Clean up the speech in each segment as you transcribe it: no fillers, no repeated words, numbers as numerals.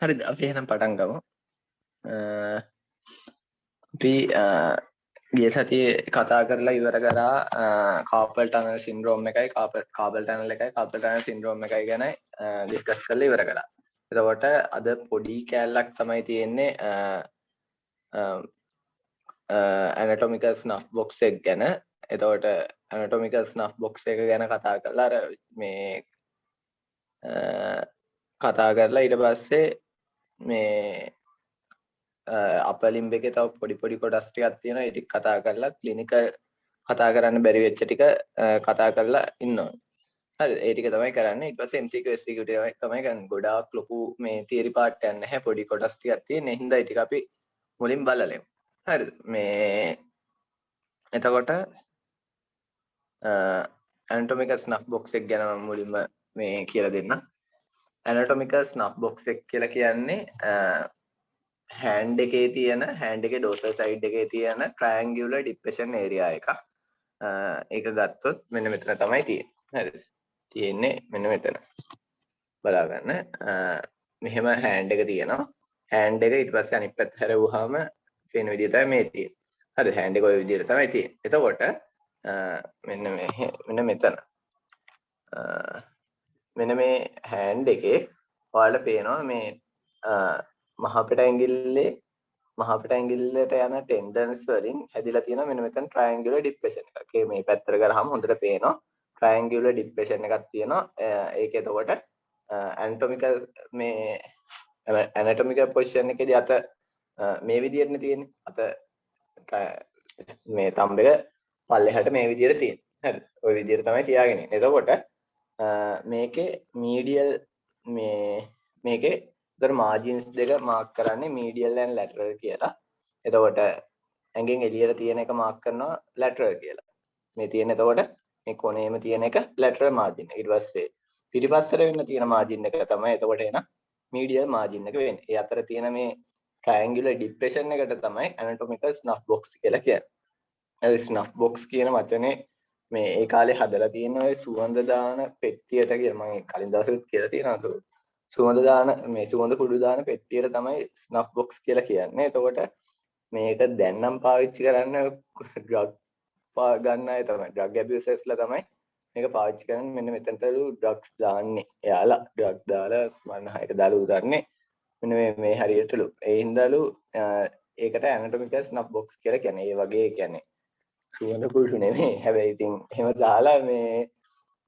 හරිද අපි එහෙනම් පටන් ගමු. අපි ගිය සතියේ කතා කරලා ඉවර කරා කාපල් ටනල් සින්ඩ්‍රෝම් එකයි කාපල් ටනල් එකයි කාපල් ටනල් සින්ඩ්‍රෝම් එකයි ගැන ඩිස්කස් කරලා ඉවර කරා. එතකොට අද පොඩි කැලලක් තමයි තියෙන්නේ ඇනටොමිකල් ස්නෆ් බොක්ස් එක ගැන. එතකොට ඇනටොමිකල් ස්නෆ් බොක්ස් එක ගැන කතා කරලා අර මේ කතා කරලා ඊට පස්සේ මේ අප ලිම්බ එකේ තව පොඩි කොටස් ටිකක් තියෙනවා. ඒ ටික කතා කරලා ක්ලිනිකල් කතා කරන්න බැරි වෙච්ච ටික කතා කරලා ඉන්නවා. හරි ඒ ටික තමයි කරන්නේ. ඊට පස්සේ MCQ SCQ තමයි කරන්නේ. ගොඩාක් ලොකු මේ තියරි පාර්ට් එකක් නැහැ. පොඩි කොටස් ටිකක් තියෙන. ඒ හින්දා ඒ ටික අපි මුලින් බලලෙමු. හරිද? මේ එතකොට ඇනටොමිකල් ස්නෆ් බොක්ස් එක ගැන මම මුලින්ම මේ කියලා දෙන්නම්. ඇනටොමිකල් ස්නෆ් බොක්ස් එක කියලා කියන්නේ හෑන්ඩ් එකේ තියෙන හෑන්ඩ් එකේ ඩෝසල් සයිඩ් එකේ තියෙන ට්‍රයැන්ගියුලර් ඩිප්‍රෙෂන් ඒරියා එකක්. ඒක ගත්තොත් මෙන්න මෙතන තමයි තියෙන්නේ. හරිද? තියෙන්නේ මෙන්න මෙතන. බලා ගන්න. මෙහෙම හෑන්ඩ් එක තියෙනවා. හෑන්ඩ් එක ඊට පස්සේ අනිත් පැත්ත හැරෙවුවාම පේන විදිය තමයි මේ තියෙන්නේ. හරිද? හෑන්ඩ් එක ওই විදියට තමයි තියෙන්නේ. එතකොට මෙන්න මෙතන. මෙන්න මේ හෑන්ඩ් එකේ ඔයාලට පේනවා මේ මහපට ඇඟිල්ලට යන ටෙන්ඩන්ස් වලින් හැදිලා තියෙනවා මෙන්න මෙතන ට්‍රයැන්ගියුලර් ඩිප්‍රෙෂන් එකක්. මේ පැත්තට කරාම හොඳට පේනවා ට්‍රයැන්ගියුලර් ඩිප්‍රෙෂන් එකක් තියෙනවා. ඒක එතකොට ඇනටොමිකල් මේ ඇනටොමිකල් පොසිෂන් එකේදී අත මේ විදිහටනේ තියෙන්නේ. අත මේ තම්බ එක පල්ලෙහාට මේ විදිහට තියෙන්නේ. හරිද? ওই විදිහට තමයි තියාගෙන ඉන්නේ. එතකොට මේකේ මීඩියල් මේකේ උදේ මාජින්ස් දෙක මාක් කරන්නේ මීඩියල් ඇන්ඩ් ලැටරල් කියලා. එතකොට ඇඟෙන් එළියට තියෙන එක මාක් කරනවා ලැටරල් කියලා. මේ තියෙන එතකොට මේ කොනේම තියෙන එක ලැටරල් මාජින් එක. ඊට පස්සේ පිටිපස්සට වෙන්න තියෙන මාජින් එක තමයි එතකොට එන මීඩියල් මාජින් එක වෙන්නේ. ඒ අතර තියෙන මේ ට්‍රයැන්ගියුලර් ඩිප්‍රෙෂන් එකට තමයි ඇනටොමිකල් ස්නෆ් බොක්ස් කියලා කියන්නේ. ඒ ස්නෆ් බොක්ස් කියන වචනේ මේ ඒ කාලේ හදලා තියෙන ඔය සුවඳ දාන පෙට්ටියට කියලා මම කලින් දවසෙත් කියලා තියෙනවා. සුවඳ දාන මේ සුවඳ කුඩු දාන පෙට්ටියට තමයි ස්නෆ් බොක්ස් කියලා කියන්නේ. එතකොට මේක දැන් නම් පාවිච්චි කරන්න ඩ්‍රග් ගන්න අය තමයි. ඩ්‍රග් ඇබියුසර්ස්ලා තමයි මේක පාවිච්චි කරන්නේ. මෙන්න මෙතනටලු ඩ්‍රග්ස් දාන්නේ. එයාලා ඩ්‍රග් දාලා මන්න හයට දාලා උදන්නේ. මෙන්න මේ හරියටලු. ඒ හින්දාලු ඒකට ඇනටොමිකල් ස්නෆ් බොක්ස් කියලා කියන්නේ. ඒ වගේ කියන්නේ සුවඳ කුඩු නෙමෙයි. හැබැයි ඉතින් එහෙම දාලා මේ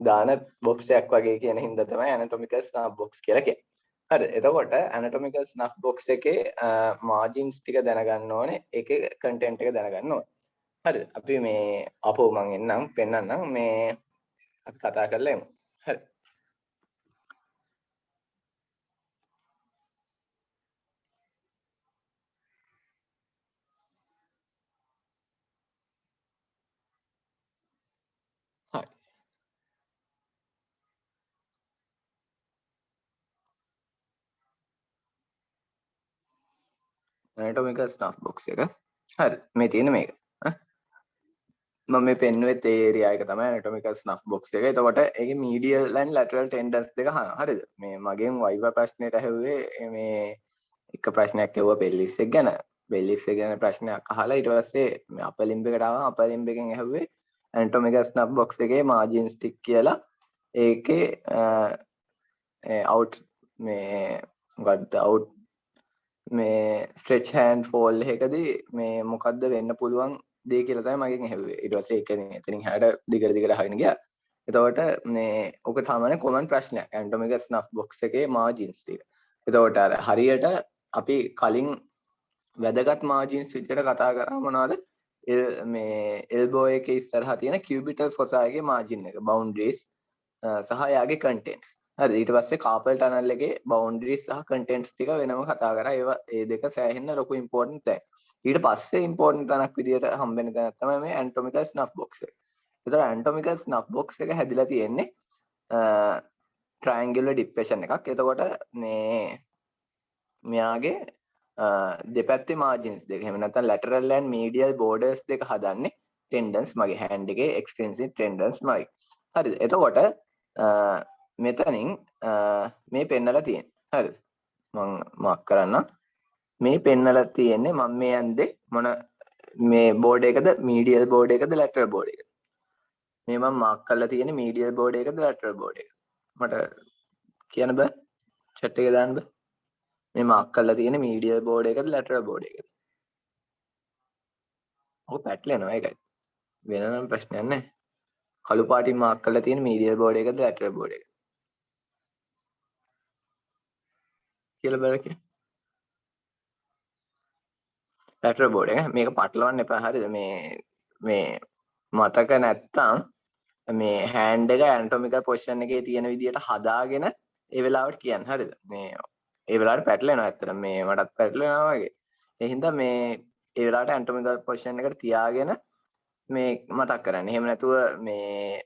දාන බොක්ස් එකක් වගේ කියන හින්දා තමයි ඇනටොමිකල් ස්නෆ් බොක්ස් කියලා කියන්නේ. හරි. එතකොට ඇනටොමිකල් ස්නෆ් බොක්ස් එකේ මාජින්ස් ටික දැනගන්න ඕනේ. ඒකේ කන්ටෙන්ට් එක දැනගන්න ඕනේ. හරිද? අපි මේ අපෝ මං එන්නම් පෙන්නන්නම් මේ අපි කතා කරලා එමු. හරි. හරි. ඇනටොමිකල් ස්නෆ් බොක්ස් එක. හරි. මේ තියෙන මේක. මම මේ පෙන්නුවෙත් ඒ ඒරියා එක තමයි ඇනටොමිකල් ස්නෆ් බොක්ස් එක. එතකොට ඒකේ මීඩියල් ඇන්ඩ් ලැටරල් ටෙන්ඩන්ස් දෙක අහනවා. හරිද? මේ මගෙන් වයිවා ප්‍රශ්නෙට ඇහුවේ මේ එක ප්‍රශ්නයක් ඇහුවා පෙල්ලිස් එක ගැන. පෙල්ලිස් එක ගැන ප්‍රශ්නයක් අහලා ඊට පස්සේ මේ අපර් ලිම්බ් එකට ආවම අපර් ලිම්බ් එකෙන් ඇහුවේ ඇනටොමිකල් ස්නෆ් බොක්ස් එකේ මාජින්ස් ටික කියලා. ඒකේ අවුට් මේ මොකක්ද අවුට් මේ ස්ට්‍රෙච් හෑන්ඩ් ෆෝල් එකකදී මේ මොකද්ද වෙන්න පුළුවන් දේ කියලා තමයි මගෙන් ඇහුවේ. ඊට පස්සේ ඒක එතනින් හැට දිගට අහගෙන ගියා. එතකොට මේ ඔක සාමාන්‍ය කොමන් ප්‍රශ්නයක්. ඇනටොමිකල් ස්නෆ් බොක්ස් එකේ මාජින්ස් ටික. එතකොට අර හරියට අපි කලින් වැදගත් මාජින්ස් විදියට කතා කරා මොනවද? මේ එල්බෝ එකේ ඉස්සරහා තියෙන කියුබිටල් ෆොසා එකේ මාජින් එක බවුන්ඩරිස් සහ යාගේ කන්ටෙන්ට්ස්. හරි. ඊට පස්සේ කාපල් ටනල් එකේ බවුන්ඩරිස් සහ කන්ටෙන්ට්ස් ටික වෙනම කතා කරා. ඒවා ඒ දෙක සෑහෙන්න ලොකු ඉම්පෝටන්ට් තැන්. ඊට පස්සේ ඉම්පෝටන්ට් තැනක් විදියට හම්බෙන තැනක් තමයි මේ ඇනටොමිකල් ස්නෆ් බොක්ස් එක. ඒතර ඇනටොමිකල් ස්නෆ් බොක්ස් එක හැදිලා තියෙන්නේ ට්‍රයැන්ගියුලර් ඩිප්‍රෙෂන් එකක්. එතකොට මේ මෙයාගේ දෙපැත්තේ මාජින්ස් දෙක. එහෙම නැත්නම් ලැටරල් ඇන්ඩ් මීඩියල් බෝඩර්ස් දෙක හදන්නේ ටෙන්ඩන්ස් මගේ හෑන්ඩ් එකේ එක්ස්ටෙන්සිව් ටෙන්ඩන්ස් මගේ. හරිද? එතකොට මෙතනින් මේ පෙන්නලා තියෙන්නේ. හරිද? මම මාක් කරන්න. මේ පෙන්නලා තියෙන්නේ මම මේ යන්නේ මොන මේ බෝඩ් එකද මීඩියල් බෝඩ් එකද ලැටරල් බෝඩ් එකද? මේ මම මාක් කරලා තියෙන්නේ මීඩියල් බෝඩ් එකද ලැටරල් බෝඩ් එකද? මට කියන්න බෑ. chat එකේ දාන්න බෑ. මේ මාක් කරලා තියෙන්නේ මීඩියල් බෝඩ් එකද ලැටරල් බෝඩ් එකද? ඔක පැටලෙනවා ඒකයි. වෙන නම් ප්‍රශ්නයක් නැහැ. කළු පාටින් මාක් කරලා තියෙන මීඩියල් බෝඩ් එකද ලැටරල් බෝඩ් එකද කියලා බලන්න. ලැටරල් බෝඩ් එක. මේක පටලවන්න එපා හරිද? මේ මතක නැත්තම් මේ හෑන්ඩ් එක ඇනටොමිකල් පොසිෂන් එකේ තියෙන විදිහට හදාගෙන ඒ වෙලාවට කියන්න හරිද? මේ ඒ වෙලාවට පැටලෙනවා ඇත්තට. මේ මටත් පැටලෙනවා වගේ. ඒ හින්දා මේ ඒ වෙලාවට ඇනටොමිකල් පොසිෂන් එකට තියාගෙන මේ මතක් කරන්න. එහෙම නැතුව මේ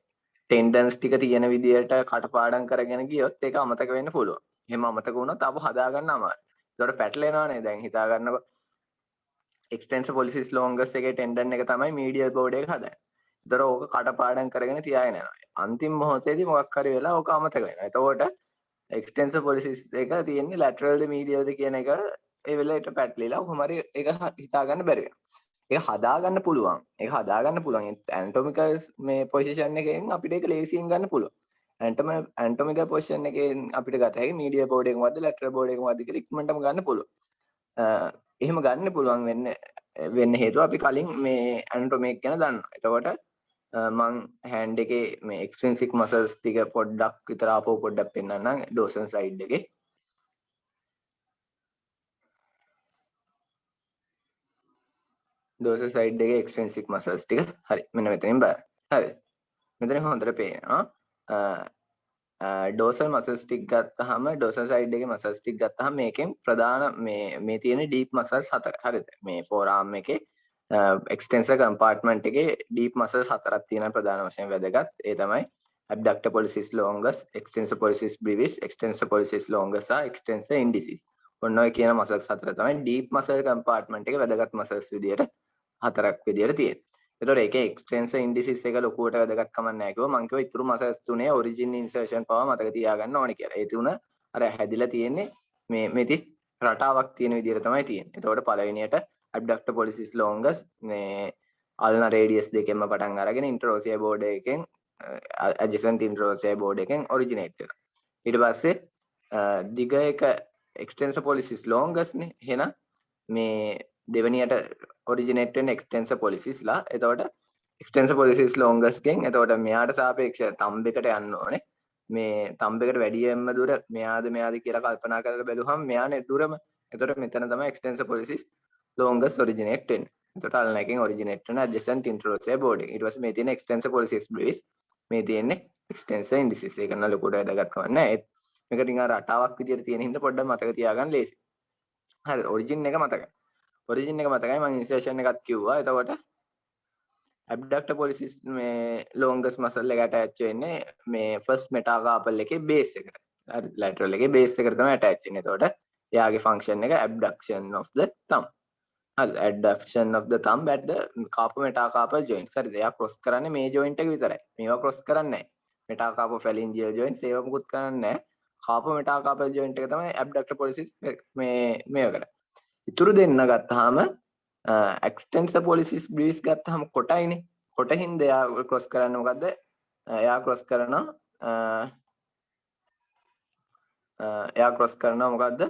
ටෙන්ඩන්ස් ටික තියෙන විදිහට කටපාඩම් කරගෙන ගියොත් ඒක අමතක වෙන්න පුළුවන්. එහෙම අමතක වුණොත් ආපහු හදාගන්න අමාරුයි. ඒකට පැටලෙනවානේ. දැන් හිතා ගන්නකො එක්ස්ටෙන්සිව් පොලිසිස් ලොන්ගස් එකේ ටෙන්ඩන් එක තමයි මීඩියල් බෝඩ් එක හදන්නේ. ඒතර ඕක කටපාඩම් කරගෙන තියාගෙන යනවා. අන්තිම මොහොතේදී මොකක් හරි වෙලා ඕක අමතක වෙනවා. එතකොට එක්ස්ටෙන්සිව් පොලිසිස් එක තියෙන්නේ ලැටරල්ද මීඩියල්ද කියන එක ඒ වෙලාවට පැටලිලා කොහොම හරි ඒක හිතා ගන්න බැරි වෙනවා. ඒක හදාගන්න පුළුවන්. ඒක හදාගන්න පුළුවන්. ඇනටොමිකල් මේ පොසිෂන් එකෙන් අපිට ඒක ලේසියෙන් ගන්න පුළුවන්. ඇනටොමිකල් පොසිෂන් එකෙන් අපිට ගත හැකි මීඩියල් බෝඩ් එකෙන් වද්ද ලැටරල් බෝඩ් එකෙන් වද්ද කියලා ඉක්මනටම ගන්න පුළුවන්. එහෙම ගන්න පුළුවන් වෙන්න හේතුව අපි කලින් මේ ඇනටොමික් ගැන දන්නවා. එතකොට මං හෑන්ඩ් එකේ මේ එක්ස්ට්‍රින්සික් මසල්ස් ටික පොඩ්ඩක් විතර ආපහු පොඩ්ඩක් පෙන්නන්නම් ඩෝසන් සයිඩ් එකේ. ඩෝසන් සයිඩ් එකේ එක්ස්ට්‍රින්සික් මසල්ස් ටික හරි මෙන්න මෙතනින් බලන්න. හරි. මෙතන හොඳට පේනවා. ඩෝසල් මසල්ස් ටික ගත්තාම ඩෝසල් සයිඩ් එකේ මසල්ස් ටික ගත්තාම මේකෙන් ප්‍රධාන මේ තියෙන ඩීප් මසල්ස් හතර. හරිද? මේ ෆෝර් ආර්ම් එකේ එක්ස්ටෙන්සර් කම්පාර්ට්මන්ට් එකේ ඩීප් මසල්ස් හතරක් තියෙනවා ප්‍රධාන වශයෙන් වැදගත්. ඒ තමයි abductor pollicis longus, extensor pollicis brevis, extensor pollicis longus සහ extensor indicis. ඔන්න ඔය කියන මසල්ස් හතර තමයි ඩීප් මසල් කම්පාර්ට්මන්ට් එකේ වැදගත් මසල්ස් විදියට හතරක් විදියට තියෙන්නේ. එතකොට ඒකේ extensor indicis එක ලොකුවට වැදගත් කමක් නැහැ කිව්වා. මං කිව්වා ඊතුරු මසල්ස් තුනේ origin insertion පව මතක තියාගන්න ඕනේ කියලා. ඒ තුන අර හැදිලා තියෙන්නේ මේටි රටාවක් තියෙන විදියට තමයි තියෙන්නේ. එතකොට පළවෙනියට abductor pollicis longus මේ ulnar radius දෙකෙන්ම පටන් අරගෙන interossei board එකෙන් adjacent interossei board එකෙන් originate වෙනවා. ඊට පස්සේ දිග එක extensor pollicis longus නේ. එහෙනම් මේ දෙවෙනියට originate වෙන extensor pollicis ලා. එතකොට extensor pollicis longus ගෙන් එතකොට මෙයාට සාපේක්ෂව thumb එකට යන්න ඕනේ. මේ thumb එකට වැඩියෙන්ම දුර මෙයාද කියලා කල්පනා කරලා බැලුවහම මෙයානේ දුරම. එතකොට මෙතන තමයි extensor pollicis longus originate වෙන්නේ. එතකොට අල්න එකෙන් originate වෙන adjacent interossei board එක. ඊට පස්සේ මේ තියෙන extensor pollicis brevis මේ තියෙන්නේ extensor indicis. ඒක නම් ලොකුට වැදගත් කමක් නැහැ. මේක ටික අර රටාවක් විදියට තියෙන හින්දා පොඩ්ඩක් මතක තියාගන්න ලේසි. හරි origin එක මතකයි. origin එක මතකයි මම insertion එකත් කිව්වා. එතකොට abductor pollicis මේ longus muscle එක attach වෙන්නේ මේ first metacarpal එකේ base එකට. හරි lateral එකේ base එකට තමයි attach වෙන්නේ. එතකොට එයාගේ function එක abduction of the thumb. හරි adduction of the thumb at the carpo metacarpal joints. හරිද? එයා cross කරන්නේ මේ joint එක විතරයි. මේවා cross කරන්නේ නැහැ. metacarpophalangeal joints ඒවා මුකුත් කරන්නේ නැහැ. carpo metacarpal joint එක තමයි abductor pollicis මේව කරන්නේ. ඉතුරු දෙන්න ගත්තාම extensor pollicis brevis ගත්තාම කොටයිනේ. කොටින්ද එයා cross කරන්නේ මොකද්ද? එයා cross කරනවා මොකද්ද?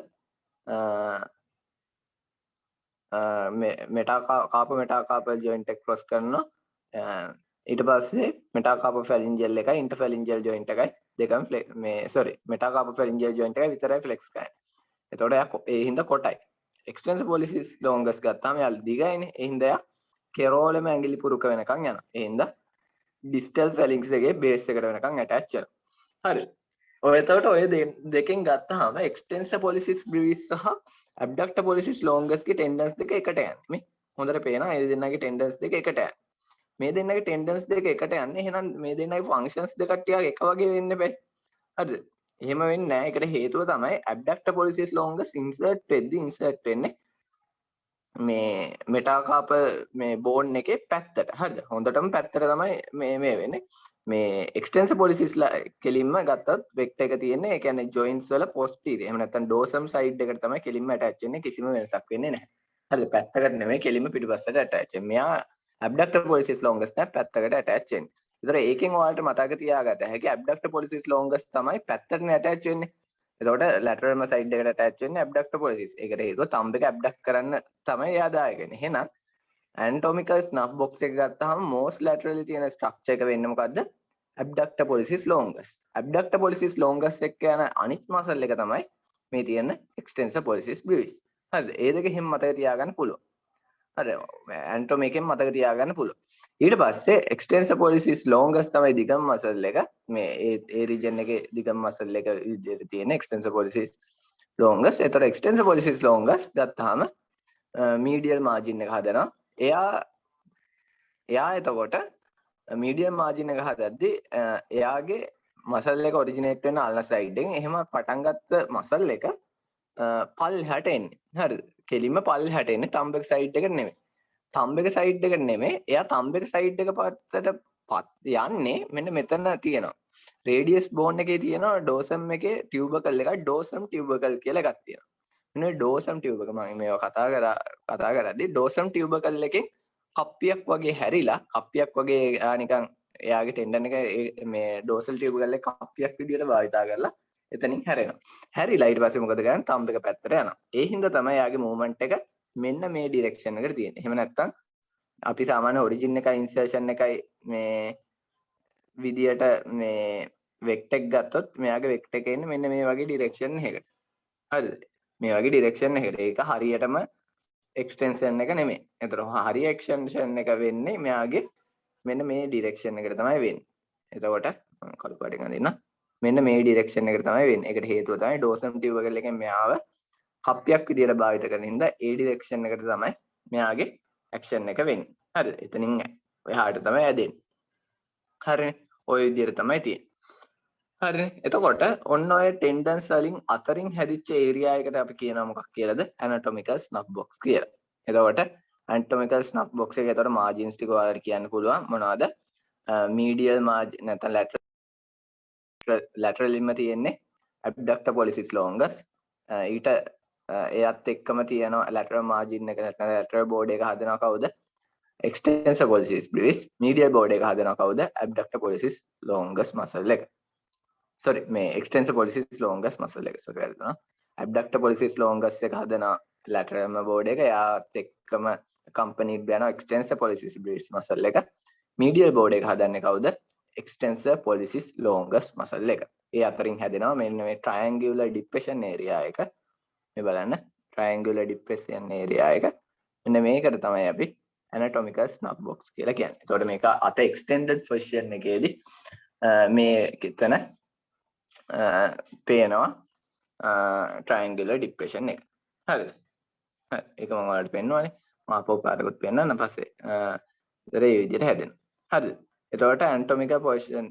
carpo metacarpal joint එක cross කරනවා. ඊට පස්සේ metacarpophalangeal එකයි interphalangeal joint එකයි දෙකම metacarpophalangeal joint එකයි විතරයි flex කරන්නේ. එතකොට එයා ඒ හින්දා කොටයි. extensor pollicis longus ගත්තාම යාළ දිගයිනේ. ඒ හින්දා යා කෙරෝලෙම ඇඟිලි පුරුක වෙනකන් යනවා. ඒ හින්දා distal phalanx එකේ base එකට වෙනකන් attach වෙනවා. හරි. එතකොට ඔය දෙකෙන් ගත්තාම extensor pollicis brevis සහ abductor pollicis longus ගේ tendons දෙක එකට යන්නේ. මේ හොඳට පේනවා මේ දෙන්නගේ tendons දෙක එකට යන්නේ. මේ දෙන්නගේ tendons දෙක එකට යන්නේ. එහෙනම් මේ දෙන්නගේ functions දෙක ටිකක් එක වගේ වෙන්න බෑ. හරිද? එහෙම වෙන්නේ නැහැ. ඒකට හේතුව තමයි abductor pollicis longus insert වෙන්නේ මේ metacarpal මේ bone එකේ පැත්තට. හරිද? හොඳටම පැත්තට තමයි මේ වෙන්නේ. මේ එක්ස්ටෙන්සිව් පොලිසිස් කෙලින්ම ගත්තොත් වෙක්ටර් එක තියෙන්නේ ඒ කියන්නේ ජොයින්ට්ස් වල පොස්ටීරියර් එහෙම නැත්නම් ඩෝසම් සයිඩ් එකට තමයි කෙලින්ම ඇටච් වෙන්නේ කිසිම වෙනසක් වෙන්නේ නැහැ. හරිද? පැත්තකට නෙමෙයි කෙලින්ම පිටුපස්සට ඇටච් වෙන්නේ. මෙයා ඇබ්ඩක්ටර් පොලිසිස් ලොන්ගස් තමයි පැත්තකට ඇටච් වෙන්නේ. ඒතර ඒකෙන් ඔයාලට මතක තියාගන්න හැකි ඇබ්ඩක්ටර් පොලිසිස් ලොන්ගස් තමයි පැත්තටනේ ඇටච් වෙන්නේ. එතකොට ලැටරල්ම සයිඩ් එකට ඇටච් වෙන්නේ ඇබ්ඩක්ටර් පොලිසිස්. ඒකට හේතුව තම්බ් එක ඇබ්ඩක්ට් කරන්න තමයි එයා දායකනේ. එහෙනම් ඇනටොමිකල් ස්නෆ් බොක්ස් එක ගත්තාම මෝස්ට් ලැටරලි තියෙන ස්ට්‍රක්චර් එක වෙන්නේ මොකද්ද? ඇබ්ඩක්ටර් පොලිසිස් ලොන්ගස්. ඇබ්ඩක්ටර් පොලිසිස් ලොන්ගස් එක්ක යන අනිත් මසල් එක තමයි මේ තියෙන එක්ස්ටෙන්සර් පොලිසිස් බ්‍රීවිස්. හරිද? ඒ දෙක හිම මතක තියාගන්න පුළුවන්. හරි. ඇනටොමි එකෙන් මතක තියාගන්න පුළුවන්. ඊට පස්සේ එක්ස්ටෙන්සර් පොලිසිස් ලොන්ගස් තමයි දිගම මසල් එක. මේ ඒ රීජන් එකේ දිගම මසල් එක විදිහට තියෙන එක්ස්ටෙන්සර් පොලිසිස් ලොන්ගස්. ඒතර එක්ස්ටෙන්සර් පොලිසිස් ලොන්ගස් ගත්තාම මීඩියල් මාජින් එක හදනවා. එයා එතකොට මීඩියම් මාජින් එක හදද්දි එයාගේ මසල් එක ඔරිජිනේට් වෙන අල්න සයිඩ් එකෙන් එහෙම පටන් ගත්ත මසල් එක පල්ලෙහාට එන්නේ. හරිද? කෙලින්ම පල්ලෙහාට එන්නේ තම්බ් එක සයිඩ් එකට නෙමෙයි. තම්බ් එක සයිඩ් එකට නෙමෙයි. එයා තම්බ් එක සයිඩ් එක පත් යන්නේ මෙන්න මෙතන තියෙනවා. රේඩියස් බෝන් එකේ තියෙනවා ඩෝසම් එකේ ටියුබකල් එකයි ඩෝසම් ටියුබකල් කියලා එකක් තියෙනවා. මෙන්න ඩෝසම් ටියුබක මම මේවා කතා කරද්දි ඩෝසම් ටියුබකල් එකෙන් කප්පියක් වගේ හැරිලා කප්පියක් වගේ නිකන් එයාගේ ටෙන්ඩන් එක මේ ඩෝසල් ටියුබකල් එක කප්පියක් විදියට භාවිතා කරලා එතනින් හැරෙනවා. හැරිලා ඊට පස්සේ මොකද කරන්නේ? තම්බ් එක පැත්තට යනවා. ඒ හින්දා තමයි එයාගේ මූවමන්ට් එක මෙන්න මේ ඩිරෙක්ෂන් එකට තියෙන්නේ. එහෙම නැත්නම් අපි සාමාන්‍ය ඔරිජින් එකයි ඉන්සර්ෂන් එකයි මේ විදියට මේ වෙක්ටර් එක ගත්තොත් මෙයාගේ වෙක්ටර් එක එන්නේ මෙන්න මේ වගේ ඩිරෙක්ෂන් එකකට. හරිද? මේ වගේ ඩිරෙක්ෂන් එකකට. ඒක හරියටම එක්ස්ටෙන්ෂන් එක නෙමෙයි. ඒතර හරිය එක්ස්ටෙන්ෂන් එක වෙන්නේ මෙයාගේ මෙන්න මේ ඩිරෙක්ෂන් එකට තමයි වෙන්නේ. එතකොට මම කළු පාටින් අඳින්න. මෙන්න මේ ඩිරෙක්ෂන් එකට තමයි වෙන්නේ. ඒකට හේතුව තමයි ඩෝසම් ටියුබකල් එකෙන් මෙයාව කප්පියක් විදියට භාවිත කරන හින්දා ඒ ඩිරෙක්ෂන් එකට තමයි මෙයාගේ ඇක්ෂන් එක වෙන්නේ. හරිද? එතනින් එහාට තමයි ඇදෙන්නේ. හරිනේ. ওই විදියට තමයි තියෙන්නේ. හරිනේ. එතකොට ඔන්න ඔය ටෙන්ඩන්ස් වලින් අතරින් හැදිච්ච ඒරියා එකට අපි කියනවා මොකක් කියලාද? ඇනටොමිකල් ස්නෆ් බොක්ස් කියලා. එතකොට ඇනටොමිකල් ස්නෆ් බොක්ස් එකේ එතකොට මාජින්ස් ටික ඔයාලට කියන්න පුළුවන් මොනවද? මීඩියල් මාජින් නැත්නම් ලැටරලින්ම තියෙන්නේ ඇබ්ඩක්ටර් පොලිසිස් ලොන්ගස්. ඊට එයත් එක්කම තියෙනවා ලැටරල් මාජින් එක නැත්නම් ලැටරල් බෝඩ් එක හදනවා කවුද? එක්ස්ටෙන්සර් පොලිසිස් බ්‍රීවිස්. මීඩියල් බෝඩ් එක හදනවා කවුද? ඇබ්ඩක්ටර් පොලිසිස් ලොන්ගස් මසල් එක. sorry මේ එක්ස්ටෙන්සර් පොලිසිස් ලොන්ගස් මසල් එක sorry වැරදුනා. ඇබ්ඩක්ටර් පොලිසිස් ලොන්ගස් එක හදන ලැටරල්ම බෝඩ් එක එයාත් එක්කම කම්පනීඩ් යනවා එක්ස්ටෙන්සර් පොලිසිස් බ්‍රීවිස් මසල් එක. මීඩියල් බෝඩ් එක හදන්නේ කවුද? එක්ස්ටෙන්සර් පොලිසිස් ලොන්ගස් මසල් එක. ඒ අතරින් හැදෙනවා මෙන්න මේ ට්‍රයැන්ගියුලර් ඩිප්‍රෙෂන් ඒරියා එක. මේ බලන්න ට්‍රයැන්ගියුලර් ඩිප්‍රෙෂන් ඒරියා එක. මෙන්න මේකට තමයි අපි ඇනටොමිකල් ස්නෆ් බොක්ස් කියලා කියන්නේ. එතකොට මේක අත එක්ස්ටෙන්ඩඩ් පොසිෂන් එකේදී මේ කිතන පේනවා ට්‍රයැන්ගියුලර් ඩිප්‍රෙෂන් එක. හරිද? හරි. ඒක මම ඔයාලට පෙන්නනවානේ. මම අපෝ පාරකුත් පෙන්නන්න පස්සේ ඉතින් මේ විදිහට හැදෙනවා. හරිද? එතකොට ඇනටොමිකල් පොසිෂන්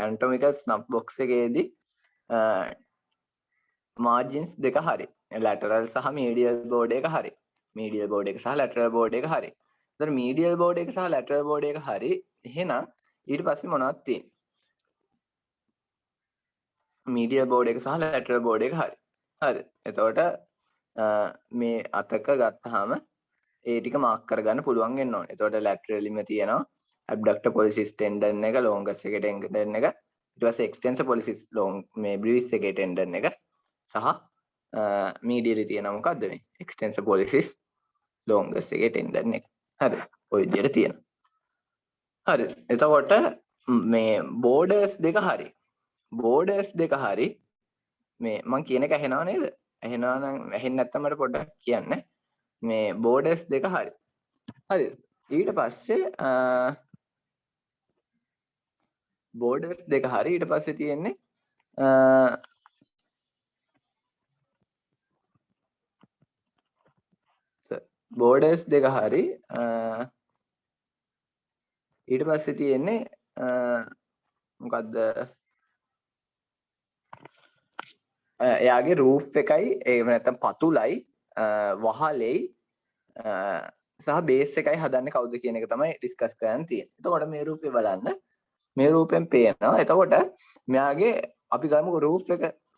ඇනටොමිකල් ස්නෆ් බොක්ස් එකේදී මාජින්ස් දෙක හරි. ලැටරල් සහ මීඩියල් බෝඩ් එක හරි. මීඩියල් බෝඩ් එක සහ ලැටරල් බෝඩ් එක හරි. එතකොට මීඩියල් බෝඩ් එක සහ ලැටරල් බෝඩ් එක හරි. එහෙනම් ඊට පස්සේ මොනවද තියෙන්නේ? මීඩියල් බෝඩ් එක සහ ලැටරල් බෝඩ් එක හරි. හරිද? එතකොට මේ අතක ගත්තාම ඒ ටික මාක් කරගන්න පුළුවන් වෙන්න ඕනේ. එතකොට ලැටරලිම තියෙනවා ඇබ්ඩක්ටර් පොලිසිස් ටෙන්ඩන් එක ලොන්ගස් එකේ ටෙන්ඩන් එක ඊට පස්සේ එක්ස්ටෙන්සර් පොලිසිස් මේ බ්‍රීවිස් එකේ ටෙන්ඩන් එක සහ මීඩියලි තියෙනවා මොකද්ද මේ එක්ස්ටෙන්සර් පොලිසිස් ලොන්ගස් එකේ ටෙන්ඩන් එක. හරි. ඔය විදිහට තියෙනවා. හරි. එතකොට මේ බෝඩර්ස් දෙක හරි. බෝඩර්ස් දෙක හරි මේ මං කියන එක ඇහෙනව නේද? ඇහෙනවා නම් ඇහෙන්නේ නැත්නම් මට පොඩ්ඩක් කියන්න. මේ බෝඩර්ස් දෙක හරි. හරිද? ඊට පස්සේ බෝඩර්ස් දෙක හරි ඊට පස්සේ තියෙන්නේ බෝඩර්ස් දෙක හරි ඊට පස්සේ තියෙන්නේ මොකද්ද එයාගේ රූෆ් එකයි එහෙම නැත්නම් පතුලයි වහලෙයි සහ බේස් එකයි හදන්නේ කවුද කියන එක තමයි ඩිස්කස් කරන්න තියෙන්නේ. එතකොට මේ රූපේ බලන්න මේ රූපෙන් පේනවා. එතකොට මෙයාගේ අපි ගමුකෝ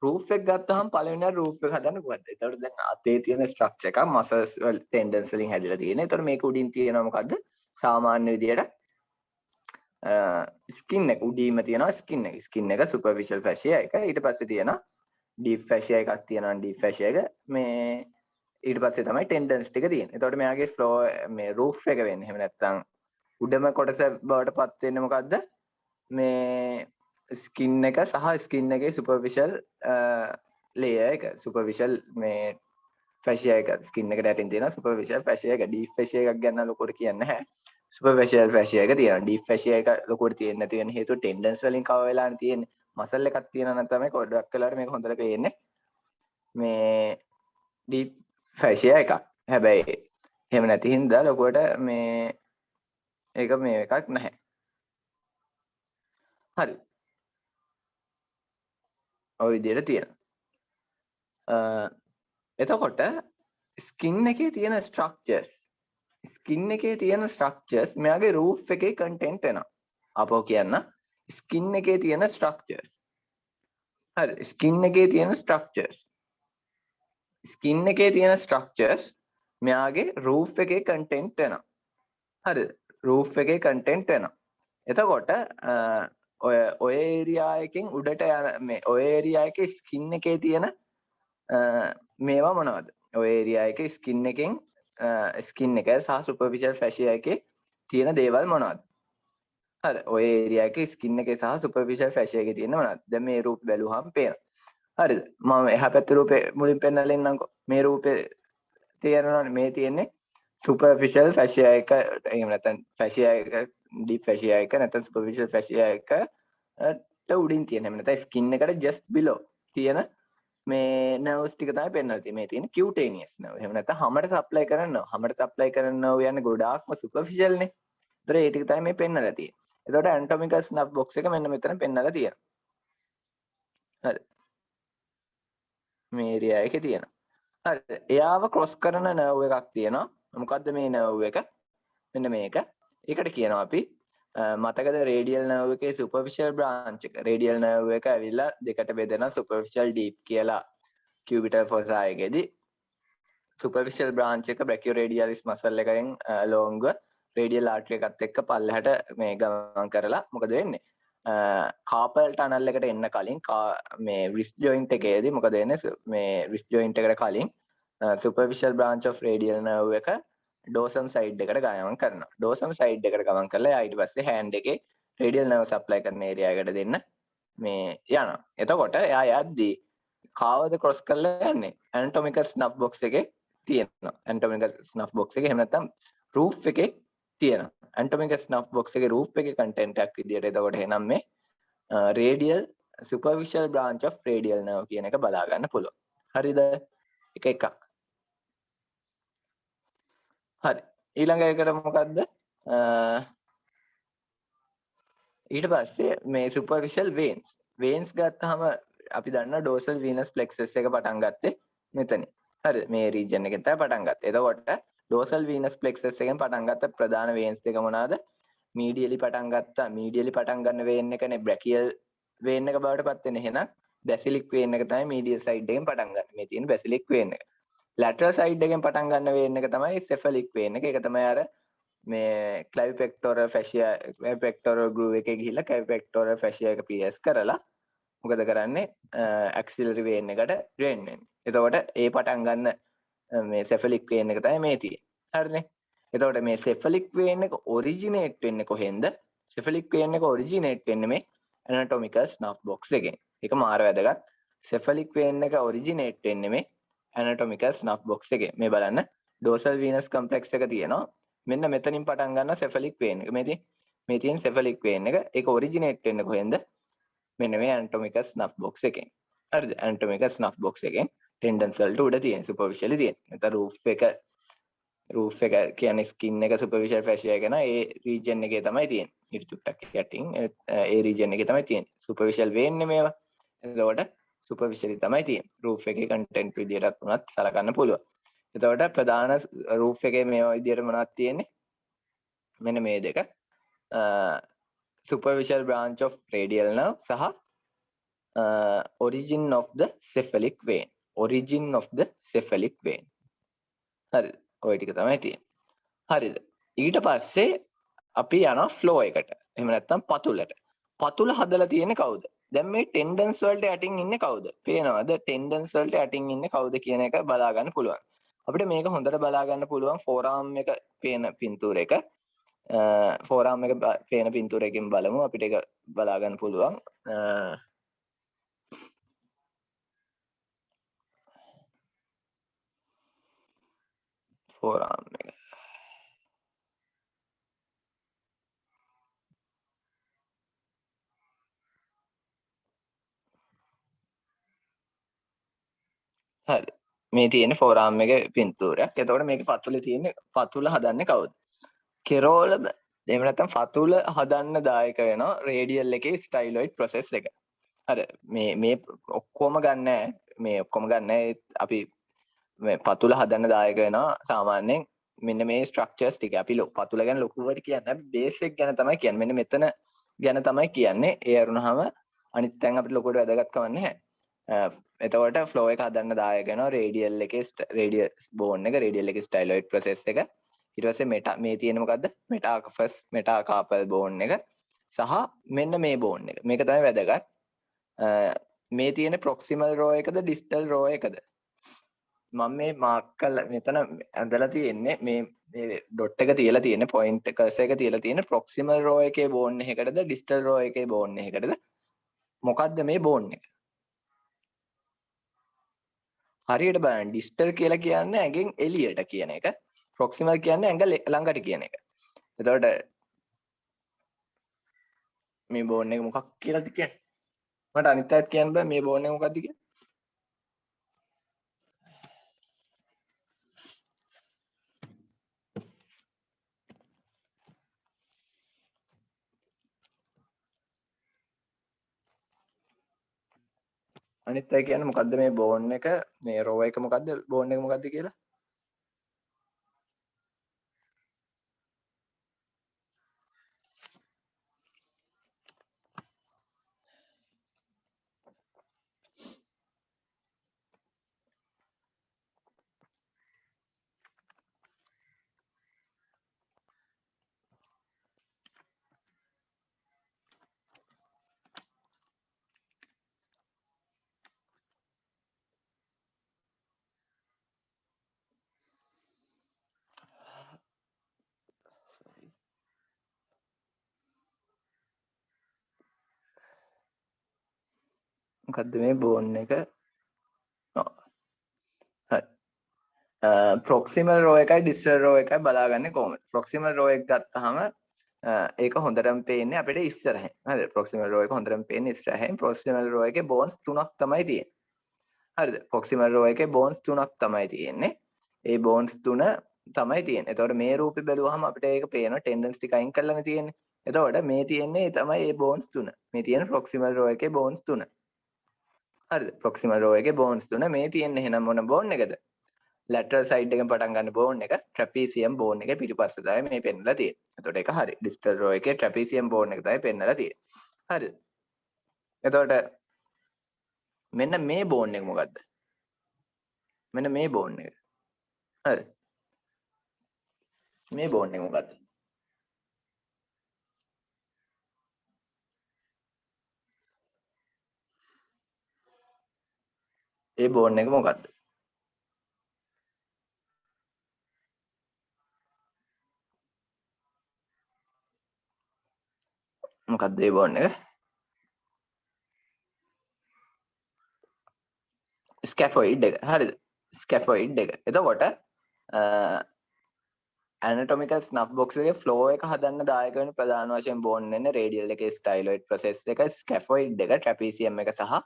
රූෆ් එක ගත්තාම පළවෙනි රූෆ් එක හදන්න කොහොමද? එතකොට දැන් අතේ තියෙන ස්ට්‍රක්චර් එක මසල්ස් වල ටෙන්ඩන්ස් වලින් හැදිලා තියෙන. එතකොට මේක උඩින් තියෙනවා මොකද්ද? සාමාන්‍ය විදියට ස්කින් එක උඩීම තියෙනවා ස්කින් එක සුපර්ෆිෂල් ෆැෂියා එක. ඊට පස්සේ තියෙනවා ඩීප් ෆැෂියා එකක් තියෙනවා. ඩීප් ෆැෂියා එක මේ ඊට පස්සේ තමයි ටෙන්ඩන්ස් ටික තියෙන්නේ. එතකොට මෙයාගේ ෆ්ලෝ මේ රූෆ් එක වෙන්නේ. එහෙම නැත්නම් උඩම කොටස බවට පත් වෙන්නේ මොකද්ද? මේ ස්කින් එක සහ ස්කින් එකේ සුපර්ෆිෂල් ලේයර් එක සුපර්ෆිෂල් මේ ෆැෂියා එක ස්කින් එකට යටින් තියෙන සුපර්ෆිෂල් ෆැෂියා එක ඩීප් ෆැෂියා එකක් ගැන ලොකුවට කියන්නේ නැහැ. සුපර්ෆිෂල් ෆැෂියා එක තියෙනවා. ඩීප් ෆැෂියා එක ලොකුවට තියෙන්නේ නැති වෙන හේතුව ටෙන්ඩන්ස් වලින් කවර් වෙලානේ තියෙන්නේ. මසල් එකක් තියෙනවා නම් තමයි ගොඩක් වෙලාවට මේක හොඳට පේන්නේ. මේ ඩීප් ෆැෂියා එකක්. හැබැයි එහෙම නැති හින්දා ලොකුවට මේ ඒක මේ එකක් නැහැ. හරි. ඔය විදිහට තියෙනවා. එතකොට ස්කින් එකේ තියෙන ස්ට්‍රක්චර්ස් මෙයාගේ රූෆ් එකේ කන්ටෙන්ට් වෙනවා. අපෝ කියන්න ස්කින් එකේ තියෙන ස්ට්‍රක්චර්ස්. හරි ස්කින් එකේ තියෙන ස්ට්‍රක්චර්ස් මෙයාගේ රූෆ් එකේ කන්ටෙන්ට් වෙනවා. හරි රූෆ් එකේ කන්ටෙන්ට් වෙනවා. එතකොට ඔය ඒරියා එකෙන් උඩට යන මේ ඔය ඒරියා එකේ ස්කින් එකේ තියෙන මේවා මොනවද? ඔය ඒරියා එකේ ස්කින් එකෙන් ස්කින් එක සහ සුපර්ෆිෂල් ෆැෂියා එකේ තියෙන දේවල් මොනවද? හරි ඔය ඒරියා එකේ ස්කින් එකේ සහ සුපර්ෆිෂල් ෆැෂියා එකේ තියෙන මොනවද? දැන් මේ රූප බැලුවාම පේනවා. හරිද? මම එහා පැත්තේ රූපේ මුලින් පෙන්නලා ඉන්නම්කෝ. මේ රූපේ තේරෙනවනේ මේ තියෙන්නේ සුපර්ෆිෂල් ෆැෂියා එක එහෙම නැත්නම් ෆැෂියා එක ඩීප් ෆැෂියා එක නැත්නම් සුපර්ෆිෂල් ෆැෂියා එකට උඩින් තියෙන එහෙම නැත්නම් ස්කින් එකට ජස්ට් බිලෝ තියෙන මේ නර්ව්ස් ටික තමයි පෙන්වලා තියෙන්නේ. මේ තියෙන කියුටේනියස් නර්ව්. එහෙම නැත්නම් හමට සප්ලයි කරන නර්ව්. හමට සප්ලයි කරන නර්ව් යන්නේ ගොඩාක්ම සුපර්ෆිෂල් නේ. ඒතර ඒ ටික තමයි මේ පෙන්වලා තියෙන්නේ. එතකොට ඇනටොමිකල් ස්නැප් බොක්ස් එක මෙන්න මෙතන පෙන්වලා තියෙනවා. හරි. මේ ඒරියා එකේ තියෙනවා. හරි. එයාව ක්‍රොස් කරන නර්ව් එකක් තියෙනවා. මොකද්ද මේ නර්ව් එක? මෙන්න මේක. ඒකට කියනවා අපි මතකද රේඩියල් නර්ව් එකේ සුපර්ෆිෂල් බ්‍රාන්ච් එක. රේඩියල් නර්ව් එක ඇවිල්ලා දෙකට බෙදෙනවා සුපර්ෆිෂල් ඩීප් කියලා. කියුබිටල් ෆොසා එකේදී සුපර්ෆිෂල් බ්‍රාන්ච් එක බ්‍රැකියෝරේඩියලිස් මසල් එකෙන් ලොන්ග් රේඩියල් ආර්ටරි එකත් එක්ක පල්ලෙහාට මේ ගමන් කරලා මොකද වෙන්නේ? කාපල් ටනල් එකට එන්න කලින් මේ රිස්ට් ජොයින්ට් එකේදී මොකද වෙන්නේ? මේ රිස්ට් ජොයින්ට් එකට කලින් superficial branch of radial nerve එක ඩෝසම් සයිඩ් එකට ගමන් කරනවා. ඩෝසම් සයිඩ් එකට ගමන් කරලා ඊට පස්සේ හෑන්ඩ් එකේ රේඩියල් නර්ව් සප්ලයි කරන ඒරියා එකට දෙන්න මේ යනවා. එතකොට එයා යද්දී කාවද ක්‍රොස් කරලා යන්නේ? ඇනටොමිකල් ස්නෆ් බොක්ස් එකේ තියෙනවා. ඇනටොමිකල් ස්නෆ් බොක්ස් එකේ එහෙම නැත්නම් රූෆ් එකේ තියෙනවා. ඇනටොමිකල් ස්නෆ් බොක්ස් එකේ රූෆ් එකේ කන්ටෙන්ට් එකක් විදියට එතකොට එහෙනම් මේ radial superficial branch of radial nerve කියන එක බලා ගන්න පුළුවන්. හරිද? එකක්. හරි. ඊළඟ එකට මොකද්ද? ඊට පස්සේ මේ සුපර්ෆිෂල් වේන්ස් ගත්තාම අපි දන්නවා ඩෝසල් වීනස් ප්ලෙක්සස් එක පටන් ගත්තේ මෙතන. හරි මේ රීජන් එකෙන් තමයි පටන් ගත්තේ. එතකොට ඩෝසල් වීනස් ප්ලෙක්සස් එකෙන් පටන් ගත්ත ප්‍රධාන වේන්ස් දෙක මොනවාද? මීඩියලි පටන් ගන්න වේන් එකනේ බ්‍රැකියල් වේන් එක බවට පත් වෙන. එහෙනම් බැසිලික් වේන් එක තමයි මීඩියල් සයිඩ් එකෙන් පටන් ගන්න. මේ තියෙන බැසිලික් වේන් එක. ලැටරල් සයිඩ් එකෙන් පටන් ගන්න වේන් එක තමයි සෙෆලික් වේන් එක. ඒක තමයි අර මේ ක්ලයිපෙක්ටෝරල් ෆැෂියා ක්ලයිපෙක්ටෝරල් ගෲව් එකේ ගිහිල්ලා ක්ලයිපෙක්ටෝරල් ෆැෂියා එක PS කරලා මොකද කරන්නේ? ඇක්සිලරි වේන් එකට ඩ්‍රේන් වෙන්නේ. එතකොට ඒ පටන් ගන්න මේ සෙෆලික් වේන් එක තමයි මේ තියෙන්නේ. හරිනේ. එතකොට මේ සෙෆලික් වේන් එක ඔරිජිනේට් වෙන්නේ කොහෙන්ද? සෙෆලික් වේන් එක ඔරිජිනේට් වෙන්නේ මේ ඇනටොමිකල් ස්නෆ් බොක්ස් එකෙන්. ඒක මාර වැදගත්. සෙෆලික් වේන් එක ඔරිජිනේට් වෙන්නේ මේ ඇනටොමිකල් ස්නෆ් බොක්ස් එකෙන්. මේ බලන්න ඩෝසල් වීනස් කම්ප්ලෙක්ස් එක තියෙනවා. මෙන්න මෙතනින් පටන් ගන්න සෙෆලික් වේන් එක. මේ තියෙන සෙෆලික් වේන් එක. ඒක ඔරිජිනේට් වෙන්නේ කොහෙන්ද? මෙන්න මේ ඇනටොමිකල් ස්නෆ් බොක්ස් එකෙන්. හරිද? ඇනටොමිකල් ස්නෆ් බොක්ස් එකෙන් ටෙන්ඩන්ස් වලට උඩ තියෙන සුපර්ෆිෂලි තියෙන. නැත්නම් රූෆ් එක කියන්නේ ස්කින් එක සුපර්ෆිෂල් ෆැෂියා එක නා ඒ රීජන් එකේ තමයි තියෙන්නේ. ඊට චුට්ටක් යටින් ඒ රීජන් එකේ තමයි තියෙන්නේ. සුපර්ෆිෂල් වේන්නේ මේවා. එතකොට සුපර්ෆිෂලි තමයි තියෙන්නේ. රූෆ් එකේ කන්ටෙන්ට් විදියටත් උනත් සලකන්න පුළුවන්. එතකොට ප්‍රධාන රූෆ් එකේ මේවා විදියට මොනවද තියෙන්නේ? මෙන්න මේ දෙක. superficial branch of radial nerve සහ origin of the cephalic vein. origin of the cephalic vein. හරිද? ඔය ටික තමයි තියෙන්නේ. හරිද? ඊට පස්සේ අපි යනවා ෆ්ලෝ එකට. එහෙම නැත්නම් පතුලට. පතුල හදලා තියෙන්නේ කවුද? දැන් මේ ටෙන්ඩන්ස් වලට යටින් ඉන්නේ කවුද? පේනවද? ටෙන්ඩන්ස් වලට යටින් ඉන්නේ කවුද කියන එක බලා ගන්න පුළුවන්. අපිට මේක හොඳට බලා ගන්න පුළුවන් ෆෝරාම් එක පේන පින්තූර එක. ෆෝරාම් එක පේන පින්තූරයකින් බලමු අපිට ඒක බලා ගන්න පුළුවන්. ෆෝරාම් එක. හරි. මේ තියෙන ෆෝරාම් එක පින්තූරයක්. එතකොට මේකේ පතුලේ තියෙන පතුල හදන්නේ කවුද? කෙරෝල එහෙම නැත්නම් පතුල හදන්න දායක වෙනවා රේඩියල් එකේ ස්ටයිලොයිඩ් ප්‍රොසෙස් එක. හරි. මේ ඔක්කොම ගන්න මේ ඔක්කොම ගන්න අපි මේ පතුල හදන්න දායක වෙනවා සාමාන්‍යයෙන් මෙන්න මේ ස්ට්‍රක්චර්ස් ටික. අපි පතුල ගැන ලොකුවට කියන්නේ බේස් එක ගැන තමයි කියන්නේ. මෙන්න මෙතන ගැන තමයි කියන්නේ. ඒ අරුණාම අනිත් තැන් අපිට ලොකුවට වැදගත් කමක් නැහැ. එතකොට ෆ්ලෝ එක හදන්න දායක වෙනවා රේඩියල් එකේ රේඩියස් බෝන් එක රේඩියල් එකේ ස්ටයිලොයිඩ් ප්‍රොසෙස් එක. ඊට පස්සේ මේ තියෙන මොකද්ද? මෙටාකෆස් මෙටාකාපල් බෝන් එක සහ මෙන්න මේ බෝන් එක. මේක තමයි වැදගත්. මේ තියෙන ප්‍රොක්සිමල් රෝ එකද ඩිස්ටල් රෝ එකද? මම මේ මාක් කරලා මෙතන ඇඳලා තියෙන්නේ මේ ඩොට් එක තියලා තියෙන පොයින්ට් කර්සර් එක තියලා තියෙන ප්‍රොක්සිමල් රෝ එකේ බෝන් එකකටද ඩිස්ටල් රෝ එකේ බෝන් එකකටද? මොකද්ද මේ බෝන් එක? හරියට බලන්න ඩිස්ටල් කියලා කියන්නේ ඇඟෙන් එළියට කියන එක. ප්‍රොක්සිමල් කියන්නේ ඇඟ ළඟට කියන එක. එතකොට මේ බෝන් එක මොකක් කියලාද කියන්නේ? මට අනිත් අයත් කියන්න බෑ මේ බෝන් එක මොකක්ද කියලා. අනිත් අය කියන්නේ මොකද්ද මේ බෝන් එක මේ රෝ එක මොකද්ද බෝන් එක මොකද්ද කියලා? මොකද්ද මේ බෝන් එක? හරි. ප්‍රොක්සිමල් රෝ එකයි ඩිස්ටල් රෝ එකයි බලාගන්නේ කොහොමද? ප්‍රොක්සිමල් රෝ එක ගත්තාම ඒක හොඳටම පේන්නේ අපිට ඉස්සරහින්. හරිද? ප්‍රොක්සිමල් රෝ එක හොඳටම පේන්නේ ඉස්සරහින්. ප්‍රොක්සිමල් රෝ එකේ බෝන්ස් 3ක් තමයි තියෙන්නේ. හරිද? ප්‍රොක්සිමල් රෝ එකේ බෝන්ස් 3ක් තමයි තියෙන්නේ. ඒ බෝන්ස් 3 තමයි තියෙන්නේ. එතකොට මේ රූපේ බැලුවහම අපිට ඒක පේනවා ටෙන්ඩන්ස් ටික අයින් කරලානේ තියෙන්නේ. එතකොට මේ තියෙන්නේ තමයි මේ බෝන්ස් 3. මේ තියෙන ප්‍රොක්සිමල් රෝ එකේ බෝන්ස් 3. හරිද? ප්‍රොක්සිමල් රෝ එකේ බෝන්ස් 3 මේ තියෙන්නේ එහෙනම් මොන බෝන් එකද? ලැටරල් සයිඩ් එකෙන් පටන් ගන්න බෝන් එක ට්‍රැපීසියම් බෝන් එක පිටිපස්සේ තමයි මේ පෙන්නලා තියෙන්නේ. එතකොට ඒක හරි. ඩිස්ටල් රෝ එකේ ට්‍රැපීසියම් බෝන් එක තමයි පෙන්නලා තියෙන්නේ. හරිද? එතකොට මෙන්න මේ බෝන් එක මොකද්ද? මෙන්න මේ බෝන් එක. හරි. මේ බෝන් එක මොකද්ද? ඒ බෝන් එක මොකද්ද? මොකද්ද ඒ බෝන් එක? ස්කැෆොයිඩ් එක. හරිද? ස්කැෆොයිඩ් එක. එතකොට ඇනටොමිකල් ස්නෆ් බොක්ස් එකේ ෆ්ලෝ එක හදන්න දායක වෙන ප්‍රධාන වශයෙන් බෝන් වෙන රේඩියල් එකේ ස්ටයිලොයිඩ් ප්‍රොසෙස් එක ස්කැෆොයිඩ් එක ට්‍රැපීසියම් එක සහ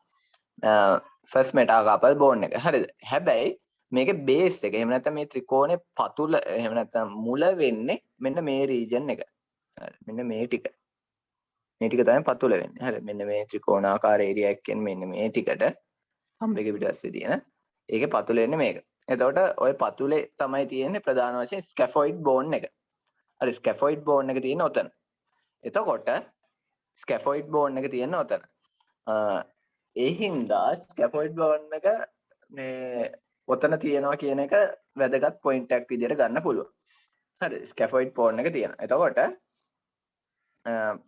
ෆස්ට් මෙටාකාපල් බෝන් එක. හරිද? හැබැයි මේකේ බේස් එක එහෙම නැත්නම් මේ ත්‍රිකෝණේ පතුල එහෙම නැත්නම් මුල වෙන්නේ මෙන්න මේ රීජන් එක. හරි. මෙන්න මේ ටික. මේ ටික තමයි පතුල වෙන්නේ. හරි. මෙන්න මේ ත්‍රිකෝණාකාර ඒරියා එකෙන් මෙන්න මේ ටිකට හම්බෙක පිටස්සේ තියෙන ඒකේ පතුල වෙන්නේ මේක. එතකොට ওই පතුලේ තමයි තියෙන්නේ ප්‍රධාන වශයෙන් ස්කැෆොයිඩ් බෝන් එක. හරි ස්කැෆොයිඩ් බෝන් එක තියෙන උතන. එතකොට ස්කැෆොයිඩ් බෝන් එක තියෙන ඔතන. ඒ හින්දා ස්කැෆොයිඩ් බෝන් එක මේ ඔතන තියෙනවා කියන එක වැදගත් පොයින්ට් එකක් විදිහට ගන්න පුළුවන්. හරි ස්කැෆොයිඩ් බෝන් එක තියෙනවා. එතකොට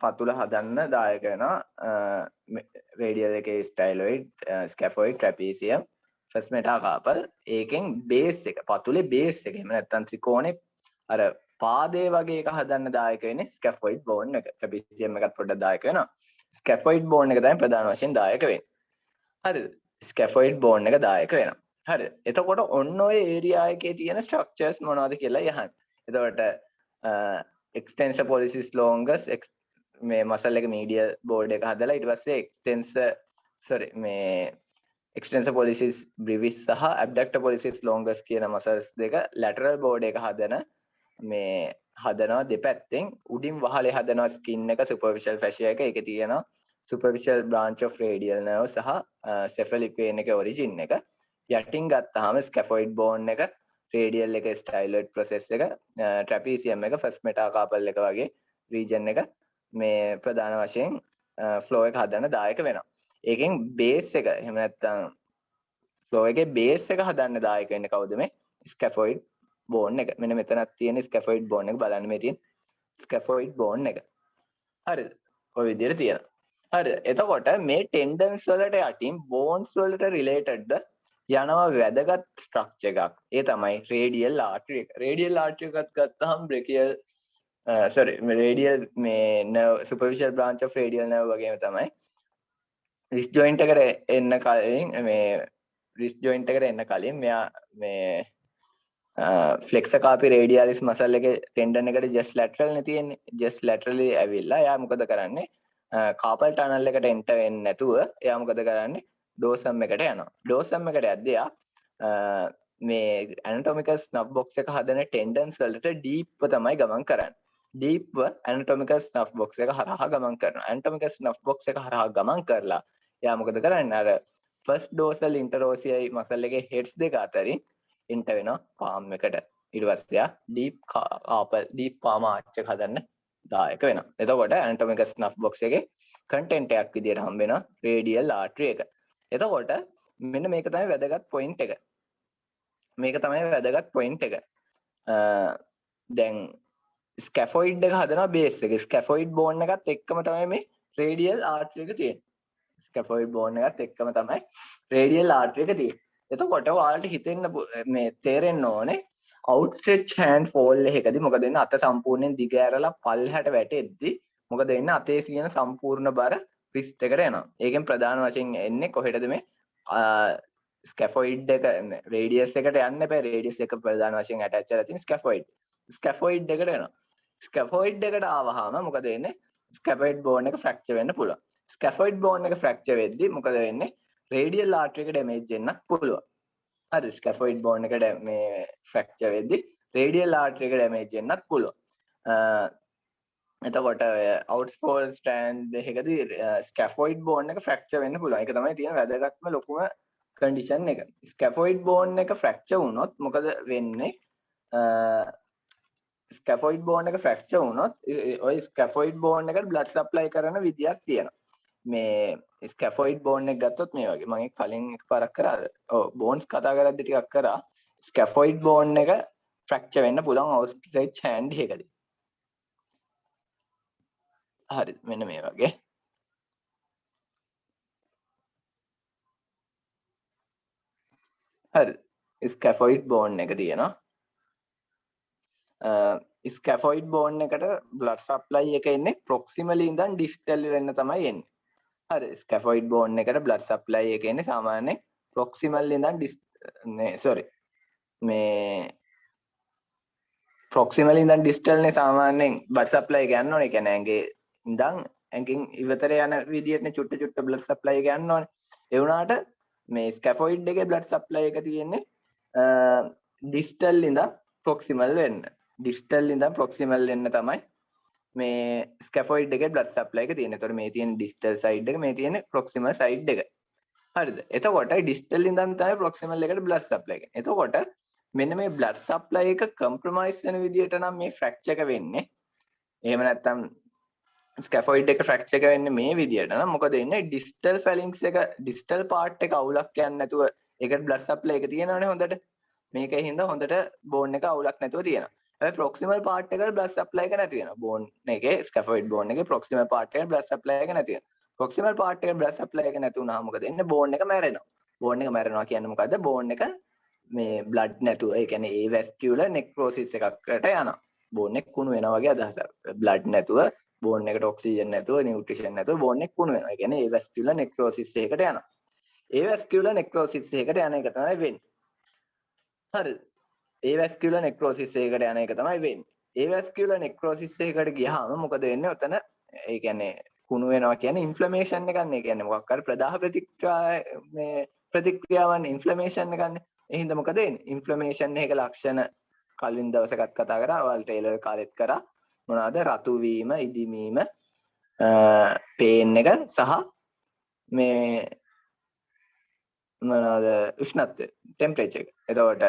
පතුල හදන්න දායක වෙනවා රේඩියල් එකේ ස්ටයිලොයිඩ්, ස්කැෆොයිඩ්, ට්‍රැපීසියම්, ෆස් මෙටාකාපල්. ඒකෙන් බේස් එක පතුලේ බේස් එක එහෙම නැත්නම් ත්‍රිකෝණේ අර පාදේ වගේ එක හදන්න දායක වෙන්නේ ස්කැෆොයිඩ් බෝන් එක. ට්‍රැපීසියම් එකත් පොඩ්ඩක් දායක වෙනවා. ස්කැෆොයිඩ් බෝන් එක තමයි ප්‍රධාන වශයෙන් දායක වෙන්නේ. හරිද? ස්කැෆොයිඩ් බෝන් එක දායක වෙනවා. හරිද? එතකොට ඔන්න ඔය ඒරියා එකේ තියෙන ස්ට්‍රක්චර්ස් මොනවද කියලා යහන්න. එතකොට extensor pollicis longus මේ මසල් එක medial board එක හදලා ඊට පස්සේ extensor pollicis brevis සහ abductor pollicis longus කියන මසල්ස් දෙක lateral board එක මේ හදනවා දෙපැත්තෙන්. උඩින් වහලේ හදනවා skin එක, superficial fascia එක. ඒකේ තියෙනවා superficial branch of radial nerve සහ cephalic vein එකේ origin එක. යටින් ගත්තාම scaphoid bone එක, radial එක, styloid process එක, trapezium එක, first metacarpal එක වගේ region එක මේ ප්‍රධාන වශයෙන් flow එක හදන්න දායක වෙනවා. ඒකෙන් base එක එහෙම නැත්නම් flow එකේ base එක හදන්න දායක වෙන්නේ කවුද? මේ scaphoid bone එක. මෙන්න මෙතනක් තියෙන scaphoid bone එක බලන්න මේ තියෙන scaphoid bone එක. හරිද? ඔය විදිහට තියෙනවා. හරිද? එතකොට මේ tendons වලට යටින් bones වලට related යනවා වැදගත් ස්ට්‍රක්චර් එකක්. ඒ තමයි radial artery එක. radial artery එකත් ගත්තාම brachial radial මේ nerve, superficial branch of radial nerve වගේම තමයි wrist joint එකට එන්න කලින් wrist joint එකට එන්න කලින් මෙයා මේ flexor carpi radialis muscle එකේ tendon එකට just lateral නේ තියෙන්නේ. just laterally ඇවිල්ලා එයා මොකද කරන්නේ? carpal tunnel එකට enter වෙන්නේ නැතුව එයා මොකද කරන්නේ? dorsum එකට යනවා. dorsum එකට යද්දී මේ anatomical snuff box එක හදන tendons වලට deep තමයි ගමන් කරන්නේ. deep anatomical snuff box එක හරහා ගමන් කරනවා. anatomical snuff box එක හරහා ගමන් කරලා එයා මොකද කරන්නේ? අර first dorsal interossei muscle එකේ heads දෙක අතරින් enter වෙනවා palm එකට. ඊට පස්සේ එයා deep palm arch එක හදන්න දායක වෙනවා. එතකොට anatomical snuff box එකේ content එකක් විදියට හම්බ වෙනවා radial artery එක. එතකොට මෙන්න මේක තමයි වැදගත් point එක. මේක තමයි වැදගත් point එක. දැන් scaphoid එක හදනවා base එක. scaphoid bone එකත් එක්කම තමයි මේ radial artery එක තියෙන්නේ. scaphoid bone එකත් එක්කම තමයි radial artery එක තියෙන්නේ. එතකොට ඔයාලට හිතෙන්න මේ තේරෙන්න ඕනේ outstretch hand fall එකකදී මොකද වෙන්නේ? අත සම්පූර්ණයෙන් දිග ඇරලා පල්ලෙහාට වැටෙද්දි මොකද වෙන්නේ? අතේ තියෙන සම්පූර්ණ බර wrist එකට එනවා. ඒකෙන් ප්‍රධාන වශයෙන් එන්නේ කොහෙටද මේ scaphoid එක radius එකට යන්න බෑ. radius එක ප්‍රධාන වශයෙන් attach කරලා තියෙන scaphoid එකට එනවා. scaphoid එකට ආවහම මොකද වෙන්නේ? scaphoid bone එක fracture වෙන්න පුළුවන්. scaphoid bone එක fracture වෙද්දි මොකද වෙන්නේ? radial artery එක damage වෙන්න පුළුවන්. හරි scaphoid bone එකට මේ fracture වෙද්දි radial artery එක damage වෙන්නත් පුළුවන්. එතකොට outfall strand එකකදී scaphoid bone එක fracture වෙන්න පුළුවන්. ඒක තමයි තියෙන වැදගත්ම ලොකුම condition එක. scaphoid bone එක fracture වුණොත් මොකද වෙන්නේ? scaphoid bone එක fracture වුණොත් ඔය scaphoid bone එකට blood supply කරන විදියක් තියෙනවා. මේ scaphoid bone එක ගත්තොත් මේ වගේ මම කලින් එකපාරක් කරාද? ඔව් bones කතා කරද්දි ටිකක් කරා. scaphoid bone එක fracture වෙන්න පුළුවන් outstretch hand එකකදී. හරි මෙන්න මේ වගේ. හරි scaphoid bone එක තියෙනවා. scaphoid bone එකට blood supply එක එන්නේ proximally ඉඳන් distally වෙන්න තමයි එන්නේ. හරි scaphoid bone එකට blood supply එක එන්නේ සාමාන්‍යයෙන් proximal ඉඳන් proximal ඉඳන් distal නේ සාමාන්‍යයෙන් blood supply එක යන්න ඕනේ. ඒ කියන්නේ ඇඟේ ඉඳන් ඇඟෙන් ඉවතර යන විදියටනේ චුට්ට චුට්ට blood supply එක යන්න ඕනේ. ඒ වුණාට මේ scaphoid එකේ blood supply එක තියෙන්නේ distal ඉඳන් proximal වෙන්න. distal ඉඳන් proximal වෙන්න තමයි මේ scaphoid එකේ blood supply එක තියෙන්නේ. ඒතකොට මේ තියෙන distal side එක, මේ තියෙන proximal side එක. හරිද? එතකොට distal ඉඳන් තමයි proximal එකට blood supply එක. එතකොට මෙන්න මේ blood supply එක compromise වෙන විදියට නම් මේ fracture එක වෙන්නේ. එහෙම නැත්නම් ස්කැෆොයිඩ් එක ෆ්‍රැක්චර් එක වෙන්නේ මේ විදියට නම් මොකද වෙන්නේ ඩිස්ටල් ෆැලින්ක්ස් එක ඩිස්ටල් පාර්ට් එක අවුලක් යන්නේ නැතුව ඒකට බ්ලඩ් සප්ලයි එක තියෙනවනේ හොඳට මේකේ හින්දා හොඳට බෝන් එක අවුලක් නැතුව තියෙනවා හැබැයි ප්‍රොක්සිමල් පාර්ට් එකට බ්ලඩ් සප්ලයි එක නැති වෙනවා බෝන් එකේ ස්කැෆොයිඩ් බෝන් එකේ ප්‍රොක්සිමල් පාර්ට් එකට බ්ලඩ් සප්ලයි එක නැති වෙනවා ප්‍රොක්සිමල් පාර්ට් එකට බ්ලඩ් සප්ලයි එක නැති වුණාම මොකද වෙන්නේ බෝන් එක මැරෙනවා කියන්නේ මොකද්ද බෝන් එක මේ බ්ලඩ් නැතුව ඒ කියන්නේ ඒ වැස්කියුලර් නෙක්‍රෝසිස් එකකට යනවා බෝන් එක කුණු වෙනවා වගේ අදහසක් බ්ලඩ් නැතුව බෝන් එකට ඔක්සිජන් නැතුව නියුට්‍රිෂන් නැතුව බෝන් එක කුණු වෙනවා. ඒ කියන්නේ ඒ වැස්කියුලර් නෙක්‍රෝසිස් එකකට යනවා. ඒ වැස්කියුලර් නෙක්‍රෝසිස් එකකට යන එක තමයි වෙන්නේ. හරිද? ඒ වැස්කියුලර් නෙක්‍රෝසිස් එකකට යන එක තමයි වෙන්නේ. ඒ වැස්කියුලර් නෙක්‍රෝසිස් එකකට ගියාම මොකද වෙන්නේ? ඔතන ඒ කියන්නේ කුණු වෙනවා කියන්නේ ඉන්ෆ්ලමේෂන් එකක් නේ. ඒ කියන්නේ මොකක් හරි ප්‍රදාහ ප්‍රතික්‍රියාවන් ඉන්ෆ්ලමේෂන් එකක්නේ. ඒ හින්දා මොකද වෙන්නේ? ඉන්ෆ්ලමේෂන් එකක ලක්ෂණ කලින් දවසකත් කතා කරා. ඔයාලා ටේලර් කාලෙත් කරා. මොනවාද? රතු වීම, ඉදිමීම, පේන් එක සහ මේ මොනවාද උෂ්ණත්වය ටෙම්පරේචර් එක. එතකොට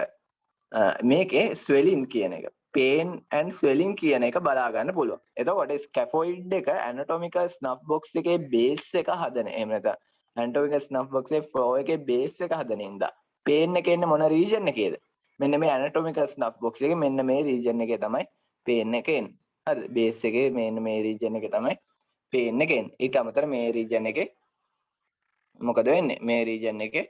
මේකේ ස්වෙලින් කියන එක පේන් ඇන්ඩ් ස්වෙලින් කියන එක බලා ගන්න පුළුවන්. එතකොට ස්කැෆොයිඩ් එක ඇනටොමිකල් ස්නෆ් බොක්ස් එකේ බේස් එක හදන. එහෙම නැත්නම් ඇනටොමිකල් ස්නෆ් බොක්ස් එකේ ෆ්ලෝ එකේ බේස් එක හදන ඉඳා පේන් එකේ ඉන්නේ මොන රීජන් එකේද? මෙන්න මේ ඇනටොමිකල් ස්නෆ් බොක්ස් එකේ මෙන්න මේ රීජන් එකේ තමයි පේන් එක එන්නේ. හරිද? බේස් එකේ මෙන්න මේ රීජන් එකේ තමයි පේන් එක එන්නේ. ඊට අමතරව මේ රීජන් එකේ මොකද වෙන්නේ? මේ රීජන් එකේ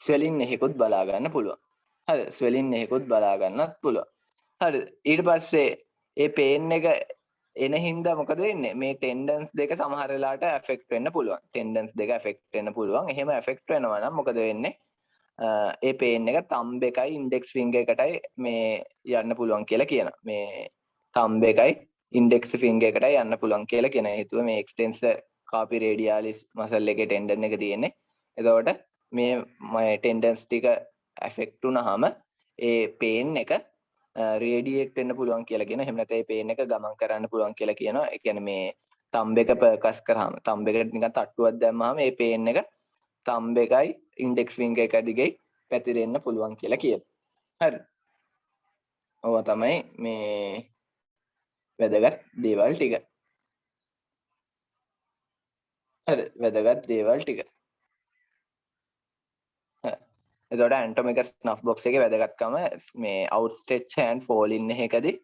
ස්වෙලින් එකකුත් බලා ගන්න පුළුවන්. හරිද? ස්වෙලින් එකකුත් බලා ගන්නත් පුළුවන්. හරිද? ඊට පස්සේ ඒ පේන් එක එන හින්දා මොකද වෙන්නේ? මේ ටෙන්ඩන්ස් දෙක සමහර වෙලාවට ඇෆෙක්ට් වෙන්න පුළුවන්. ටෙන්ඩන්ස් දෙක ඇෆෙක්ට් වෙන්න පුළුවන්. එහෙම ඇෆෙක්ට් වෙනවා නම් මොකද වෙන්නේ? ඒ පේන් එක තම්බ් එකයි ඉන්ඩෙක්ස් ෆින්ගර් එකටයි මේ යන්න පුළුවන් කියලා කියනවා. මේ තම්බ් එකයි ඉන්ඩෙක්ස් ෆින්ගර් එකටයි යන්න පුළුවන් කියලා කියන හේතුව මේ එක්ස්ටෙන්සර් කාපි රේඩියාලිස් මසල් එකේ ටෙන්ඩන් එක තියෙන්නේ. එතකොට මේ ටෙන්ඩන්ස් ටික ඇෆෙක්ට් වුණාම ඒ පේන් එක රේඩියේට් වෙන්න පුළුවන් කියලා කියනවා. එහෙම නැත්නම් ඒ පේන් එක ගමන් කරන්න පුළුවන් කියලා කියනවා. ඒ කියන්නේ මේ තම්බ් එක පර්කස් කරාම තම්බ් එකට නිකන් තට්ටුවක් දැම්මහම ඒ පේන් එක තම්බ් එකයි ඉන්ඩෙක්ස් ෆින්ගර් එක දිගේ පැතිරෙන්න පුළුවන් කියලා කියනවා. හරි. ඔවා තමයි මේ වැදගත් දේවල් ටික. හරි. වැදගත් දේවල් ටික. එතකොට ඇනටොමිකල් ස්නෆ් බොක්ස් එකේ වැදගත්කම මේ අවුට්ස්ට්‍රෙච් හෑන්ඩ් ෆෝල් ඉන් එකකදී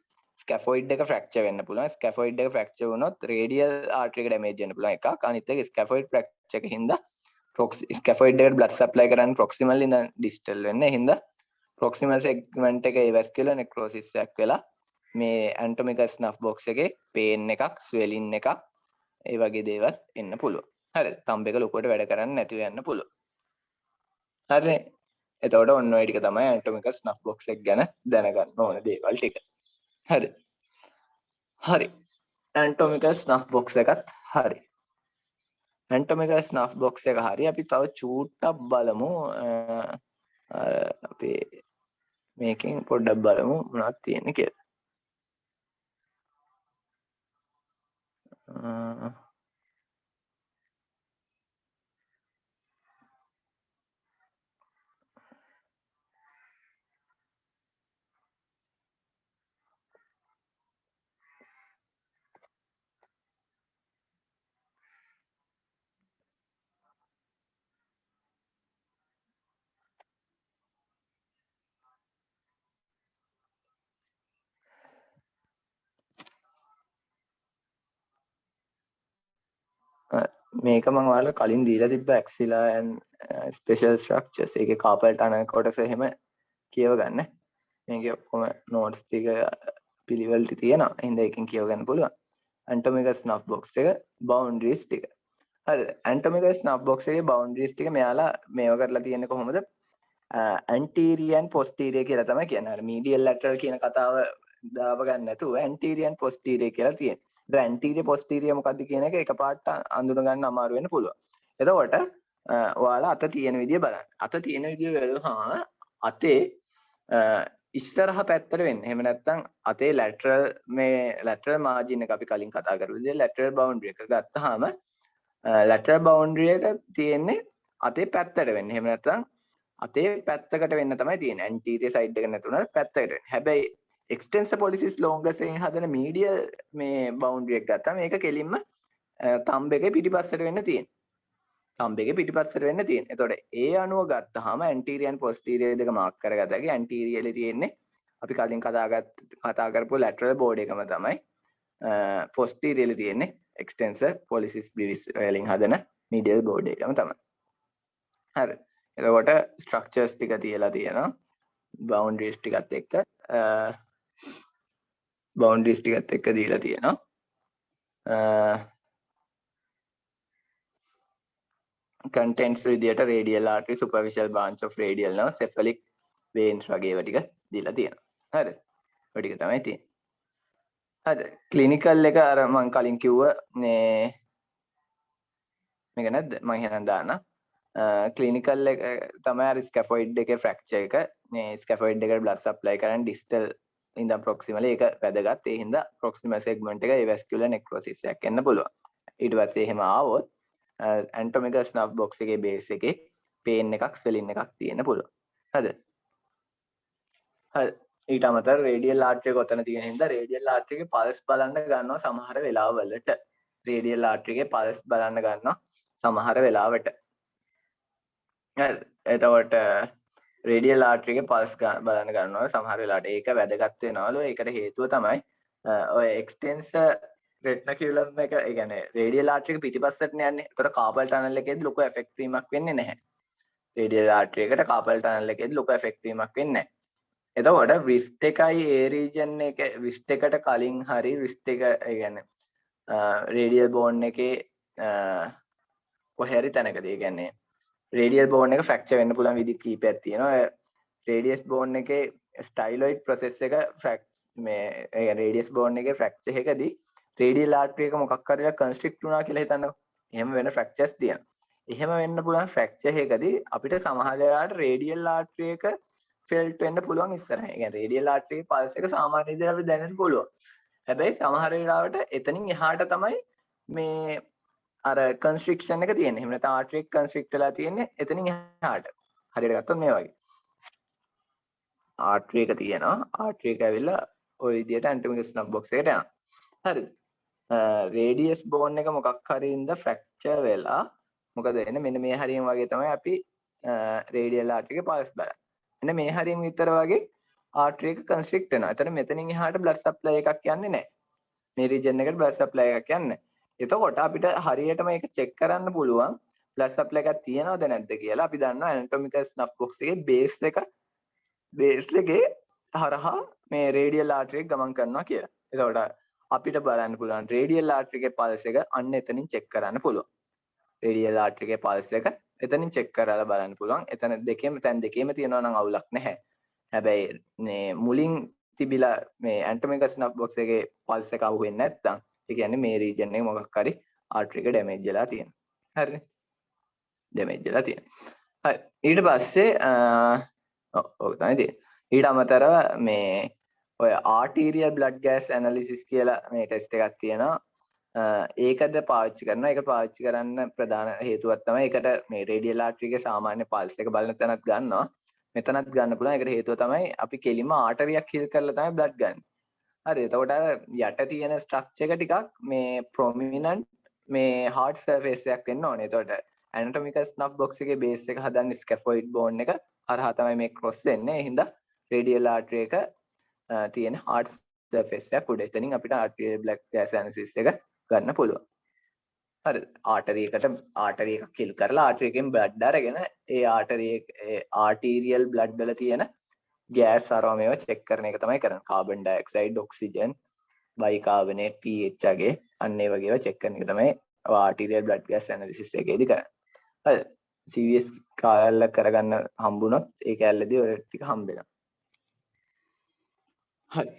ස්කැෆොයිඩ් එක ෆ්‍රැක්චර් වෙන්න පුළුවන්. ස්කැෆොයිඩ් එක ෆ්‍රැක්චර් වුණොත් රේඩියල් ආර්ටරි එක ඩැමේජ් වෙන්න පුළුවන් එකක්. අනිත් එක ස්කැෆොයිඩ් ෆ්‍රැක්චර් එක හින්දා ස්කැෆොයිඩ් එකට බ්ලඩ් සප්ලයි කරන්න ප්‍රොක්සිමල් ඉඳන් ඩිස්ටල් වෙන්නේ. හින්දා ප්‍රොක්සිමල් සෙග්මන්ට් එකේ වැස්කියුලර් නෙක්‍රෝසිස් එකක් වෙලා මේ ඇනටොමිකල් ස්නෆ් බොක්ස් එකේ පේන් එකක්, ස්වෙලින් එකක් ඒ වගේ දේවල් එන්න පුළුවන්. හරිද? තම්බ් එක ලොකුවට වැඩ කරන්නේ නැතිව යන්න පුළුවන්. හරිනේ. එතකොට ඔන්න ඔය ටික තමයි ඇනටොමිකල් ස්නෆ් බොක්ස් එක ගැන දැනගන්න ඕන දේවල් ටික. හරි. හරි. ඇනටොමිකල් ස්නෆ් බොක්ස් එකත් හරි. ඇනටොමිකල් ස්නෆ් බොක්ස් එක හරි. අපි තව චූට්ටක් බලමු. අපේ මේකෙන් පොඩ්ඩක් බලමු මොනවද තියෙන්නේ කියලා. මේක මම ඔයාලට කලින් දීලා තිබ්බ ඇක්සිලා ඇන්ඩ් ස්පෙෂල් ස්ට්‍රක්චර්ස් ඒකේ කාපල් ටනල් කොටස එහෙම කියව ගන්න. මේකේ ඔක්කොම නෝට්ස් ටික පිළිවෙලට තියෙනවා. එහෙනම් ඒකෙන් කියව ගන්න පුළුවන්. ඇනටොමිකල් ස්නෆ් බොක්ස් එක බවුන්ඩරිස් ටික. හරිද? ඇනටොමිකල් ස්නෆ් බොක්ස් එකේ බවුන්ඩරිස් ටික මෙයාලා මේව කරලා තියෙන්නේ කොහොමද? ඇන්ටීරියර් ඇන්ඩ් පොස්ටීරියර් කියලා තමයි කියන්නේ. අර මීඩියල් ලැටරල් කියන කතාව දාව ගන්න නැතුව ඇන්ටීරියර් ඇන්ඩ් පොස්ටීරියර් කියලා තියෙනවා. ඒත් ඇන්ටීරියර් පොස්ටීරියර් මොකක්ද කියන එක එකපාරට අඳුන ගන්න අමාරු වෙන්න පුළුවන්. එතකොට ඔයාලා අත තියෙන විදිය බලන්න. අත තියෙන විදිය බලුවාම අතේ ඉස්සරහ පැත්තට වෙන්නේ. එහෙම නැත්නම් අතේ ලැටරල් මාජින් එක අපි කලින් කතා කරපු විදිහට ලැටරල් බවුන්ඩරි එක ගත්තාම ලැටරල් බවුන්ඩරි එක තියෙන්නේ අතේ පැත්තට වෙන්නේ. එහෙම නැත්නම් අතේ පැත්තකට වෙන්න තමයි තියෙන්නේ. ඇන්ටීරියර් සයිඩ් එක නැතුණා පැත්තකට වෙන්නේ. හැබැයි extensor policies longer එකෙන් හදන medial මේ boundary එක ගත්තාම මේක කෙලින්ම thumb එකේ පිටිපස්සට වෙන්න තියෙනවා. thumb එකේ පිටිපස්සට වෙන්න තියෙනවා. එතකොට ඒ අනුව ගත්තාම anterior and posterior දෙක mark කරගත්තාගේ anteriorලි තියෙන්නේ අපි කලින් කතා කරපු lateral board එකම තමයි. posteriorලි තියෙන්නේ extensor policies වලින් හදන medial board එකම තමයි. හරි. එතකොට structures ටික තියලා තියෙනවා. boundaries ටිකත් එක්ක boundaries ටිකත් එක්ක දීලා තියෙනවා. contents විදියට radial artery, superficial branch of radial nerve, cephalic veins වගේ ඒවා ටික දීලා තියෙනවා. හරි. ඔය ටික තමයි තියෙන්නේ. හරි. clinical එක අර මම කලින් කිව්ව මේක නැද්ද? මම එහෙනම් දාන්න. clinical එක තමයි අර scaphoid එකේ fracture එක. මේ scaphoid එකට blood supply කරන් distal ඉඳන් proximal ඒක වැදගත්. ඒ හින්දා proximal segment එක avascular necrosis එකක් එන්න පුළුවන්. ඊට පස්සේ එහෙම ආවොත් anatomical snuff box එකේ base එකේ pain එකක් swelling එකක් තියෙන්න පුළුවන්. හරිද? හරි. ඊට අමතරව radial artery එක ඔතන තියෙන හින්දා radial artery එකේ pulse බලන්න ගන්නවා සමහර වෙලාවවලට. radial artery එකේ pulse බලන්න ගන්නවා සමහර වෙලාවට. හරි. එතකොට radial artery එකේ pulse බලන්න ගන්නවා සමහර වෙලාවට. ඒක වැදගත් වෙනවලු. ඒකට හේතුව තමයි ඔය extensor reticulum එක, ඒ කියන්නේ radial artery එක පිටිපස්සට යන්නේ. ඒතර carpal tunnel එකේදී ලොකු effect වීමක් වෙන්නේ නැහැ. radial artery එකට carpal tunnel එකේදී ලොකු effect වීමක් වෙන්නේ නැහැ. එතකොට wrist එකයි ඒ region එක wrist එකට කලින් හරි wrist එක, ඒ කියන්නේ radial bone එකේ කොහේ හරි තැනකදී, ඒ කියන්නේ radial bone එක fracture වෙන්න පුළුවන් විදි කීපයක් තියෙනවා. radius bone එකේ styloid process එක මේ radius bone එකේ fracture එකදී radial artery එක මොකක් හරි constrict වුණා කියලා හිතන්නකො. එහෙම වෙන fractures තියෙනවා. එහෙම වෙන්න පුළුවන් fracture එකදී අපිට සමහර වෙලාවට radial artery එක felt වෙන්න පුළුවන් ඉස්සරහින්. ඒ කියන්නේ radial artery එකේ pulse එක සාමාන්‍ය විදිහට අපිට දැනෙන්න පුළුවන්. හැබැයි සමහර වෙලාවට එතනින් එහාට තමයි මේ අර constriction එක තියෙන්නේ. එහෙම නැත්නම් artery එක constrict වෙලා තියෙන්නේ එතනින් එහාට. හරියට ගත්තොත් මේ වගේ. artery එක තියෙනවා. artery එක ඇවිල්ලා ওই විදිහට anatomical snuff box එකට යනවා. හරිද? radius bone එක මොකක් හරි ඉඳ fracture වෙලා මොකද වෙන්නේ? මෙන්න මේ හරියම වගේ තමයි අපි radial artery එකේ pulse බලන්නේ. මෙන්න මේ හරියම විතර වගේ artery එක constrict වෙනවා. එතන මෙතනින් එහාට blood supply එකක් යන්නේ නැහැ. මේ region එකට blood supply එකක් යන්නේ නැහැ. එතකොට අපිට හරියට මේක check කරන්න පුළුවන් blood supply එකක් තියෙනවද නැද්ද කියලා. අපි දන්නවා anatomical snuff box එකේ base එකේ හරහා මේ radial artery එක ගමන් කරනවා කියලා. එතකොට අපිට බලන්න පුළුවන් radial artery එකේ pulse එක අන්න එතනින් check කරන්න පුළුවන්. radial artery එකේ pulse එක එතනින් check කරලා බලන්න පුළුවන්. එතන තැන් දෙකේම තියෙනවා නම් අවුලක් නැහැ. හැබැයි මේ මුලින් තිබිලා මේ anatomical snuff box එකේ pulse එක අහු වෙන්නේ නැත්නම් ඒ කියන්නේ මේ region එකේ මොකක් හරි artery එක damage වෙලා තියෙනවා. හරිනේ? damage වෙලා තියෙනවා. හරි. ඊට පස්සේ ඔව් තමයි තියෙන්නේ. ඊට අමතරව මේ ඔය arterial blood gas analysis කියලා මේ ටෙස්ට් එකක් තියෙනවා. ඒකද පාවිච්චි කරනවා. ඒක පාවිච්චි කරන්න ප්‍රධාන හේතුවක් තමයි ඒකට මේ radial artery එකේ සාමාන්‍ය pulse එක බලන තැනත් ගන්නවා. මෙතනත් ගන්න පුළුවන්. ඒකට හේතුව තමයි අපි කෙලිම artery එකක් heal කරලා තමයි blood ගන්න. හරි. එතකොට අර යට තියෙන structure එක ටිකක් මේ prominent මේ hard surface එකක් වෙන්න ඕනේ. එතකොට anatomical snuff box එකේ base එක හදන්නේ scaphoid bone එක හරහා තමයි මේ cross වෙන්නේ. ඒ හින්දා radial artery එක තියෙන hard surface එකක් උඩ. එතනින් අපිට arterial blood gas analysis එක ගන්න පුළුවන්. හරි. artery එකක් kill කරලා artery එකෙන් blood අරගෙන ඒ arterial blood වල තියෙන gas අරව මේවා check කරන එක තමයි කරන්නේ. carbon dioxide, oxygen, bicarbonate, pH වගේ අන්න ඒ වගේ ඒවා check කරන එක තමයි arterial blood gas analysis එකේදී කරන්නේ. හරි. CVS කාලයක් කරගන්න හම්බුනොත් ඒ කැලේදී ඔය ටික හම්බෙනවා. හරි.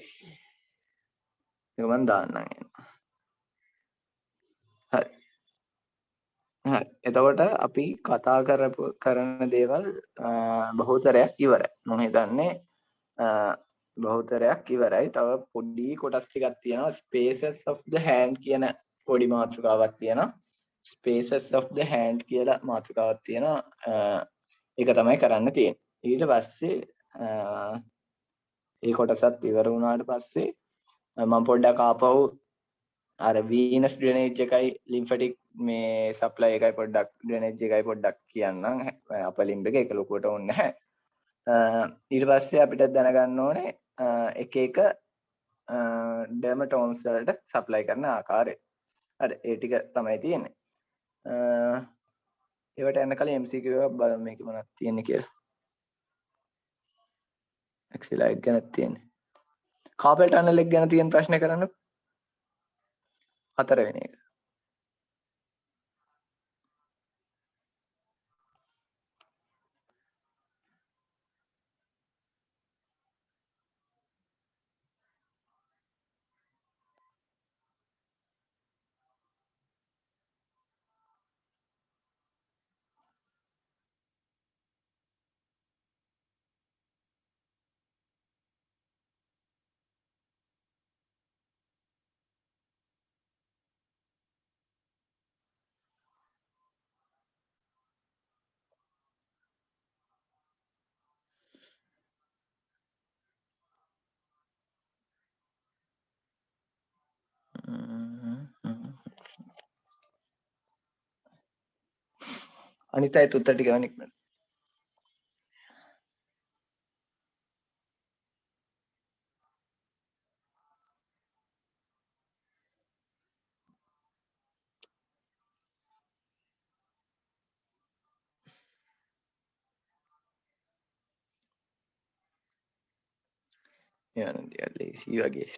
ඒක මම දාන්නම් එන්න. හරි. හරි. එතකොට අපි කතා කරන දේවල් බහුතරයක් ඉවරයි. මම හිතන්නේ බහුතරයක් ඉවරයි. තව පොඩි කොටස් ටිකක් තියෙනවා. spaces of the hand කියන පොඩි මාතෘකාවක් තියෙනවා. spaces of the hand කියලා මාතෘකාවක් තියෙනවා. ඒක තමයි කරන්න තියෙන්නේ. ඊට පස්සේ ඒ කොටසත් ඉවර වුණාට පස්සේ මම පොඩ්ඩක් ආපහු අර වීනස් ඩ්‍රේනේජ් එකයි ලිම්ෆැටික් මේ සප්ලයි එකයි පොඩ්ඩක් ඩ්‍රේනේජ් එකයි පොඩ්ඩක් කියන්නම් අප ලිම්බ් එක ලොකුවට ඕනේ නැහැ. ඊට පස්සේ අපිට දැනගන්න ඕනේ එක එක ඩර්මටෝම්ස් වලට සප්ලයි කරන ආකාරය. හරි ඒ ටික තමයි තියෙන්නේ. ඒවට යන්න කලින් MCQ එකක් බලමු මේක මොනවද තියෙන්නේ කියලා. ඇක්සිලා එක ගැන තියෙන්නේ. කාපල් ටනල් එක ගැන තියෙන ප්‍රශ්න කරන්නකෝ. 4 වෙනි එක. අනිත් අයත් උත්තර ටික ගන්න ඉක්මනට. යනවා ලේසි වගේ.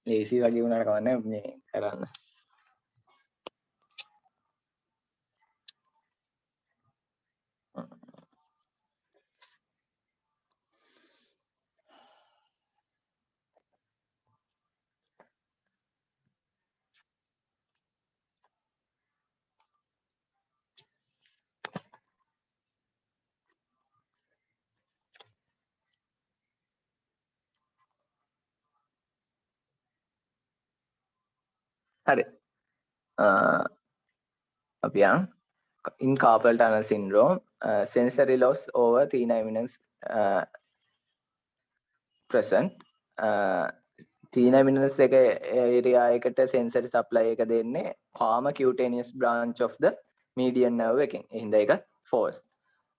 ලේසි වගේ වුණාට කවන්නේ මේ කරන්න. හරි. අපි යන් in carpal tunnel syndrome sensory loss over T9 eminence present. T9 eminence එක area එකට sensory supply එක දෙන්නේ palm cutaneous branch of the median nerve එකෙන්. ඒ හින්දා ඒක force.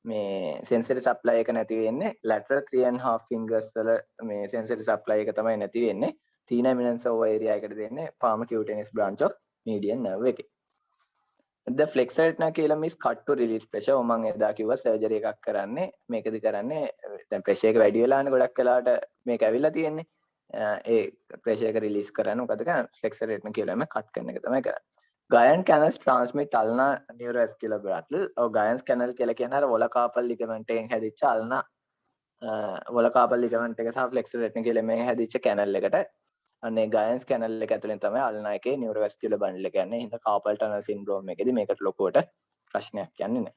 මේ sensory supply එක නැති වෙන්නේ lateral 3.5 fingers වල මේ sensory supply එක තමයි නැති වෙන්නේ. T9 eminence over area එකට දෙන්නේ palm cutaneous branch of median nerve එකේ. The flexor retina කියලා miss cut to release pressure. මම එදා කිව්වා සර්ජරි එකක් කරන්නේ මේකද කරන්නේ දැන් ප්‍රෙෂර් එක වැඩි වෙලානේ ගොඩක් වෙලාවට මේක ඇවිල්ලා තියෙන්නේ. ඒ ප්‍රෙෂර් එක රිලීස් කරන්න මොකද කරන්නේ flexor retina කියලා එම කට් කරන එක තමයි කරන්නේ. Guyan canals transmit ulnar neurovascular brattle. ඔව් Guyan canal කියලා කියන්නේ අර වොලකාපල් ලිගමන්ට් එකෙන් හැදිච්ච ulnar වොලකාපල් ලිගමන්ට් එක සහ flexor retina කියලා මේ හැදිච්ච කැනල් එකට අනේ ගයන්ස් කැනල් එක ඇතුලෙන් තමයි අල්නා එකේ නියුරෝවැස්කියුලර් බන්ඩල් එක යන්නේ. හින්දා කාපල් ටනල් සින්ඩ්‍රෝම් එකේදී මේකට ලොකුවට ප්‍රශ්නයක් යන්නේ නැහැ.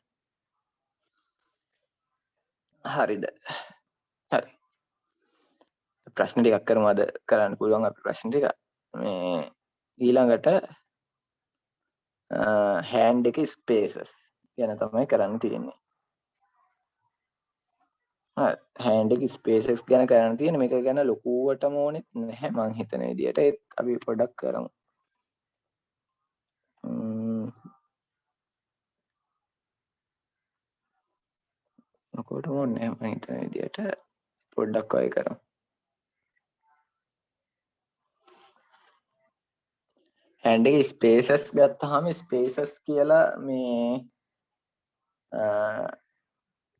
හරිද? හරි. ප්‍රශ්න ටිකක් කරමු අද කරන්න පුළුවන් අපි ප්‍රශ්න ටික. මේ ඊළඟට හෑන්ඩ් එකේ ස්පේසස් ගැන තමයි කරන්න තියෙන්නේ. හරි. හෑන්ඩ් එකේ ස්පේසස් ගැන කරන්න තියෙන මේක ගැන ලොකුවටම ඕනෙත් නැහැ මං හිතන විදියට. ඒත් අපි පොඩ්ඩක් කරමු. ලොකුවටම ඕනේ නැහැ මං හිතන විදියට. පොඩ්ඩක් ඔය කරමු. හෑන්ඩ් එකේ ස්පේසස් ගත්තාම ස්පේසස් කියලා මේ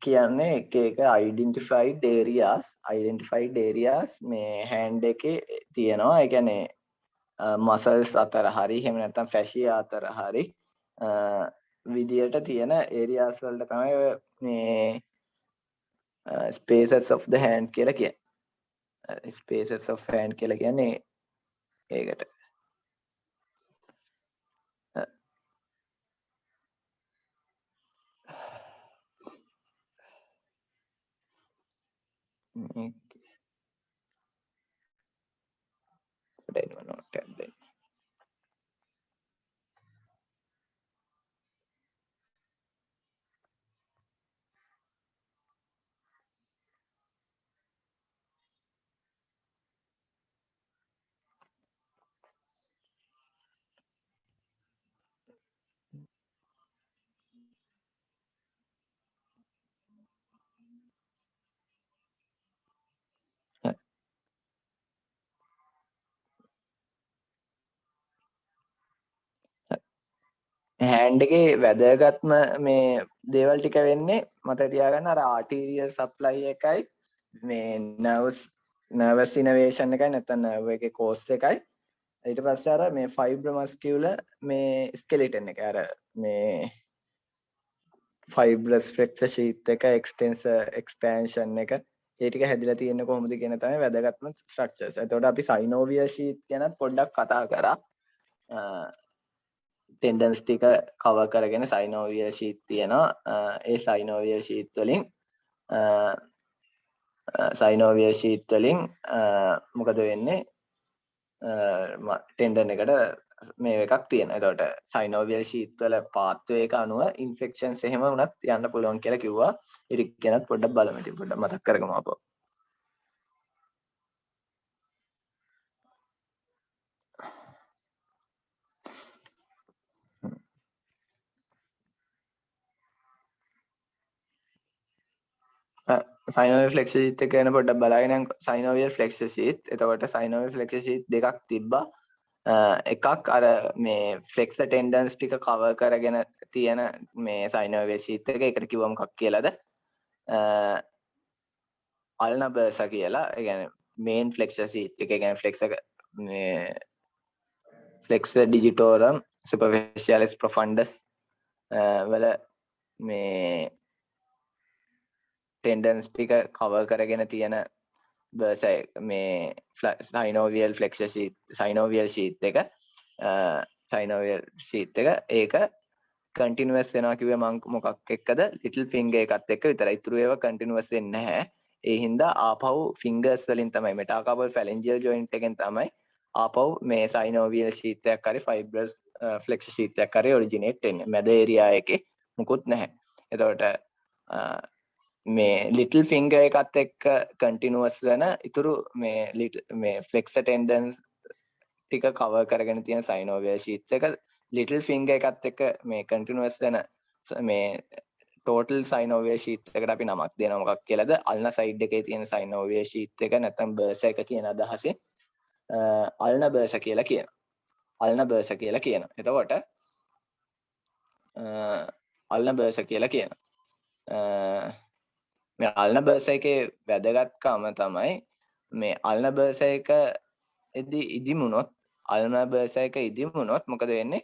කියන්නේ එක එක identified areas මේ හෑන්ඩ් එකේ තියෙනවා. ඒ කියන්නේ මසල්ස් අතර හරි එහෙම නැත්නම් ෆැෂියා අතර හරි විදියට තියෙන areas වලට තමයි මේ spaces of the hand කියලා කියන්නේ. spaces of hand කියලා කියන්නේ ඒකට. හෑන්ඩ් එකේ වැදගත්ම මේ දේවල් ටික වෙන්නේ මතක තියාගන්න අර ආටීරියල් සප්ලයි එකයි මේ නර්වස් ඉනර්වේෂන් එකයි නැත්නම් නර්ව් එකේ කෝස් එකයි ඊට පස්සේ අර මේ ෆයිබ්‍රෝ මස්කියුලර් මේ ස්කෙලිටන් එක අර මේ ෆයිබ්‍රස් ෆ්‍රැක්චර් ෂීට් එක එක්ස්පැන්ෂන් එක ඒ ටික හැදිලා තියෙන්නේ කොහොමද කියන තමයි වැදගත්ම ස්ට්‍රක්චර්ස්. එතකොට අපි සයිනෝවියල් ෂීට් ගැන පොඩ්ඩක් කතා කරා. ටෙන්ඩන්ස් ටික කවර් කරගෙන සයිනෝවියල් ෂීට් තියෙනවා. ඒ සයිනෝවියල් ෂීට් වලින් මොකද වෙන්නේ? ටෙන්ඩන් එකට මේ එකක් තියෙනවා. එතකොට සයිනෝවියල් ෂීට් වල පාත්වේ එක අනුව ඉන්ෆෙක්ෂන්ස් එහෙම වුණත් යන්න පුළුවන් කියලා කිව්වා. ඒක ගැනත් පොඩ්ඩක් බලමු. ඉතින් පොඩ්ඩක් මතක් කරගමු අපෝ. සයිනෝවියල් ෆ්ලෙක්සර් ෂීට් එක ගැන පොඩ්ඩක් බලාගෙන සයිනෝවියල් ෆ්ලෙක්සර් ෂීට්. එතකොට සයිනෝවියල් ෆ්ලෙක්සර් ෂීට් දෙකක් තිබ්බා. එකක් අර මේ ෆ්ලෙක්සර් ටෙන්ඩන්ස් ටික කවර් කරගෙන තියෙන මේ සයිනෝවියල් ෂීට් එක. ඒකට කිව්ව මොකක් කියලාද? අල්නා බර්සා කියලා. ඒ කියන්නේ මේන් ෆ්ලෙක්සර් ෂීට් එක. ඒ කියන්නේ ෆ්ලෙක්සර් මේ ෆ්ලෙක්සර් ඩිජිටෝරම් සුපර්ෆිෂියලිස් ප්‍රොෆන්ඩස් වල මේ ටෙන්ඩන්ස් ටික කවර් කරගෙන තියෙන බර්සා මේ සයිනෝවියල් ෆ්ලෙක්සර් ෂීට් සයිනෝවියල් ෂීට් එක ඒක කන්ටිනියස් වෙනවා කිව්වේ මම මොකක් එක්කද ලිටල් ෆින්ගර් එකත් එක්ක විතරයි. ඉතුරු ඒවා කන්ටිනියස් වෙන්නේ නැහැ. ඒ හින්දා ආපහු ෆින්ගර්ස් වලින් තමයි මෙටාකාබල් ෆැලෙන්ජියල් ජොයින්ට් එකෙන් තමයි ආපහු මේ සයිනෝවියල් ෂීට් එකක් හරි ෆයිබ්‍රස් ෆ්ලෙක්සර් ෂීට් එකක් හරි ඔරිජිනේට් වෙන්නේ. මැද ඒරියා එකේ මුකුත් නැහැ. එතකොට මේ ලිටල් ෆින්ගර් එකත් එක්ක කන්ටිනියස් වෙන ඉතුරු මේ ෆ්ලෙක්සර් ටෙන්ඩන්ස් ටික කවර් කරගෙන තියෙන සයිනෝවියල් ෂීට් එක ලිටල් ෆින්ගර් එකත් එක්ක මේ කන්ටිනියස් වෙන මේ ටෝටල් සයිනෝවියල් ෂීට් එකට අපි නමක් දෙනවා. මොකක් කියලාද? අල්නා සයිඩ් එකේ තියෙන සයිනෝවියල් ෂීට් එක නැත්නම් බර්සා එක කියන අදහසෙන් අල්නා බර්සා කියලා කියනවා. අල්නා බර්සා කියලා කියනවා. එතකොට අල්නා බර්සා කියලා කියනවා. මේ අල්නා බර්සා එකේ වැදගත්කම තමයි මේ අල්නා බර්සා එක ඉදිමුණොත් අල්නා බර්සා එක ඉදිමුණොත් මොකද වෙන්නේ?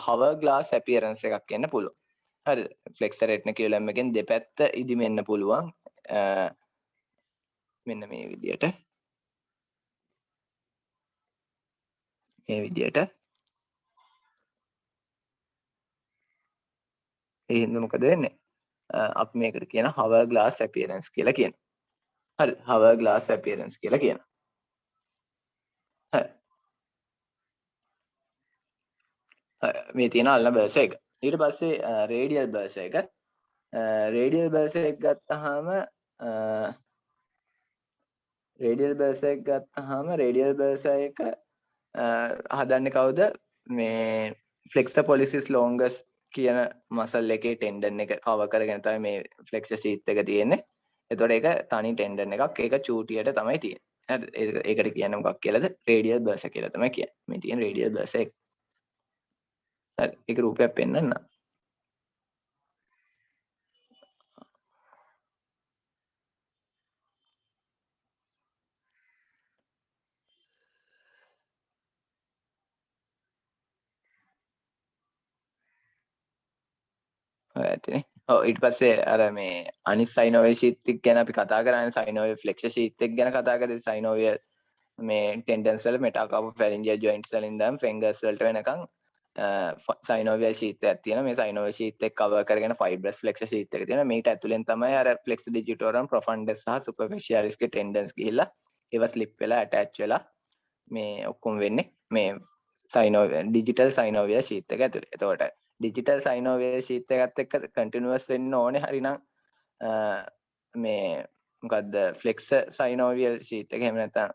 හවර් ග්ලාස් ඇපියරන්ස් එකක් එන්න පුළුවන්. හරිද? ෆ්ලෙක්සර් රෙටිනිකියුලම් එකෙන් දෙපැත්ත ඉදිමෙන්න පුළුවන්. මෙන්න මේ විදියට. මේ විදියට. ඒ හින්දා මොකද වෙන්නේ? අපි මේකට කියන හවර් ග්ලාස් ඇපියරන්ස් කියලා කියනවා. හරි. හවර් ග්ලාස් ඇපියරන්ස් කියලා කියනවා. හරි. මේ තියෙන අල්නා බර්සා එක. ඊට පස්සේ රේඩියල් බර්සා එක. රේඩියල් බර්සා එක ගත්තාම රේඩියල් බර්සා එක හදන්නේ කවුද? මේ ෆ්ලෙක්සර් පොලිසිස් ලොන්ගස් කියන මසල් එකේ ටෙන්ඩන් එක කවර් කරගෙන තමයි මේ ෆ්ලෙක්සර් ෂීට් එක තියෙන්නේ. එතකොට ඒක තනි ටෙන්ඩන් එකක්. ඒක චූටියට තමයි තියෙන්නේ. හරිද? ඒකට කියන්නේ මොකක් කියලාද? රේඩියල් බර්සා කියලා තමයි කියන්නේ. මේ තියෙන රේඩියල් බර්සා එක. හරි. ඒක රූපයක් පෙන්වන්න. ඇතිනේ. ඔව් ඊට පස්සේ අර මේ අනිත් සයිනෝවියල් ෂීට් එක ගැන අපි කතා කරන්නේ සයිනෝවියල් ෆ්ලෙක්සර් ෂීට් එක ගැන කතා කරද්දී සයිනෝවියල් මේ ටෙන්ඩන්ස් වල මෙටාකාබල් ෆැලෙන්ජියල් ජොයින්ට්ස් වලින් ඉඳන් ෆින්ගර්ස් වලට වෙනකන් සයිනෝවියල් ෂීට් එකක් තියෙනවා. මේ සයිනෝවියල් ෂීට් එක කවර් කරගෙන ෆයිබ්‍රස් ෆ්ලෙක්සර් ෂීට් එක තියෙනවා. මේක ඇතුලෙන් තමයි අර ෆ්ලෙක්සර් ඩිජිටෝරම් ප්‍රොෆන්ඩස් සහ සුපර්ෆිෂියලිස් ගේ ටෙන්ඩන්ස් ගිහිල්ලා ඒවා ස්ලිප් වෙලා ඇටච් වෙලා මේ ඔක්කොම වෙන්නේ මේ ඩිජිටල් සයිනෝවියල් ෂීට් එක ඇතුලේ. එතකොට ඩිජිටල් සයිනෝවියල් ෂීට් එකත් එක්ක කන්ටිනියස් වෙන්න ඕනේ. හරිනම් මේ මොකද්ද ෆ්ලෙක්සර් සයිනෝවියල් ෂීට් එක එහෙම නැත්නම්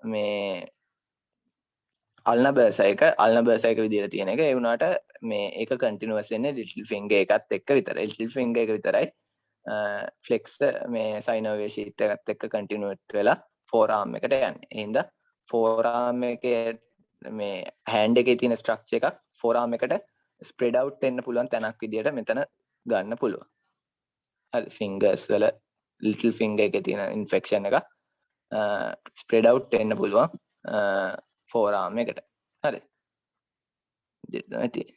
මේ අල්නා බර්සා එක විදිහට තියෙන එක. ඒ වුණාට මේ ඒක කන්ටිනියස් වෙන්නේ ලිටල් ෆින්ගර් එකත් එක්ක විතරයි. ලිටල් ෆින්ගර් එක විතරයි ෆ්ලෙක්සර් මේ සයිනෝවියල් ෂීට් එකත් එක්ක කන්ටිනියස් වෙලා ෆෝර් ආම් එකට යන්නේ. ඒ හින්දා ෆෝර් ආම් එකේ මේ හෑන්ඩ් එකේ තියෙන ස්ට්‍රක්චර් එකක් ෆෝර් ආම් එකට ස්ප්‍රෙඩ් අවුට් වෙන්න පුළුවන් තැනක් විදියට මෙතන ගන්න පුළුවන්. හරි ෆින්ගර්ස් වල ලිටල් ෆින්ගර් එකේ තියෙන ඉන්ෆෙක්ෂන් එක ස්ප්‍රෙඩ් අවුට් වෙන්න පුළුවන් ෆෝර් ආර්ම් එකට. හරි. විදියට තමයි තියෙන්නේ.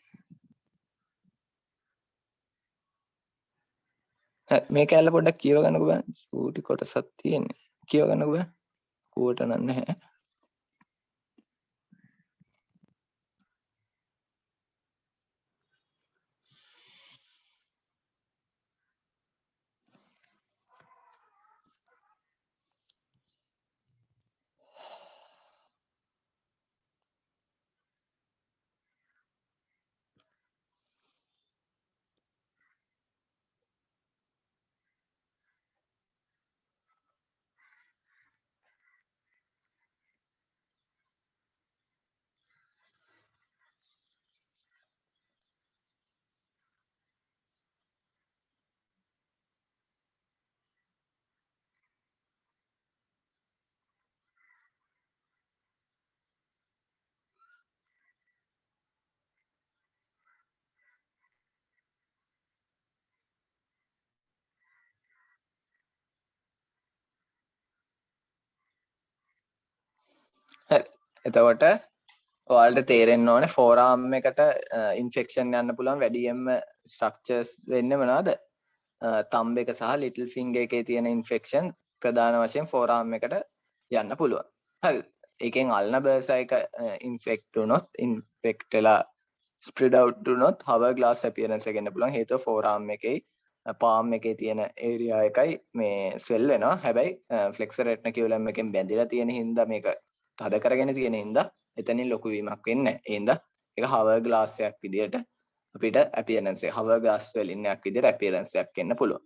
මේ කැල්ල පොඩ්ඩක් කියව ගන්නකෝ බෑ. චූටි කොටසක් තියෙන්නේ. කියව ගන්නකෝ බෑ. කූවට නෑ නැහැ. හරි. එතකොට ඔයාලට තේරෙන්න ඕනේ ෆෝර් ආර්ම් එකට ඉන්ෆෙක්ෂන් යන්න පුළුවන් වැඩියෙන්ම ස්ට්‍රක්චර්ස් වෙන්නේ මොනවද? තම්බ් එක සහ ලිටල් ෆින්ගර් එකේ තියෙන ඉන්ෆෙක්ෂන් ප්‍රධාන වශයෙන් ෆෝර් ආර්ම් එකට යන්න පුළුවන්. හරි. ඒකෙන් අල්න බර්සා එක ඉන්ෆෙක්ට් වුණොත් ඉන්ෆෙක්ට් වෙලා ස්ප්‍රෙඩ් අවුට් වුණොත් හවර් ග්ලාස් අපියරන්ස් එක එන්න පුළුවන්. හේතුව ෆෝර් ආර්ම් එකේ පාම් එකේ තියෙන ඒරියා එකයි මේ ස්වෙල් වෙනවා. හැබැයි ෆ්ලෙක්සර් රෙටිනකියුලම් එකෙන් බැඳිලා තියෙන හින්දා මේක තද කරගෙන තියෙන හින්දා එතනින් ලොකු වීමක් වෙන්නේ නැහැ. ඒ හින්දා ඒක හවර් ග්ලාස් එකක් විදියට අපිට අපියරන්ස් එක හවර් ග්ලාස් වලින් එකක් විදියට අපියරන්ස් එකක් එන්න පුළුවන්.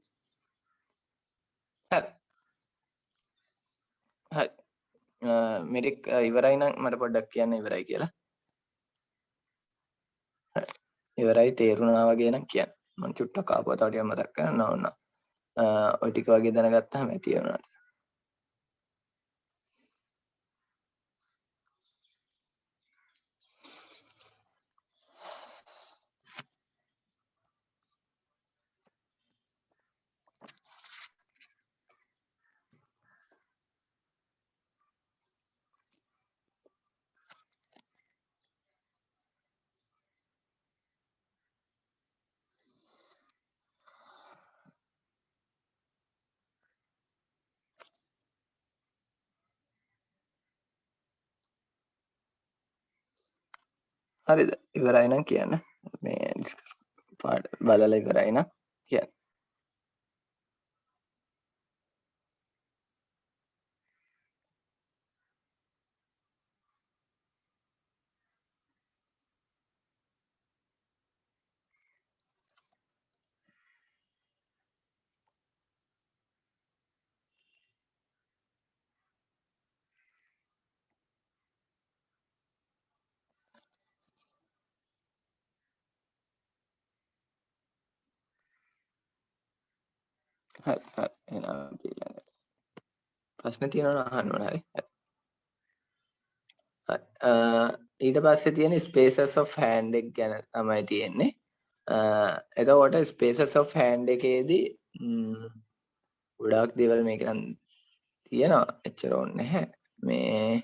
හරි. හරි. මෙරික් ඉවරයි නම් මට පොඩ්ඩක් කියන්න ඉවරයි කියලා. හරි. ඉවරයි තේරුණා වගේ නම් කියන්න. මම චුට්ටක් ආපුවා තව ටිකක් මතක් කරන්න ඕන. ඔය ටික වගේ දැනගත්තාම ඇති වෙනවා. හරිද? ඉවරයි නම් කියන්න. මේ පාඩ බලලා ඉවරයි නම් කියන්න. හරි හරි. එහෙනම් අපි ඊළඟට ප්‍රශ්න තියෙනවා නම් අහන්න ඕන. හරි. ඊට පස්සේ තියෙන ස්පේසස් ඔෆ් හෑන්ඩ් එක ගැන තමයි තියෙන්නේ. එතකොට ස්පේසස් ඔෆ් හෑන්ඩ් එකේදී ගොඩාක් දේවල් මේක නම් තියෙනවා. එච්චර ඕනේ නැහැ. මේ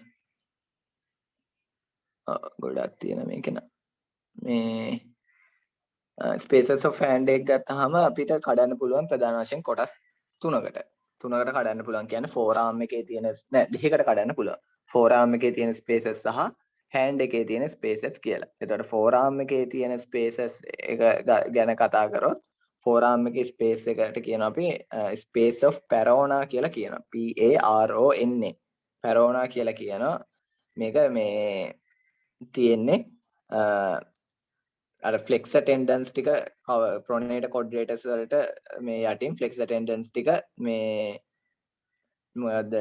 ගොඩක් තියෙන මේක නම් මේ ස්පේසස් ඔෆ් හෑන්ඩ් එක ගත්තාම අපිට කඩන්න පුළුවන් ප්‍රධාන වශයෙන් කොටස් තුනකට කඩන්න පුළුවන්. කියන්නේ ෆෝර් ආර්ම් එකේ තියෙන නෑ දෙකකට කඩන්න පුළුවන්. ෆෝර් ආර්ම් එකේ තියෙන ස්පේසස් සහ හෑන්ඩ් එකේ තියෙන ස්පේසස් කියලා. එතකොට ෆෝර් ආර්ම් එකේ තියෙන ස්පේසස් එක ගැන කතා කරොත් ෆෝර් ආර්ම් එකේ ස්පේස් එකට කියනවා අපි ස්පේස් ඔෆ් පැරෝනා කියලා කියනවා. PARONA පැරෝනා කියලා කියනවා. මේක මේ තියෙන්නේ අර ෆ්ලෙක්ස් ටෙන්ඩන්ස් ටික ප්‍රොනේට කොඩ්රේටර්ස් වලට මේ යටින් ෆ්ලෙක්ස් ටෙන්ඩන්ස් ටික මේ මොකද්ද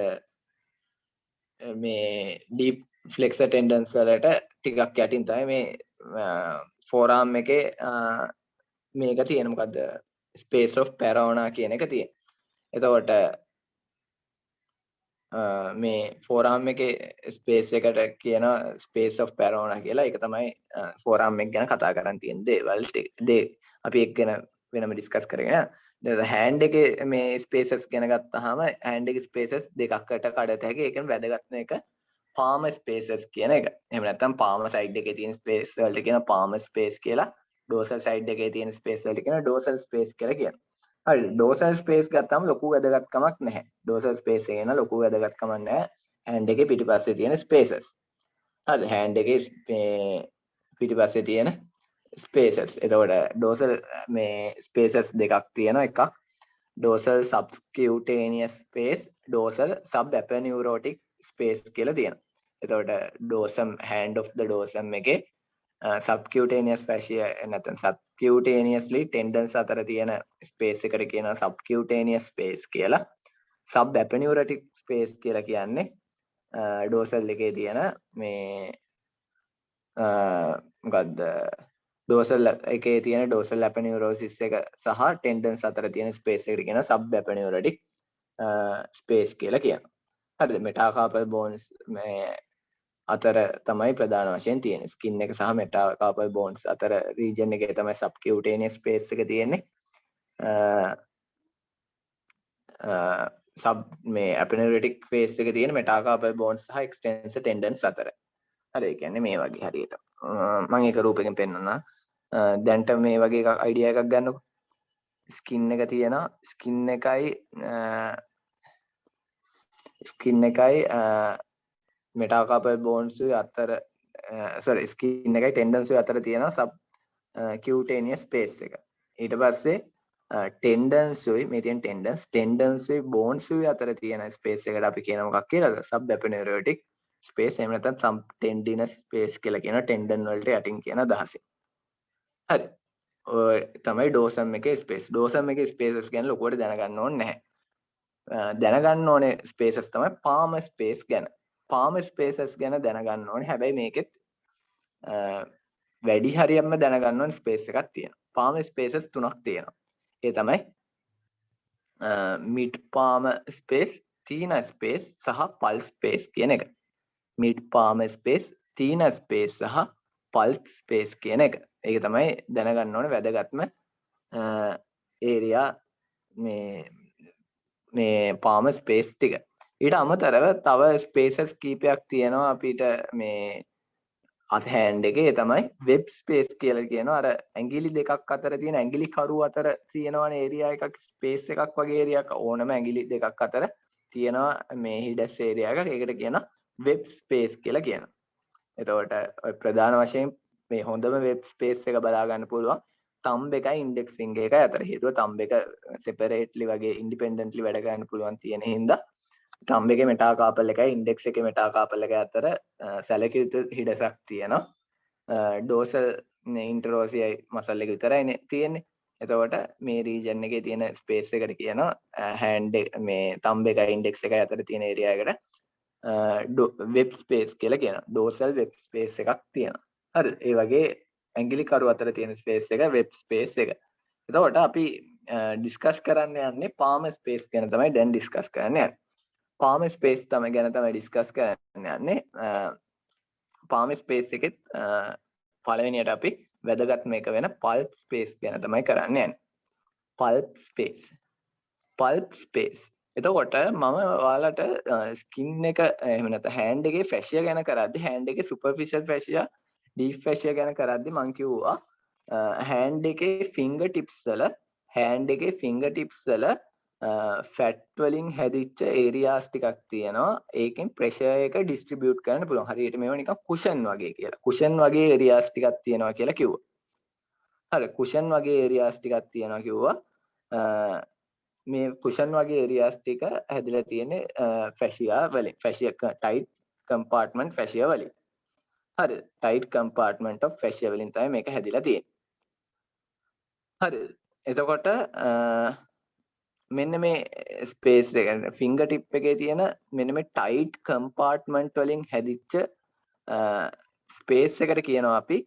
මේ ඩීප් ෆ්ලෙක්ස් ටෙන්ඩන්ස් වලට ටිකක් යටින් තමයි මේ ෆෝර් ආර්ම් එකේ මේක තියෙන මොකද්ද ස්පේස් ඔෆ් පැරෝනා කියන එක තියෙන. එතකොට මේ ෆෝරම් එකේ ස්පේස් එකට කියන ස්පේස් ඔෆ් පැරෝනා කියලා. ඒක තමයි ෆෝරම් එක ගැන කතා කරන් තියෙන දේවල් දේ අපි එක් ගැන වෙනම ඩිස්කස් කරගෙන. දැන් හෑන්ඩ් එකේ මේ ස්පේසස් ගැන ගත්තාම හෑන්ඩ් එකේ ස්පේසස් දෙකකට කඩත හැකි. ඒකෙන් වැදගත්ම එක පාම ස්පේසස් කියන එක. එහෙම නැත්නම් පාම සයිඩ් එකේ තියෙන ස්පේස් වලට කියන පාම ස්පේස් කියලා. ඩෝසල් සයිඩ් එකේ තියෙන ස්පේස් වලට කියන ඩෝසල් ස්පේස් කියලා කියනවා. හරි, ඩෝසල් ස්පේස් ගත්තාම ලොකු වැදගත්කමක් නැහැ. ඩෝසල් ස්පේස් එක ගැන ලොකු වැදගත්කමක් නැහැ. හෑන්ඩ් එකේ පිටිපස්සේ තියෙන ස්පේසස්. හරි, හෑන්ඩ් එකේ පිටිපස්සේ තියෙන ස්පේසස්. එතකොට ඩෝසල් මේ ස්පේසස් දෙකක් තියෙනවා. එකක් ඩෝසල් සබ්කියුටේනියස් ස්පේස්, ඩෝසල් සබ් ඇපනියුරෝටික් ස්පේස් කියලා තියෙනවා. එතකොට ඩෝසම් හෑන්ඩ් ඔෆ් ද ඩෝසම් එකේ සබ්කියුටේනියස් ෆැෂිය නැත්නම් සබ්කියුටේනියස්ලි ටෙන්ඩන්ස් අතර තියෙන ස්පේස් එකට කියනවා සබ්කියුටේනියස් ස්පේස් කියලා. සබ් ඇපනියුරටික් ස්පේස් කියලා කියන්නේ ඩෝසල් එකේ තියෙන මේ මොකද්ද ඩෝසල් එකේ තියෙන ඩෝසල් ඇපනියුරෝසිස් එක සහ ටෙන්ඩන්ස් අතර තියෙන ස්පේස් එකට කියනවා සබ් ඇපනියුරටික් ස්පේස් කියලා කියනවා. හරිද? මෙටාකාපල් බෝන්ස් මේ අතර තමයි ප්‍රධාන වශයෙන් තියෙන්නේ. ස්කින් එක සහ මෙටාකාපල් බෝන්ස් අතර රීජන් එකේ තමයි සබ්කියුටේනියස් ස්පේස් එක තියෙන්නේ. සබ් මේ ඇපනියුරටික් ස්පේස් එක තියෙන මෙටාකාපල් බෝන්ස් සහ එක්ස්ටෙන්සර් ටෙන්ඩන්ස් අතර. හරි, ඒ කියන්නේ මේ වගේ හරියට. මම ඒක රූපයෙන් පෙන්නනවා. දැන්ට මේ වගේ එකක් අයිඩියා එකක් ගන්නකො. ස්කින් එක තියෙනවා. ස්කින් එකයි මෙටාකාපල් බෝන්ස් අතර ස්කින් එකයි ටෙන්ඩන්ස් අතර තියෙනවා සබ් කියුටේනියස් ස්පේස් එක. ඊට පස්සේ ටෙන්ඩන්ස් මේ තියෙන ටෙන්ඩන්ස් බෝන්ස් අතර තියෙන ස්පේස් එකට අපි කියන මොකක් කියලාද? Sub aponeurotic space. එහෙම නැත්නම් සබ් ටෙන්ඩිනස් ස්පේස් කියලා කියන ටෙන්ඩන් වලට යටින් කියන අදහසෙන්. හරි. ඔය තමයි ඩෝසම් එකේ ස්පේස්. ඩෝසම් එකේ ස්පේසස් ගැන ලොකුවට දැනගන්න ඕනේ නැහැ. දැනගන්න ඕනේ ස්පේසස් තමයි පාම ස්පේස් ගැන. පාම ස්පේසස් ගැන දැනගන්න ඕනේ. හැබැයි මේකෙත් වැඩි හරියක්ම දැනගන්න ඕනේ ස්පේස් එකක් තියෙනවා. පාම ස්පේසස් තුනක් තියෙනවා. ඒ තමයි මිඩ් පාම ස්පේස්, තීන ස්පේස් සහ පල්ස් ස්පේස් කියන එක. මිඩ් පාම ස්පේස්, තීන ස්පේස් සහ පල්ස් ස්පේස් කියන එක. ඒක තමයි දැනගන්න ඕනේ වැදගත්ම ඒරියා මේ පාම ස්පේස් ටික. ඊට අමතරව තව ස්පේසස් කීපයක් තියෙනවා අපිට මේ හෑන්ඩ් එකේ. තමයි වෙබ් ස්පේස් කියලා කියනවා. අර ඇඟිලි දෙකක් අතර තියෙන ඇඟිලි කරු අතර තියෙනවනේ ඒරියා එකක්, ස්පේස් එකක් වගේ ඒරියාවක්. ඕනම ඇඟිලි දෙකක් අතර තියෙනවා මේ හිඩස් ඒරියා එකක්. ඒකට කියනවා වෙබ් ස්පේස් කියලා කියනවා. එතකොට ප්‍රධාන වශයෙන් මේ හොඳම වෙබ් ස්පේස් එක බලා ගන්න පුළුවන් තම්බ් එකයි ඉන්ඩෙක්ස් ෆින්ගර් එකයි අතර. හේතුව තම්බ් එක සෙපරේට්ලි වගේ ඉන්ඩිපෙන්ඩන්ට්ලි වැඩ ගන්න පුළුවන් තියෙන හින්දා තම්බ් එකේ මෙටාකාපල් එකයි ඉන්ඩෙක්ස් එකේ මෙටාකාපල් එකයි අතර සැලකිය යුතු හිඩසක් තියෙනවා. ඩෝසල් ඉන්ටරෝසියයි මසල් එක විතරයි තියෙන්නේ. එතකොට මේ රීජන් එකේ තියෙන ස්පේස් එකට කියනවා හෑන්ඩ් මේ තම්බ් එකයි ඉන්ඩෙක්ස් එකයි අතර තියෙන ඒරියා එකට වෙබ් ස්පේස් කියලා කියනවා. ඩෝසල් වෙබ් ස්පේස් එකක් තියෙනවා. හරිද? ඒ වගේ ඇඟිලි කරු අතර තියෙන ස්පේස් එක වෙබ් ස්පේස් එක. එතකොට අපි ඩිස්කස් කරන්න යන්නේ පාම ස්පේස් ගැන තමයි දැන් ඩිස්කස් කරන්න යන්නේ. පාම ස්පේස් තමයි ගැන තමයි ඩිස්කස් කරන්න යන්නේ. පාම ස්පේස් එකෙත් පළවෙනියට අපි වැදගත්ම එක වෙන පල්ප් ස්පේස් ගැන තමයි කරන්න යන්නේ. Pulp space. එතකොට මම ඔයාලට ස්කින් එක එහෙම නැත්නම් හෑන්ඩ් එකේ ෆැෂියා ගැන කරද්දි හෑන්ඩ් එකේ සුපර්ෆිෂල් ෆැෂියා, ඩීප් ෆැෂියා ගැන කරද්දි මම කිව්වා හෑන්ඩ් එකේ ෆින්ගර් ටිප්ස් වල ෆැට් වලින් හැදිච්ච ඒරියාස් ටිකක් තියෙනවා. ඒකෙන් ප්‍රෙෂර් එක ඩිස්ට්‍රිබියුට් කරන්න පුළුවන්. හරියට මේව නිකන් කුෂන් වගේ කියලා. කුෂන් වගේ ඒරියාස් ටිකක් තියෙනවා කියලා කිව්වා. හරි, කුෂන් වගේ ඒරියාස් ටිකක් තියෙනවා කිව්වා. මේ කුෂන් වගේ ඒරියාස් ටික හැදිලා තියෙන්නේ ෆැෂියා වලින්. ෆැෂියා ටයිට් කම්පාර්ට්මන්ට් ෆැෂියා වලින්. හරි, ටයිට් කම්පාර්ට්මන්ට් ඔෆ් ෆැෂියා වලින් තමයි මේක හැදිලා තියෙන්නේ. හරි, එතකොට මෙන්න මේ ස්පේස් එක ෆින්ගර් ටිප් එකේ තියෙන මෙන්න මේ ටයිට් කම්පාර්ට්මන්ට් වලින් හැදිච්ච ස්පේස් එකට කියනවා අපි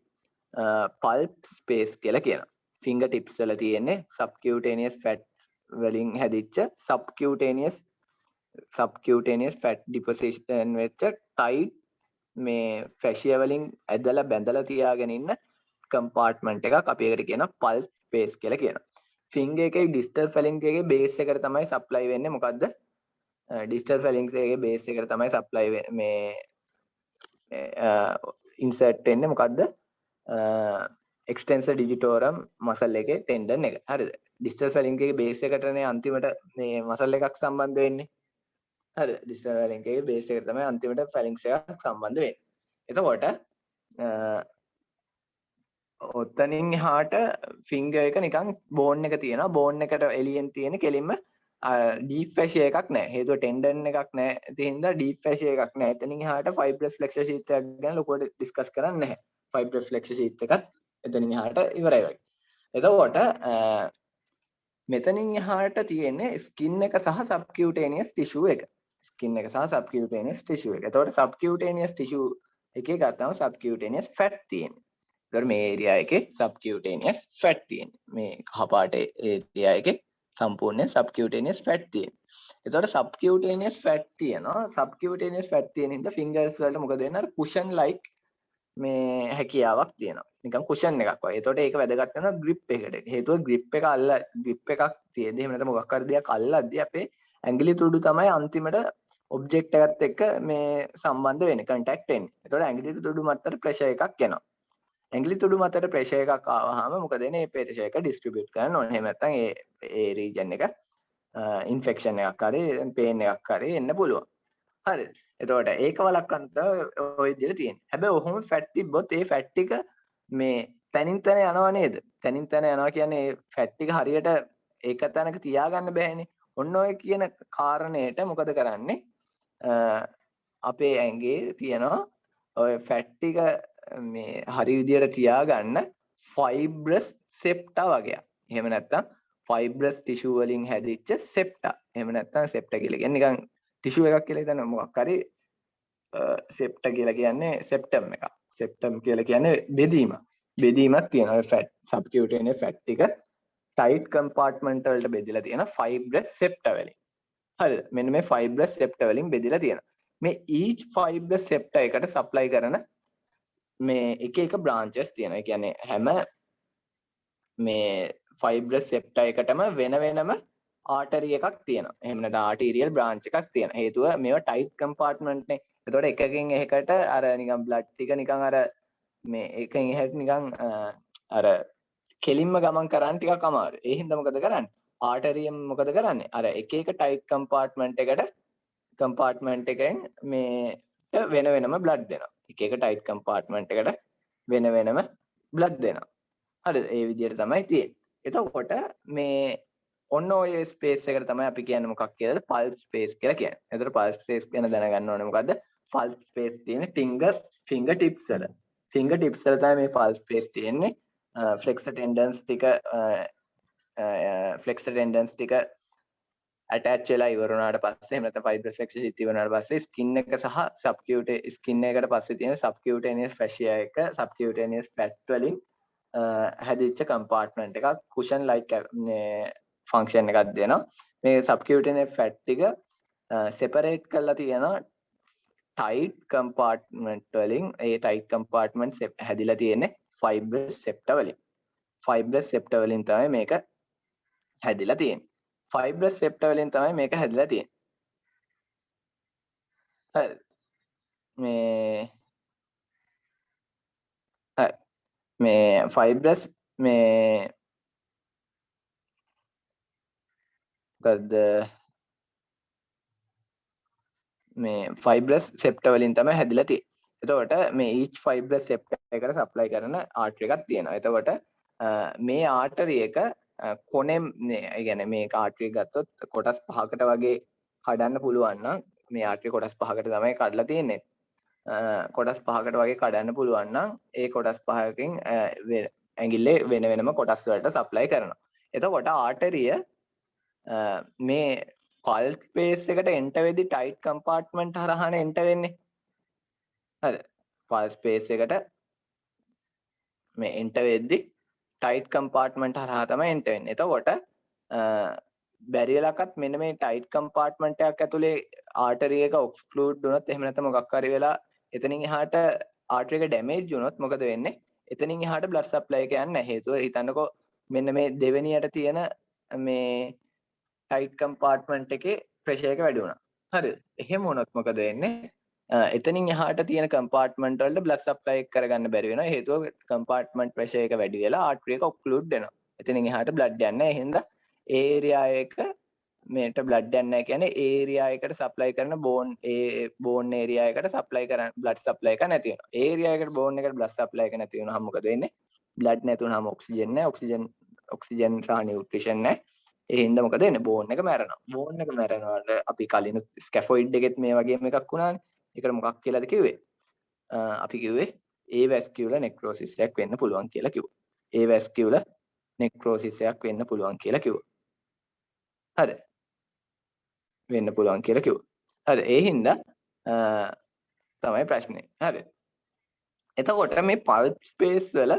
පල්ප් ස්පේස් කියලා කියනවා. ෆින්ගර් ටිප්ස් වල තියෙන්නේ සබ්කියුටේනියස් ෆැට්ස් වලින් හැදිච්ච සබ්කියුටේනියස් subcutaneous fat deposition වෙච්ච tight මේ fascia වලින් ඇදලා බැඳලා තියාගෙන ඉන්න compartment එකක් අපි ඒකට කියනවා pulse space කියලා කියනවා. finger එකේ distal phalanx එකේ base එකට තමයි supply වෙන්නේ මොකද්ද? distal phalanx එකේ base එකට තමයි supply මේ insert වෙන්නේ මොකද්ද? extensor digitorum muscle එකේ tendon එක. හරිද? distal phalanx එකේ base එකටනේ අන්තිමට මේ muscle එකක් සම්බන්ධ වෙන්නේ. හරිද? distal phalanx එකේ base එකට තමයි අන්තිමට phalanx එකක් සම්බන්ධ වෙන්නේ. එතකොට ඔතනින් එහාට finger එක නිකන් bone එක තියෙනවා. bone එකට එළියෙන් තියෙන කෙලින්ම deep fascia එකක් නැහැ. හේතුව tendon එකක් නැහැ. ඒ හින්දා deep fascia එකක් නැහැ. එතනින් එහාට fibrous flexure sheath එකක් ගැන ලොකුවට discuss කරන්නේ නැහැ. fibrous flexure sheath එකත් එතනින් එහාට ඉවරයි වගේ. එතකොට මෙතනින් එහාට තියෙන්නේ skin එක සහ subcutaneous tissue එක. skin එක සහ subcutaneous tissue එක. එතකොට subcutaneous tissue එකේ ගත්තම subcutaneous fat තියෙනවා. එතකොට මේ area එකේ subcutaneous fat තියෙනවා. මේ කහපාට area එකේ සම්පූර්ණ subcutaneous fat තියෙනවා. එතකොට subcutaneous fat තියෙනවා. subcutaneous fat තියෙන හින්දා fingers වලට මොකද වෙන්නේ? අර cushion like මේ හැකියාවක් තියෙනවා. නිකන් cushion එකක් වගේ. එතකොට ඒක වැදගත් වෙනවා grip එකට. හේතුව grip එකක් තියෙද්දි එහෙම නැත්නම් මොකක් හරි දෙයක් අල්ලද්දී අපේ ඇඟිලි තුඩු තමයි අන්තිමට ඔබ්ජෙක්ට් එකත් එක්ක මේ සම්බන්ධ වෙන්නේ, contact වෙන්නේ. එතකොට ඇඟිලි තුඩු මතට pressure එකක් එනවා. ඇඟිලි තුඩු මතට pressure එකක් ආවහම මොකද වෙන්නේ? මේ pressure එක distribute කරන්න ඕනේ. එහෙම නැත්නම් ඒ region එක infection එකක් හරි pain එකක් හරි එන්න පුළුවන්. හරිද? එතකොට ඒක වළක්වන්න ඔය විදිහට තියෙන්නේ. හැබැයි ඔහොම fat තිබ්බොත් ඒ fat ටික මේ තනින් තන යනවා නේද? තනින් තන යනවා කියන්නේ ඒ fat ටික හරියට ඒක තැනක තියාගන්න බෑනේ. ඔන්න ඔය කියන කාරණේට මොකද කරන්නේ? අපේ ඇඟේ තියෙනවා ඔය fat ටික මේ හරි විදියට තියාගන්න fibrous septa වගේක්. එහෙම නැත්නම් fibrous tissue වලින් හැදිච්ච septa. එහෙම නැත්නම් septa කියලා කියන්නේ නිකන් tissue එකක් කියලා හිතන්න මොකක් හරි septa කියලා කියන්නේ septum එකක්. septum කියලා කියන්නේ බෙදීමක්. බෙදීමක් තියෙනවා. ඔය fat subcutaneous fat ටික tight compartment වලට බෙදලා තියෙන fibrous septa වලින්. හරිද? මෙන්න මේ fibrous septa වලින් බෙදලා තියෙනවා. මේ each fibrous septa එකට supply කරන මේ එක එක branches තියෙනවා. ඒ කියන්නේ හැම මේ fibrous septa එකටම වෙන වෙනම artery එකක් තියෙනවා. එහෙම නැත්නම් arterial branch එකක් තියෙනවා. හේතුව මේවා tight compartment නේ. එතකොට එකකින් එකකට අර නිකන් blood ටික නිකන් අර මේ එකකින් එහාට නිකන් අර කෙලින්ම ගමන් කරන්න ටිකක් අමාරුයි. ඒ හින්දා මොකද කරන්නේ? artery මොකද කරන්නේ? අර එක එක tight compartment එකෙන් මේ වෙන වෙනම blood දෙනවා. එක එක tight compartment එකට වෙන වෙනම blood දෙනවා. හරිද? ඒ විදිහට තමයි තියෙන්නේ. එතකොට මේ ඔන්න ඔය ස්පේස් එකට තමයි අපි කියන්නේ මොකක් කියලාද? pulse space කියලා කියන්නේ. එතකොට pulse space ගැන දැනගන්න ඕනේ මොකද්ද? pulse space තියෙන finger tips වල. finger tips වල තමයි මේ pulse space තියෙන්නේ. flexor tendons ටික attach වෙලා ඉවර වුණාට පස්සේ එහෙම නැත්නම් fibrous flexor sheath ඉවර වුණාට පස්සේ skin එක සහ skin එකට පස්සේ තියෙන subcutaneous fascia එක subcutaneous fat වලින් හැදිච්ච compartment එකක් cushion like function එකක් දෙනවා. මේ subcutaneous fat ටික separate කරලා තියෙනවා tight compartment වලින්. ඒ tight compartment හැදිලා තියෙන්නේ fibrous septa වලින්. fibrous septa වලින් තමයි මේක හැදිලා තියෙන්නේ. fibrous septa වලින් තමයි මේක හැදිලා තියෙන්නේ. හරි. මේ fibrous මේ මොකද්ද මේ fibrous septa වලින් තමයි හැදිලා තියෙන්නේ. එතකොට මේ each fibrous septa එකට supply කරන artery එකක් තියෙනවා. එතකොට මේ artery එක කොනෙම් ඒ කියන්නේ මේක artery එක ගත්තොත් කොටස් පහකට වගේ කඩන්න පුළුවන් නම් මේ artery කොටස් පහකට තමයි කඩලා තියෙන්නේ. කොටස් පහකට වගේ කඩන්න පුළුවන් නම් ඒ කොටස් පහකින් ඇඟිල්ලේ වෙන වෙනම කොටස් වලට supply කරනවා. එතකොට artery මේ pulse space එකට enter වෙද්දි tight compartment හරහානේ enter වෙන්නේ. හරිද? pulse space එකට මේ enter වෙද්දි tight compartment හරහා තමයි enter වෙන්නේ. එතකොට බැරි වෙලාවකත් මෙන්න මේ ටයිට් කම්පාර්ට්මන්ට් එකක් ඇතුලේ ආටරි එක ඔක්ස්ක්ලූඩ් වුණොත් එහෙම නැත්නම් මොකක් හරි වෙලා එතනින් එහාට ආටරි එක ඩැමේජ් වුණොත් මොකද වෙන්නේ? එතනින් එහාට බ්ලඩ් සප්ලයි එක යන්නේ නැහැ. හේතුව හිතන්නකෝ මෙන්න මේ දෙවෙනියට තියෙන මේ ටයිට් කම්පාර්ට්මන්ට් එකේ ප්‍රෙෂර් එක වැඩි වුණා. හරිද? එහෙම වුණොත් මොකද වෙන්නේ? එතනින් එහාට තියෙන කම්පාර්ට්මන්ට් වලට බ්ලඩ් සප්ලයි එක කරගන්න බැරි වෙනවා. හේතුව කම්පාර්ට්මන්ට් ප්‍රෙෂර් එක වැඩි වෙලා ආටරි එක ඔක්ලූඩ් වෙනවා. එතනින් එහාට බ්ලඩ් යන්නේ නැහැ. එහෙනම් ඒ ඒරියා එක මේට බ්ලඩ් යන්නේ නැහැ කියන්නේ ඒ ඒරියා එකට සප්ලයි කරන බෝන් ඒරියා එකට සප්ලයි කරන බ්ලඩ් සප්ලයි එක නැති වෙනවා. ඒ ඒරියා එකට බෝන් එකට බ්ලඩ් සප්ලයි එක නැති වෙනවහම මොකද වෙන්නේ? බ්ලඩ් නැති වුනහම ඔක්සිජන් නැහැ. ඔක්සිජන් සහ නියුට්‍රිෂන් නැහැ. ඒ හින්දා මොකද වෙන්නේ? බෝන් එක මැරෙනවා. බෝන් එක මැරෙනවාට අපි කලින් ස්කැෆොයිඩ් එකෙත් මේ වගේම එකක් වුණානේ. ඒකට මොකක් කියලාද කිව්වේ? අපි කිව්වේ ඒවැස්කියුලර් නෙක්‍රෝසිස් එකක් වෙන්න පුළුවන් කියලා කිව්වා. ඒවැස්කියුලර් නෙක්‍රෝසිස් එකක් වෙන්න පුළුවන් කියලා කිව්වා. හරි. වෙන්න පුළුවන් කියලා කිව්වා. හරි. ඒ හින්දා තමයි ප්‍රශ්නේ. හරි. එතකොට මේ පල්ප් ස්පේස් වල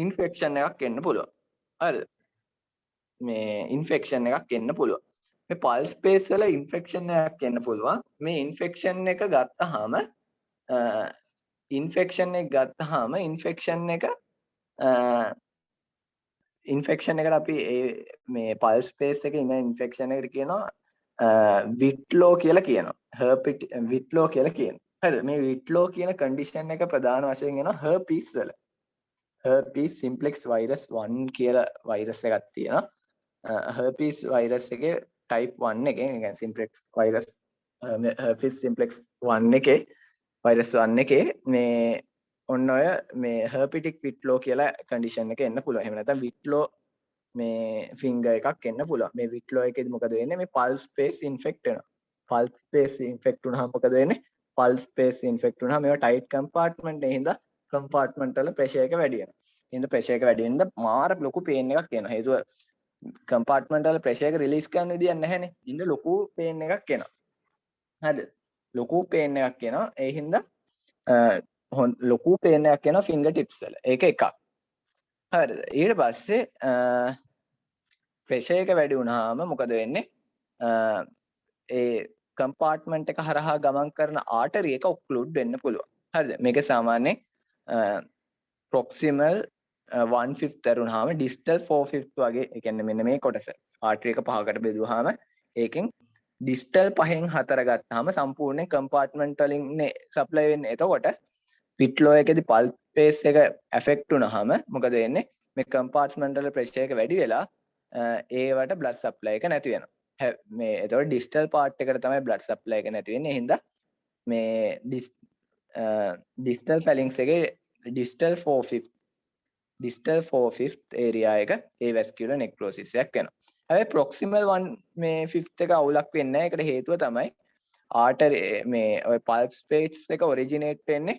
ඉන්ෆෙක්ෂන් එකක් එන්න පුළුවන්. හරිද? මේ ඉන්ෆෙක්ෂන් එකක් එන්න පුළුවන්. මේ පල්ස් ස්පේස් වල ඉන්ෆෙක්ෂන් එකක් එන්න පුළුවන්. මේ ඉන්ෆෙක්ෂන් එක ගත්තාම ඉන්ෆෙක්ෂන් එකට අපි මේ පල්ස් ස්පේස් එකේ ඉන්න ඉන්ෆෙක්ෂන් එකට කියනවා විට්ලෝ කියලා කියනවා. විට්ලෝ කියලා කියනවා. හරිද? මේ විට්ලෝ කියන කන්ඩිෂන් එක ප්‍රධාන වශයෙන් එනවා හර්පීස් වල. හර්පීස් සිම්ප්ලෙක්ස් වෛරස් 1 කියලා වෛරස් එකක් තියෙනවා. හර්පීස් වෛරස් එකේ ටයිප් 1 එකේ يعني සිම්ප්ලෙක්ස් වෛරස් හර්පීස් සිම්ප්ලෙක්ස් 1 එකේ වෛරස් 1 එකේ මේ ඔන්න ඔය මේ හර්පිටික් විට්ලෝ කියලා කන්ඩිෂන් එක එන්න පුළුවන්. එහෙම නැත්නම් විට්ලෝ මේ ෆින්ගර් එකක් එන්න පුළුවන්. මේ විට්ලෝ එකේදී මොකද වෙන්නේ? මේ පල්ස් ස්පේස් ඉන්ෆෙක්ට් වෙනවා. පල්ස් ස්පේස් ඉන්ෆෙක්ට් වුණාම මොකද වෙන්නේ? පල්ස් ස්පේස් ඉන්ෆෙක්ට් වුණාම මේවා ටයිට් කම්පාර්ට්මන්ට් එකේ හින්දා කම්පාර්ට්මන්ට් වල ප්‍රෙෂර් එක වැඩි වෙනවා. එහෙනම් ප්‍රෙෂර් එක වැඩි වෙනද මාර ලොකු පේන් එකක් එනවා. හේතුව කම්පාර්ට්මන්ට් වල ප්‍රෙෂර් එක රිලීස් කරන්න විදියක් නැහැනේ. ඉන්න ලොකු පේන් එකක් එනවා. හරිද? ලොකු පේන් එකක් එනවා. ඒ හින්දා ලොකු පේන් එකක් එනවා ෆින්ගර් ටිප්ස් වල. ඒක එකක්. හරිද? ඊට පස්සේ ප්‍රෙෂර් එක වැඩි වුණාම මොකද වෙන්නේ? ඒ කම්පාර්ට්මන්ට් එක හරහා ගමන් කරන ආටරි එක ඔක්ලූඩ් වෙන්න පුළුවන්. හරිද? මේක සාමාන්‍යයෙන් ප්‍රොක්සිමල් 1/5 දරුණාම ඩිස්ටල් 4/5 වගේ. ඒ කියන්නේ මෙන්න මේ කොටස ආටරි එක පහකට බෙදුවාම ඒකෙන් ඩිස්ටල් 5න් 4 ගත්තාම සම්පූර්ණ කම්පාර්ට්මන්ට් වලින් නේ සප්ලයි වෙන්නේ. එතකොට විට්ලෝ එකේදී පල්ස් ස්පේස් එක ඇෆෙක්ට් වුණාම මොකද වෙන්නේ? මේ කම්පාර්ට්මන්ට් වල ප්‍රෙෂර් එක වැඩි වෙලා ඒවට බ්ලඩ් සප්ලයි එක නැති වෙනවා. මේ එතකොට ඩිස්ටල් පාර්ට් එකට තමයි බ්ලඩ් සප්ලයි එක නැති වෙන්නේ. ඒ හින්දා මේ ඩිස්ටල් ෆැලින්ක්ස් එකේ ඩිස්ටල් 4/5 ඒරියා එක ඒවැස්කියුලර් නෙක්‍රෝසිස් එකක් වෙනවා. හැබැයි ප්‍රොක්සිමල් 1/5 එක අවුලක් වෙන්නේ නැහැ. ඒකට හේතුව තමයි ආටරි මේ ඔය පල්ප් ස්පේස් එක ඔරිජිනේට් වෙන්නේ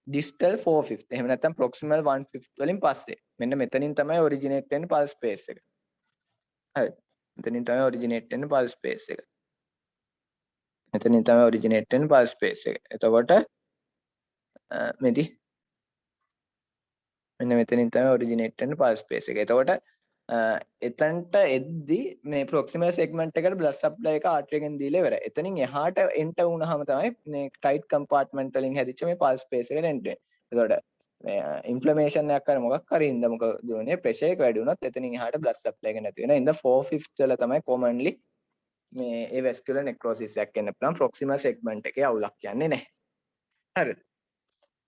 ඩිස්ටල් 4/5. එහෙම නැත්නම් ප්‍රොක්සිමල් 1/5 වලින් පස්සේ. මෙන්න මෙතනින් තමයි ඔරිජිනේට් වෙන්නේ පල්ස් ස්පේස් එක. හරි. මෙතනින් තමයි ඔරිජිනේට් වෙන්නේ පල්ස් ස්පේස් එක. මෙතනින් තමයි ඔරිජිනේට් වෙන්නේ පල්ස් ස්පේස් එක. එතකොට මෙන්න මෙතනින් තමයි ඔරිජිනේට් වෙන්නේ පල්ස් ස්පේස් එක. එතකොට එතනට එද්දි මේ ප්‍රොක්සිමල් සෙග්මන්ට් එකට බ්ලඩ් සප්ලයි එක ආටරි එකෙන් දීලා ඉවරයි. එතනින් එහාට එන්ටර් වුණාම තමයි මේ ටයිට් කම්පාර්ට්මන්ට් වලින් හැදිච්ච මේ පල්ස් ස්පේස් එකට එන්ටර් වෙන්නේ. එතකොට ඉන්ෆ්ලමේෂන් එකක් කරන මොකක් හරි හින්දා මොකද වෙන්නේ? ප්‍රෙෂර් එක වැඩි වුණොත් එතනින් එහාට බ්ලඩ් සප්ලයි එක නැති වෙනවා. ඉතින් 4/5 වල තමයි කොමන්ලි මේ ඒ වැස්කියුලර් නෙක්‍රෝසිස් එකක් එන්න පුළුවන්. ප්‍රොක්සිමල් සෙග්මන්ට් එකේ අවුලක් යන්නේ නැහැ. හරිද?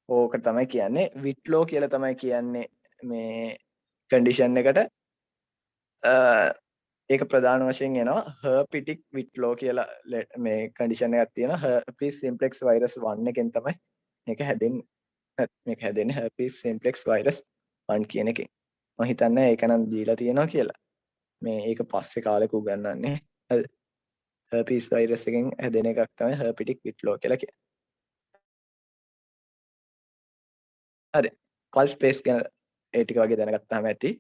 ඕක තමයි කියන්නේ විට්ලෝ කියලා තමයි කියන්නේ මේ කන්ඩිෂන් එකට. ඒක ප්‍රධාන වශයෙන් එනවා හර්පිටික් විට්ලෝ කියලා මේ කන්ඩිෂන් එකක් තියෙනවා. හර්පීස් සිම්ප්ලෙක්ස් වෛරස් 1 එකෙන් තමයි මේක හැදෙන්නේ. මේක හැදෙන්නේ හර්පීස් සිම්ප්ලෙක්ස් වෛරස් 1 කියන එකෙන්. මම හිතන්නේ ඒක නම් දීලා තියෙනවා කියලා. මේ ඒක පස්සේ කාලෙක උගන්වන්නේ. හරිද? හර්පීස් වෛරස් එකෙන් හැදෙන එකක් තමයි හර්පිටික් විට්ලෝ කියලා කියන්නේ. හරි. පල්ස් ස්පේස් ගැන ඒ ටික වගේ දැනගත්තාම ඇති.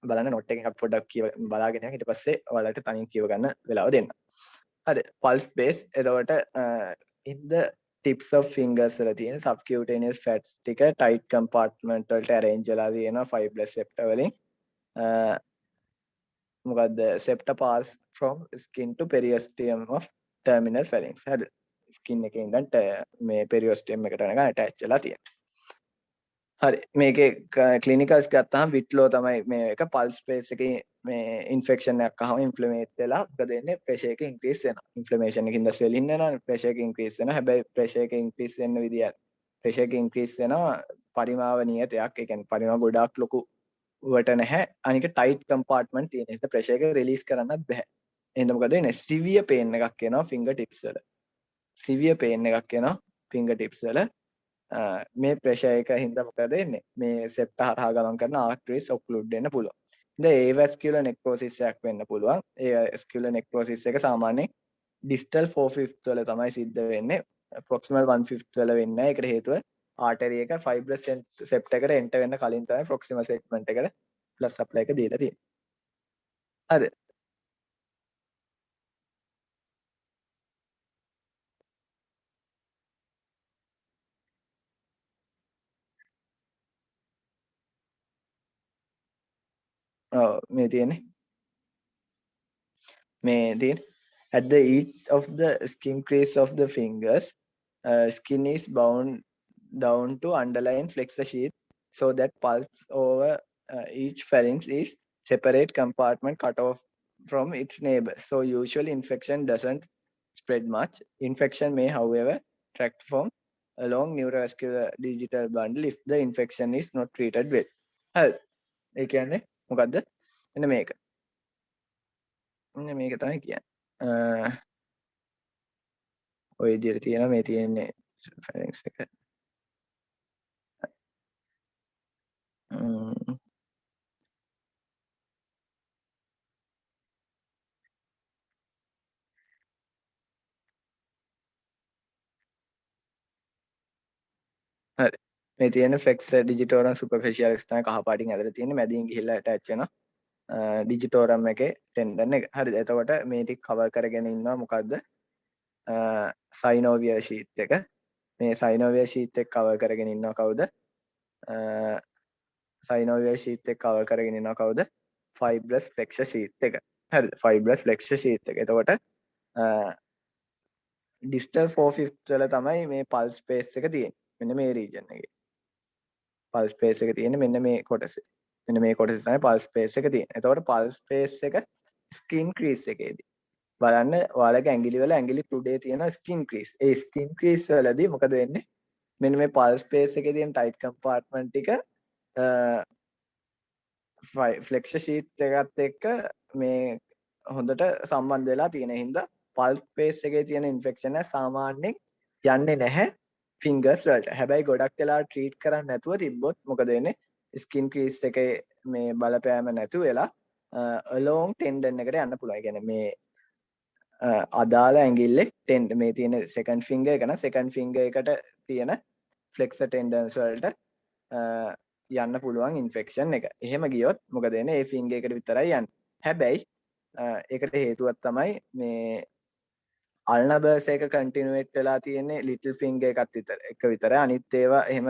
බලන්න නෝට් එකෙන් අපි පොඩ්ඩක් බලාගෙන යන්න. ඊට පස්සේ ඔයාලට තනියෙන් කියව ගන්න වෙලාව දෙන්න. හරි. පල්ස් ස්පේස් එතකොට in the tips of fingers වල තියෙන subcutaneous fats ටික tight compartment වලට arrange වෙලා තියෙනවා fibrous septa වලින්. මොකද්ද septa pass from skin to periosteum of terminal phalanx. හරිද? skin එකේ ඉඳන් මේ periosteum එකට යනකම් attach වෙලා තියෙනවා. හරි මේකේ ක්ලිනිකල්ස් ගත්තාම විට්ලෝ තමයි මේ එක පල්ස් ස්පේස් එකේ මේ ඉන්ෆෙක්ෂන් එකක් ආවම ඉන්ෆ්ලමේට් වෙලා මොකද වෙන්නේ ප්‍රෙෂර් එක ඉන්ක්‍රීස් වෙනවා ඉන්ෆ්ලමේෂන් එකකින් ද ස්වෙලින් වෙනවා ප්‍රෙෂර් එක ඉන්ක්‍රීස් වෙනවා හැබැයි ප්‍රෙෂර් එක ඉන්ක්‍රීස් වෙන්න විදිය ප්‍රෙෂර් එක ඉන්ක්‍රීස් වෙනවා පරිමාව නියතයක් ඒ කියන්නේ පරිමාව ගොඩාක් ලොකු වට නැහැ අනික ටයිට් කම්පාර්ට්මන්ට් තියෙන නිසා ප්‍රෙෂර් එක රිලීස් කරන්නත් බෑ එහෙනම් මොකද වෙන්නේ සිවියර් පේන් එකක් එනවා ෆින්ගර් ටිප්ස් වල සිවියර් පේන් එකක් එනවා ෆින්ගර් ටිප්ස් වල මේ ප්‍රෙෂර් එක හින්දා මොකද වෙන්නේ මේ සෙප්ටා හරහා ගමන් කරන ආර්ටරිස් ඔක්ලුඩ් වෙන්න පුළුවන්. ඉතින් ඒ වැස්කියුලර් නෙක්‍රොසිස් එකක් වෙන්න පුළුවන්. ඒ වැස්කියුලර් නෙක්‍රොසිස් එක සාමාන්‍යයෙන් ඩිස්ටල් 4/5 වල තමයි සිද්ධ වෙන්නේ. ප්‍රොක්සිමල් 1/5 වල වෙන්නේ නැහැ. ඒකට හේතුව ආර්ටරි එක ෆයිබ්‍රස් සෙප්ට් එකට එන්ටර් වෙන්න කලින් තමයි ප්‍රොක්සිමල් සෙග්මන්ට් එකට බ්ලඩ් සප්ලයි එක දීලා තියෙන්නේ. හරිද? ඔව් මේ තියෙන්නේ මේ තියෙන්නේ at the each of the skin crease of the fingers skin is bound down to underlying flexor sheath so that pulse over each phalanx is separate compartment cut off from its neighbor. So usually infection doesn't spread much. Infection may, however, tract from along neurovascular digital bundle if the infection is not treated well. හරි. ඒ කියන්නේ මොකද්ද? එන්න මේක. මෙන්න මේක තමයි කියන්නේ. ඔය විදිහට තියෙනවා මේ තියෙන්නේ phalanx එක. හරි මේ තියෙන ෆ්ලෙක්සර් ඩිජිටෝරම් සුපර්ෆිෂියල්ස් තමයි කහ පාටින් ඇදලා තියෙන්නේ මැදින් ගිහිල්ලා ඇටච් වෙනවා ඩිජිටෝරම් එකේ ටෙන්ඩන් එක හරිද එතකොට මේ ටික කවර් කරගෙන ඉන්නවා මොකද්ද සයිනෝවියර් ෂීට් එක මේ සයිනෝවියර් ෂීට් එක කවර් කරගෙන ඉන්නවා කවුද සයිනෝවියර් ෂීට් එක කවර් කරගෙන ඉන්නවා කවුද ෆයිබ්‍රස් ෆ්ලෙක්සර් ෂීට් එක හරිද ෆයිබ්‍රස් ෆ්ලෙක්සර් ෂීට් එක එතකොට ඩිස්ටල් 4/5 වල තමයි මේ පල්ස් ස්පේස් එක තියෙන්නේ මෙන්න මේ රීජන් එකේ පල්ස් ස්පේස් එක තියෙන්නේ මෙන්න මේ කොටසේ. මෙන්න මේ කොටසේ තමයි පල්ස් ස්පේස් එක තියෙන්නේ. එතකොට පල්ස් ස්පේස් එක ස්කින් ක්‍රීස් එකේදී බලන්න ඔයාලගේ ඇඟිලි වල ඇඟිලි තුඩේ තියෙන ස්කින් ක්‍රීස්. ඒ ස්කින් ක්‍රීස් වලදී මොකද වෙන්නේ? මෙන්න මේ පල්ස් ස්පේස් එකේ තියෙන ටයිට් කම්පාර්ට්මන්ට් ටික ෆ්ලෙක්සර් ෂීට් එකත් එක්ක මේ හොඳට සම්බන්ධ වෙලා තියෙන හින්දා පල්ස් ස්පේස් එකේ තියෙන ඉන්ෆෙක්ෂන් එක සාමාන්‍යයෙන් යන්නේ නැහැ ෆින්ගර්ස් වලට. හැබැයි ගොඩක් වෙලා ට්‍රීට් කරන්නේ නැතුව තිබ්බොත් මොකද වෙන්නේ? ස්කින් ක්‍රීස් එකේ මේ බලපෑම නැතු වෙලා along tendon එකට යන්න පුළුවන්. ඒ කියන්නේ මේ අදාළ ඇඟිල්ලේ මේ තියෙන second finger එක නම් second finger එකට තියෙන flexor tendons වලට යන්න පුළුවන් ඉන්ෆෙක්ෂන් එක. එහෙම ගියොත් මොකද වෙන්නේ? ඒ finger එකට විතරයි යන්නේ. හැබැයි ඒකට හේතුවක් තමයි මේ අල්නබර්ස් එක කන්ටිනියුවේට් වෙලා තියෙන්නේ ලිටල් ෆින්ගර් එකත් එක විතරයි. අනිත් ඒවා එහෙම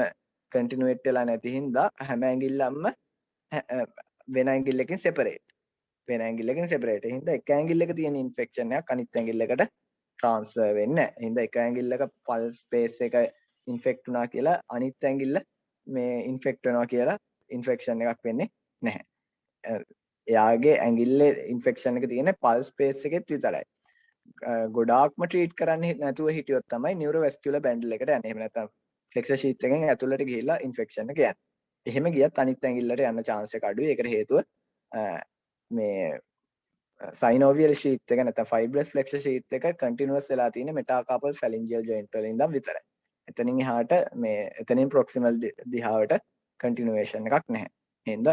කන්ටිනියුවේට් වෙලා නැති හින්දා හැම ඇඟිල්ලක්ම වෙන ඇඟිල්ලකින් සෙපරේට්. වෙන ඇඟිල්ලකින් සෙපරේට්. ඒ හින්දා එක ඇඟිල්ලක තියෙන ඉන්ෆෙක්ෂන් එකක් අනිත් ඇඟිල්ලකට ට්‍රාන්ස්ෆර් වෙන්නේ නැහැ. ඒ හින්දා එක ඇඟිල්ලක පල්ස් ස්පේස් එක ඉන්ෆෙක්ට් වුණා කියලා අනිත් ඇඟිල්ල මේ ඉන්ෆෙක්ට් වෙනවා කියලා ඉන්ෆෙක්ෂන් එකක් වෙන්නේ නැහැ. එයාගේ ඇඟිල්ලේ ඉන්ෆෙක්ෂන් එක තියෙන්නේ පල්ස් ස්පේස් එකෙත් විතරයි. ගොඩාක්ම ට්‍රීට් කරන්න නැතුව හිටියොත් තමයි නියුරෝවැස්කියුලර් බැන්ඩල් එකට යන්නේ. එහෙම නැත්නම් ෆ්ලෙක්සර් ෂීට් එකෙන් ඇතුළට ගිහිල්ලා ඉන්ෆෙක්ෂන් එක යන්නේ. එහෙම ගියත් අනිත් ඇඟිල්ලට යන්න chance එක අඩුයි. ඒකට හේතුව මේ සයිනෝවියල් ෂීට් එක නැත්නම් ෆයිබ්‍රස් ෆ්ලෙක්සර් ෂීට් එක කන්ටිනියුවස් වෙලා තියෙන මෙටාකාපල් ෆැලින්ජියල් ජොයින්ට් වල ඉඳන් විතරයි. එතනින් එහාට මේ එතනින් ප්‍රොක්සිමල් දිහාවට කන්ටිනියුේෂන් එකක් නැහැ. එහෙනම්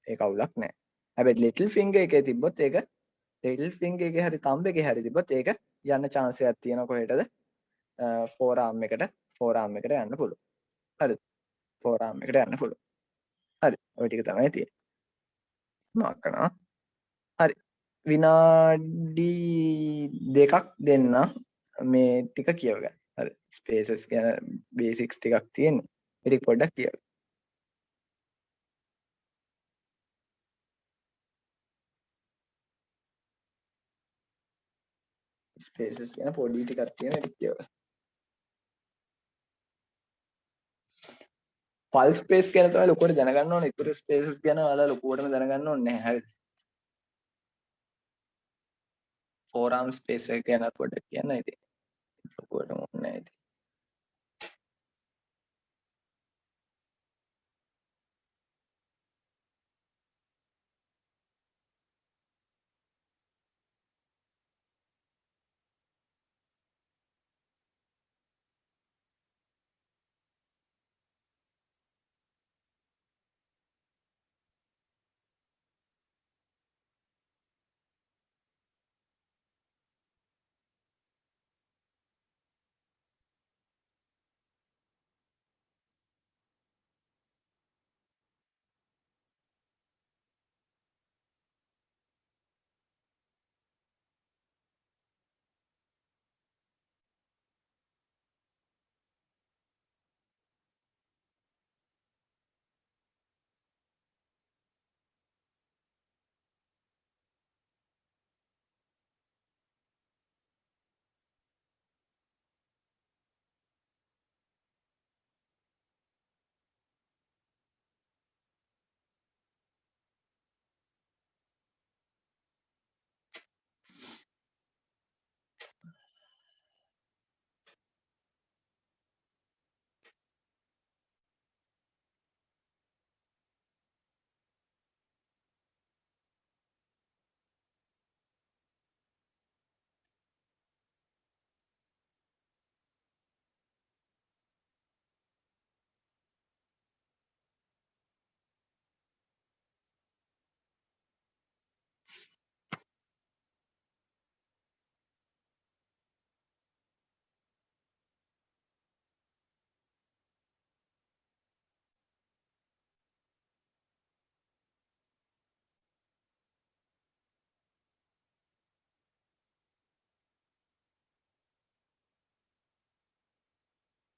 ඒක අවුලක් නැහැ. හැබැයි ලිටල් ෆින්ගර් එකේ තිබ්බොත් ඒක ලිටල් ෆින්ගර් එකේ හරි තම්බ් එකේ හරි තිබ්බොත් ඒක යන්න chance එකක් තියෙනවා කොහෙටද? ෆෝරාම් එකට යන්න පුළුවන්. හරිද? ෆෝරාම් එකට යන්න පුළුවන්. හරි. ඔය ටික තමයි තියෙන්නේ. මාක් කරනවා. හරි. විනාඩි 2ක් දෙන්න මේ ටික කියව ගන්න. හරි. ස්පේසස් ගැන බේසික්ස් ටිකක් තියෙන්නේ. ඒ ටික පොඩ්ඩක් කියව. ස්පේසස් ගැන පොඩි ටිකක් තියෙන ටික කියවලා. පල් ස්පේස් ගැන තමයි ලොකුවට දැනගන්න ඕනේ. ඉතුරු ස්පේසස් ගැන ඔයාලා ලොකුවටම දැනගන්න ඕනේ නැහැ. හරිද? ෆෝරම් ස්පේස් එක ගැන පොඩ්ඩක් කියන්න ඉතින්. ලොකුවටම ඕනේ නැහැ ඉතින්.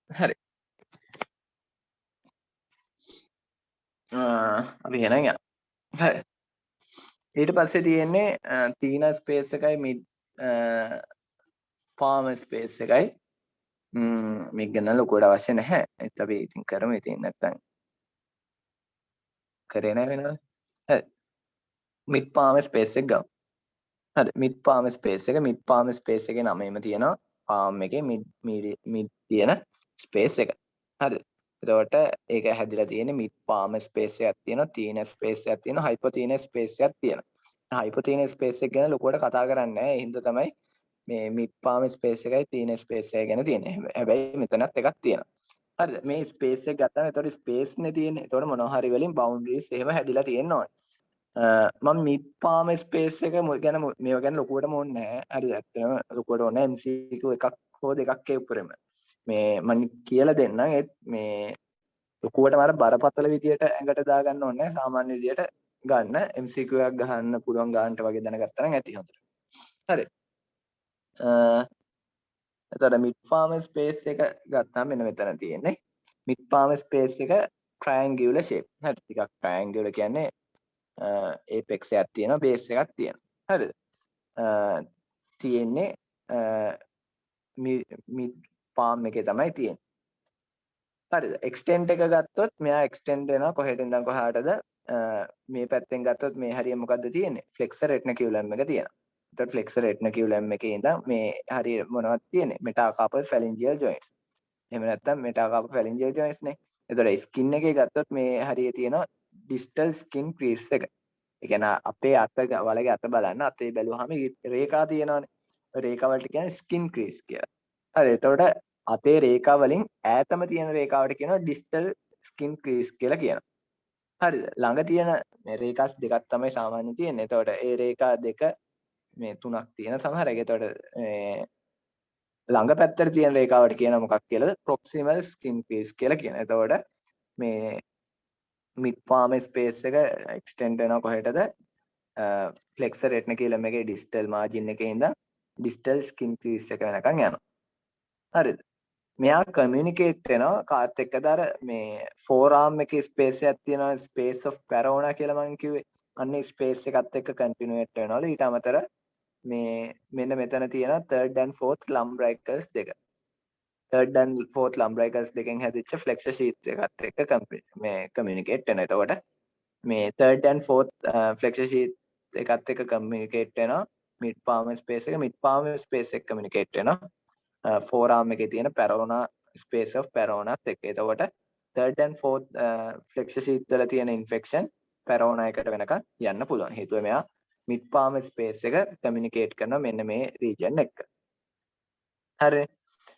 හරි. අපි එහෙනම් යමු. හරි. ඊට පස්සේ තියෙන්නේ තීන ස්පේස් එකයි මිඩ් ෆාර්ම ස්පේස් එකයි. මේක ගැන ලොකුවට අවශ්‍ය නැහැ. ඒත් අපි ඉතින් කරමු ඉතින් නැත්තම් කරේ නැහැ වෙනවද? හරි. මිඩ් ෆාර්ම ස්පේස් එක ගමු. හරි. මිඩ් ෆාර්ම ස්පේස් එක එකේ නමේම තියෙනවා ෆාර්ම් එකේ මිඩ් තියෙන ස්පේස් එක. හරිද? එතකොට ඒක හැදිලා තියෙන්නේ මිඩ් ෆාර්ම ස්පේස් එකක් තියෙනවා, තීන ස්පේස් එකක් තියෙනවා, හයිපෝතීන ස්පේස් එකක් තියෙනවා. හයිපෝතීන ස්පේස් එක ගැන ලොකුවට කතා කරන්නේ නැහැ. ඒ හින්දා තමයි මේ මිඩ් ෆාර්ම ස්පේස් එකයි තීන ස්පේස් එක ගැන තියෙන්නේ. හැබැයි මෙතනත් එකක් තියෙනවා. හරිද? මේ ස්පේස් එක ගත්තාම එතකොට ස්පේස් නේ තියෙන්නේ. එතකොට මොනවා හරි වලින් බවුන්ඩරිස් එහෙම හැදිලා තියෙන්න ඕනේ. මම මිඩ් ෆාර්ම ස්පේස් එක ගැන මේවා ගැන ලොකුවටම ඕනේ නැහැ. හරිද? ඇත්තටම ලොකුවට ඕනේ MCQ එකක් හෝ දෙකක් ඒ උඩරම. මේ මම කියලා දෙන්නම් ඒත් මේ ලොකුවටම අර බරපතල විදියට ඇඟට දාගන්න ඕනේ නැහැ. සාමාන්‍ය විදියට ගන්න MCQ එකක් ගහන්න පුළුවන් ගන්නට වගේ දැනගත්තා නම් ඇති හොඳට. හරි. එතකොට මිඩ් ෆාර්ම ස්පේස් එක ගත්තාම මෙන්න මෙතන තියෙන්නේ. මිඩ් ෆාර්ම ස්පේස් එක ට්‍රයැන්ගියුලර් ෂේප්. හරි. ටිකක් ට්‍රයැන්ගියුලර් කියන්නේ ඒපෙක්ස් එකක් තියෙනවා බේස් එකක් තියෙනවා. හරිද? තියෙන්නේ මිඩ් ෆාර්ම් එකේ තමයි තියෙන්නේ. හරිද? එක්ස්ටෙන්ඩ් එක ගත්තොත් මෙයා එක්ස්ටෙන්ඩ් වෙනවා කොහෙට ඉඳන් කොහාටද? මේ පැත්තෙන් ගත්තොත් මේ හරිය මොකද්ද තියෙන්නේ? ෆ්ලෙක්සර් රෙටිනකියුලම් එක තියෙනවා. එතකොට ෆ්ලෙක්සර් රෙටිනකියුලම් එකේ ඉඳන් මේ හරිය මොනවද තියෙන්නේ? මෙටාකාපල් ෆැලින්ජියල් ජොයින්ට්ස්. එහෙම නැත්නම් මෙටාකාපල් ෆැලින්ජියල් ජොයින්ට්ස් නේ. එතකොට ස්කින් එකේ ගත්තොත් මේ හරිය තියෙනවා ඩිස්ටල් ස්කින් ක්‍රීස් එක. ඒ කියන්නේ අපේ අත වලගේ අත බලන්න අතේ බැලුවාම රේඛා තියෙනවානේ. රේඛා වලට කියන්නේ ස්කින් ක්‍රීස් කියලා. හරි. එතකොට අතේ රේඛා වලින් ඈතම තියෙන රේඛාවට කියනවා ඩිස්ටල් ස්කින් ක්‍රීස් කියලා කියනවා. හරිද? ළඟ තියෙන මේ රේඛාස් දෙකක් තමයි සාමාන්‍යයෙන් තියෙන්නේ. එතකොට ඒ රේඛා දෙක මේ තුනක් තියෙන සමහර එක. එතකොට මේ ළඟ පැත්තට තියෙන රේඛාවට කියනවා මොකක් කියලාද? ප්‍රොක්සිමල් ස්කින් ක්‍රීස් කියලා කියනවා. එතකොට මේ මිඩ් ෆාර්ම ස්පේස් එක එක්ස්ටෙන්ඩ් වෙනවා කොහෙටද? ෆ්ලෙක්සර් රෙටිනකියුලම් එකේ ඩිස්ටල් මාජින් එකේ ඉඳන් ඩිස්ටල් ස්කින් ක්‍රීස් එක වෙනකන් යනවා. හරිද? මෙයා කමියුනිකේට් වෙනවා කාත් එක්කද අර මේ ෆෝර් ආර්ම් එකේ ස්පේස් එකක් තියෙනවා ස්පේස් ඔෆ් පැරෝනා කියලා මම කිව්වේ. අන්නේ ස්පේස් එකත් එක්ක කන්ටිනියුට් වෙනවලු. ඊට අමතර මේ මෙන්න මෙතන තියෙනවා third and fourth lumblicals දෙක. third and fourth lumblicals දෙකෙන් හැදිච්ච flexure sheath එකත් එක්ක මේ communicate වෙනවා. එතකොට මේ third and fourth flexure sheath එකත් එක්ක communicate වෙනවා mid palm space එක. mid palm space එක communicate වෙනවා forearm එකේ තියෙන parona space of parona එක්ක. එතකොට third and fourth flexure sheath වල තියෙන infection parona එකට වෙනකන් යන්න පුළුවන්. හේතුව මෙයා mid palm space එක communicate කරනවා මෙන්න මේ region එක. හරි.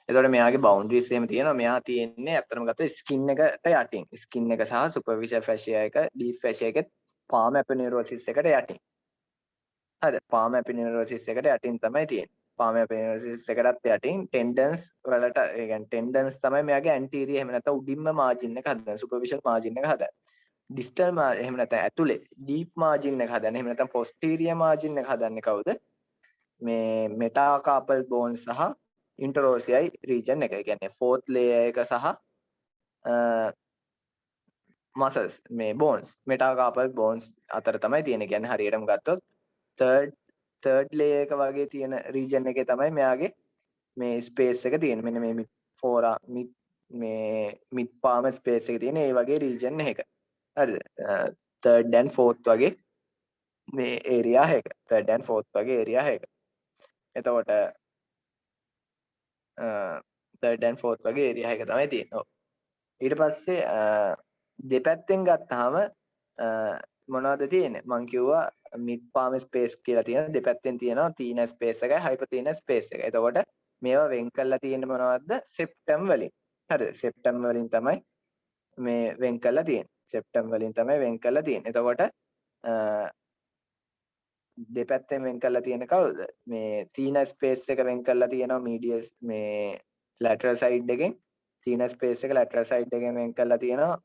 එතකොට මෙයාගේ boundaries එහෙම තියෙනවා. මෙයා තියෙන්නේ අත්‍තරම ගත්තොත් skin එකට යටින්. skin එක සහ superficial fascia එක deep fascia එකේ palm aponeurosis එකට යටින්. හරි. palm aponeurosis එකට යටින් තමයි තියෙන්නේ. palm aponeurosis එකටත් යටින් tendons වලට ඒ කියන්නේ tendons තමයි මෙයාගේ anterior එහෙම නැත්නම් උඩින්ම margin එක හදන්නේ. superficial margin එක හදන්නේ. distal එහෙම නැත්නම් ඇතුලේ deep margin එක හදන්නේ. එහෙම නැත්නම් posterior margin එක හදන්නේ කවුද? මේ metacarpal bones සහ interosseous region එක. ඒ කියන්නේ fourth layer එක සහ muscles මේ bones metacarpal bones අතර තමයි තියෙන්නේ. කියන්නේ හරියටම ගත්තොත් third layer එක වගේ තියෙන region එකේ තමයි මෙයාගේ මේ space එක තියෙන්නේ. මෙන්න මේ mid palm space එක තියෙන ඒ වගේ region එකක. හරිද? third and fourth වගේ මේ area එක. third and fourth වගේ area එක. එතකොට third and fourth වගේ area එක තමයි තියෙන්නේ. ඔව්. ඊට පස්සේ දෙපැත්තෙන් ගත්තාම මොනවද තියෙන්නේ? මම කිව්වා mid palm space කියලා තියෙන දෙපැත්තෙන් තියෙනවා thenar space එකයි hypothenar space එක. එතකොට මේවා වෙන් කරලා තියෙන්නේ මොනවද? septum වලින්. හරිද? septum වලින් තමයි මේ වෙන් කරලා තියෙන්නේ. septum වලින් තමයි වෙන් කරලා තියෙන්නේ. එතකොට දෙපැත්තෙන් වෙන් කරලා තියෙන කවුද? මේ thenar space එක වෙන් කරලා තියෙනවා medial මේ lateral side එකෙන්. thenar space එක lateral side එකෙන් වෙන් කරලා තියෙනවා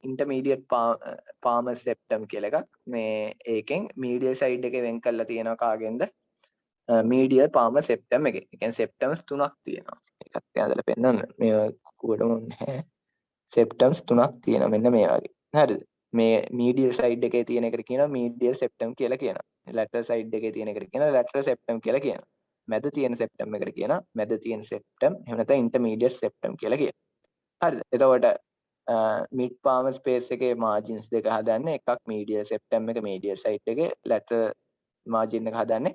intermediate palmar septum කියලා එකක්. මේ ඒකෙන් medial side එකේ වෙන් කරලා තියෙනවා කාගෙන්ද? medial palmar septum එකේ. ඒ කියන්නේ septums තුනක් තියෙනවා. ඒකත් ඇදලා පෙන්නන්න. මේ කුවටම නැහැ. septums තුනක් තියෙනවා මෙන්න මේ වගේ. හරිද? මේ medial side එකේ තියෙන එකට කියනවා medial septum කියලා කියනවා. lateral side එකේ තියෙන එකට කියනවා lateral septum කියලා කියනවා. මැද තියෙන septum එකට කියනවා මැද තියෙන septum. එහෙම නැත්නම් intermediate septum කියලා කියනවා. හරිද? එතකොට mid palm space එකේ margins දෙක හදන්නේ එකක් medial septum එක medial side එකේ lateral margin එක හදන්නේ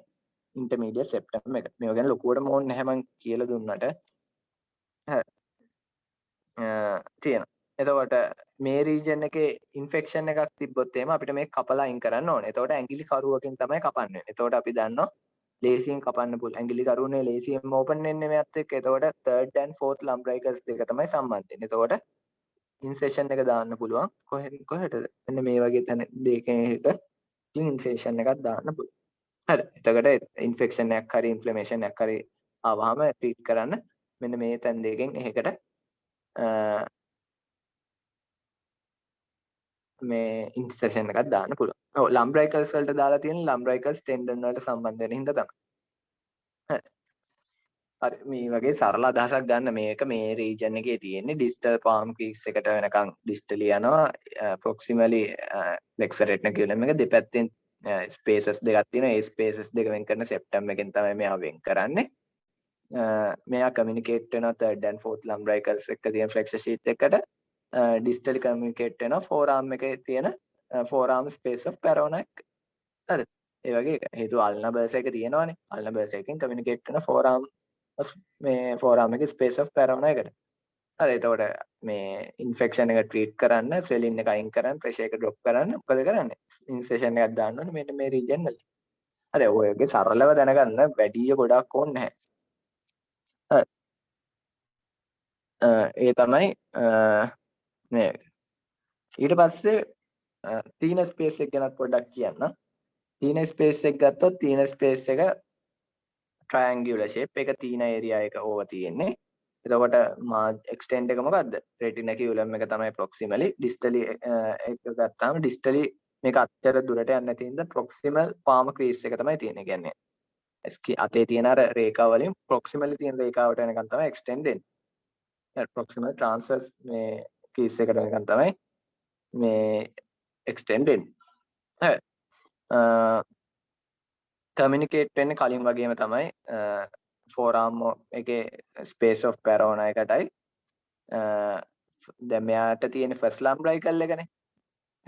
intermediate septum එක. මේවා ගැන ලොකුවටම ඕනේ නැහැ මම කියලා දුන්නට. තියෙනවා. එතකොට මේ region එකේ infection එකක් තිබ්බොත් එහෙම අපිට මේක කපලා අයින් කරන්න ඕනේ. එතකොට ඇඟිලි කරුවකින් තමයි කපන්න වෙන්නේ. එතකොට අපි දන්නවා ලේසියෙන් කපන්න පුළුවන්. ඇඟිලි කරුවනේ ලේසියෙන් open වෙන්නේ මෙයත් එක්ක. එතකොට third and fourth lumbricals දෙක තමයි සම්බන්ධ වෙන්නේ. එතකොට ඉන්සෙෂන් එක දාන්න පුළුවන් කොහෙටද මෙන්න මේ වගේ තැන දෙකෙන් එක ඉන්සෙෂන් එකක් දාන්න පුළුවන්. හරි. එතකොට ඉන්ෆෙක්ෂන් එකක් හරි ඉන්ෆ්ලමේෂන් එකක් හරි ආවහම ට්‍රීට් කරන්න මෙන්න මේ තැන් දෙකෙන් එකකට මේ ඉන්සෙෂන් එකක් දාන්න පුළුවන්. ඔව් ලම්බ්‍රයිකල්ස් වලට දාලා තියෙන ලම්බ්‍රයිකල්ස් ටෙන්ඩන් වලට සම්බන්ධ වෙන හින්දා තමයි. හරි. හරි මේ වගේ සරල අදහසක් ගන්න මේක මේ region එකේ තියෙන්නේ distal palm crease එකට වෙනකන් distally යනවා proximally flexor retinaculum එක දෙපැත්තෙන් spaces දෙකක් තියෙනවා ඒ spaces දෙක වෙන් කරන septum එකෙන් තමයි මෙයා වෙන් කරන්නේ මෙයා communicate වෙනවා third and fourth lumbricals එක තියෙන flexor sheath එකට distally communicate වෙනවා forearm එකේ තියෙන forearm space of parona එක හරිද ඒ වගේ හේතුව ulnar bursa එක තියෙනවානේ ulnar bursa එකෙන් communicate වෙන forearm මේ forearm එකේ space of parona එකට. හරි එතකොට මේ infection එක treat කරන්න swelling එක අයින් කරන්න pressure එක drop කරන්න මොකද කරන්නේ? incision එකක් දාන්න ඕනේ මෙන්න මේ region වල. හරි ඔයගේ සරලව දැනගන්න වැඩි ගොඩක් ඕනේ නැහැ. හරි. ඒ තමයි මේ ඊට පස්සේ thenar space එක ගැන පොඩ්ඩක් කියන්න. thenar space එක ගත්තොත් thenar space එක triangular shape එක thenar area එක ඕව තියෙන්නේ. එතකොට extend එක මොකද්ද? retinaculum එක තමයි proximally distally එක ගත්තාම distally මේක අත්තර දුරට යන්නේ නැති හින්දා proximal palm crease එක තමයි තියෙන්නේ. කියන්නේ අතේ තියෙන අර රේඛාව වලින් proximally තියෙන රේඛාවට යනකම් තමයි extend වෙන්නේ. proximal transverse මේ crease එකට යනකම් තමයි මේ extend වෙන්නේ. හරි. කමියුනිකේට් වෙන්නේ කලින් වගේම තමයි ෆෝරාම් එකේ ස්පේස් ඔෆ් පැරෝනා එකටයි දැන් මෙයාට තියෙන ෆස්ට් ලම්බ්‍රයිකල් එකනේ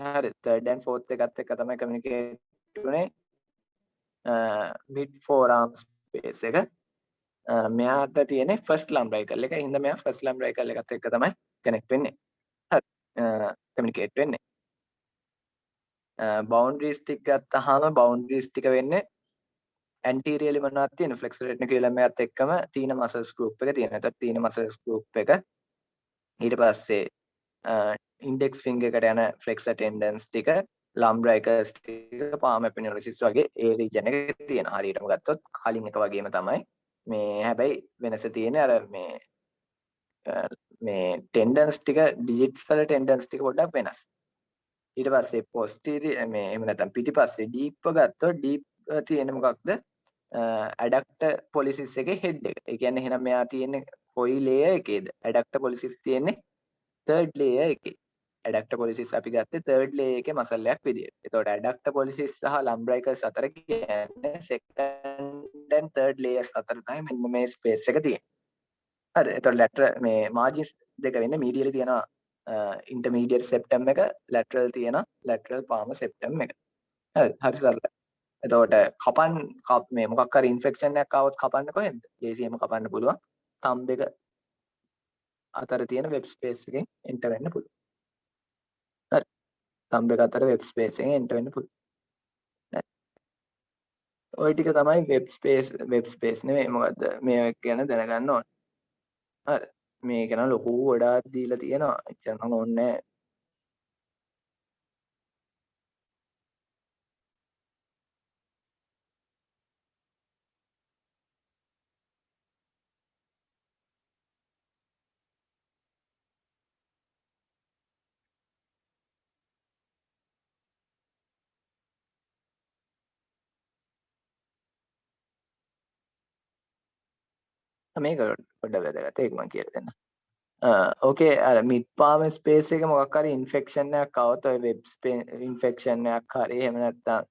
හරි තර්ඩ් ඇන්ඩ් ෆෝර්ත් එකත් එක්ක තමයි කමියුනිකේට් උනේ මිඩ් ෆෝරාම් ස්පේස් එක මෙයාට තියෙන ෆස්ට් ලම්බ්‍රයිකල් එක හින්දා මෙයා ෆස්ට් ලම්බ්‍රයිකල් එකත් එක්ක තමයි කනෙක්ට් වෙන්නේ හරි කමියුනිකේට් වෙන්නේ බවුන්ඩරිස් ටික ගත්තාම බවුන්ඩරිස් ටික වෙන්නේ ඇන්ටීරියලි මොනවද තියෙන ෆ්ලෙක්සර් රෙටිනිකියුලම් එකත් එක්කම තීන මසල්ස් ගෲප් එක තියෙනවා. එතකොට තීන මසල්ස් ගෲප් එක ඊට පස්සේ ඉන්ඩෙක්ස් ෆින්ගර් එකට යන ෆ්ලෙක්සර් ටෙන්ඩන්ස් ටික ලම්බ්‍රයිකල්ස් ටික පාම් එපිනොරිසිස් වගේ ඒ රීජන් එකේ තියෙනවා. හරියටම ගත්තොත් කලින් එක වගේම තමයි. මේ හැබැයි වෙනස තියෙන්නේ අර මේ ටෙන්ඩන්ස් ටික ඩිජිට්ස් වල ටෙන්ඩන්ස් ටික පොඩ්ඩක් වෙනස්. ඊට පස්සේ පොස්ටීරියර් මේ එහෙම නැත්නම් පිටිපස්සේ ඩීප්ව ගත්තොත් ඩීප් තියෙන්නේ මොකක්ද? ඇඩක්ටර් පොලිසිස් එකේ හෙඩ් එක. ඒ කියන්නේ එහෙනම් මෙයා තියෙන්නේ කොයි ලේයර් එකේද? ඇඩක්ටර් පොලිසිස් තියෙන්නේ තර්ඩ් ලේයර් එකේ. ඇඩක්ටර් පොලිසිස් අපි ගත්තේ තර්ඩ් ලේයර් එකේ මසල් එකක් විදියට. එතකොට ඇඩක්ටර් පොලිසිස් සහ ලම්බ්‍රයිකල්ස් අතර කියන්නේ සෙකන්ඩ් ඇන්ඩ් තර්ඩ් ලේයර්ස් අතර තමයි මෙන්න මේ ස්පේස් එක තියෙන්නේ. හරි. එතකොට ලැටරල් මේ මාජින්ස් දෙක වෙන්නේ මීඩියලි තියෙනවා ඉන්ටර්මීඩියට් සෙප්ටම් එක, ලැටරල් තියෙනවා ලැටරල් පාම සෙප්ටම් එක. හරි. හරි සරලයි. එතකොට මේ මොකක් හරි ඉන්ෆෙක්ෂන් එකක් ආවොත් කපන්න කොහෙන්ද? ලේසියෙන්ම කපන්න පුළුවන්. තම්බ් එක අතර තියෙන වෙබ් ස්පේස් එකෙන් එන්ටර් වෙන්න පුළුවන්. හරි. තම්බ් එක අතර වෙබ් ස්පේස් එකෙන් එන්ටර් වෙන්න පුළුවන්. ඔය ටික තමයි වෙබ් ස්පේස් නෙමෙයි මොකද්ද? මේ ගැන දැනගන්න ඕනේ. හරි. මේක නම් ලොකු ගොඩාක් දීලා තියෙනවා. එච්චර නම් ඕනේ නැහැ. මේක පොඩ්ඩක් වැදගත්. ඒක මම කියලා දෙන්නම්. ඕකේ අර මිඩ් පාම ස්පේස් එකේ මොකක් හරි ඉන්ෆෙක්ෂන් එකක් આવොත් ඔය වෙබ් ඉන්ෆෙක්ෂන් එකක් හරි එහෙම නැත්නම්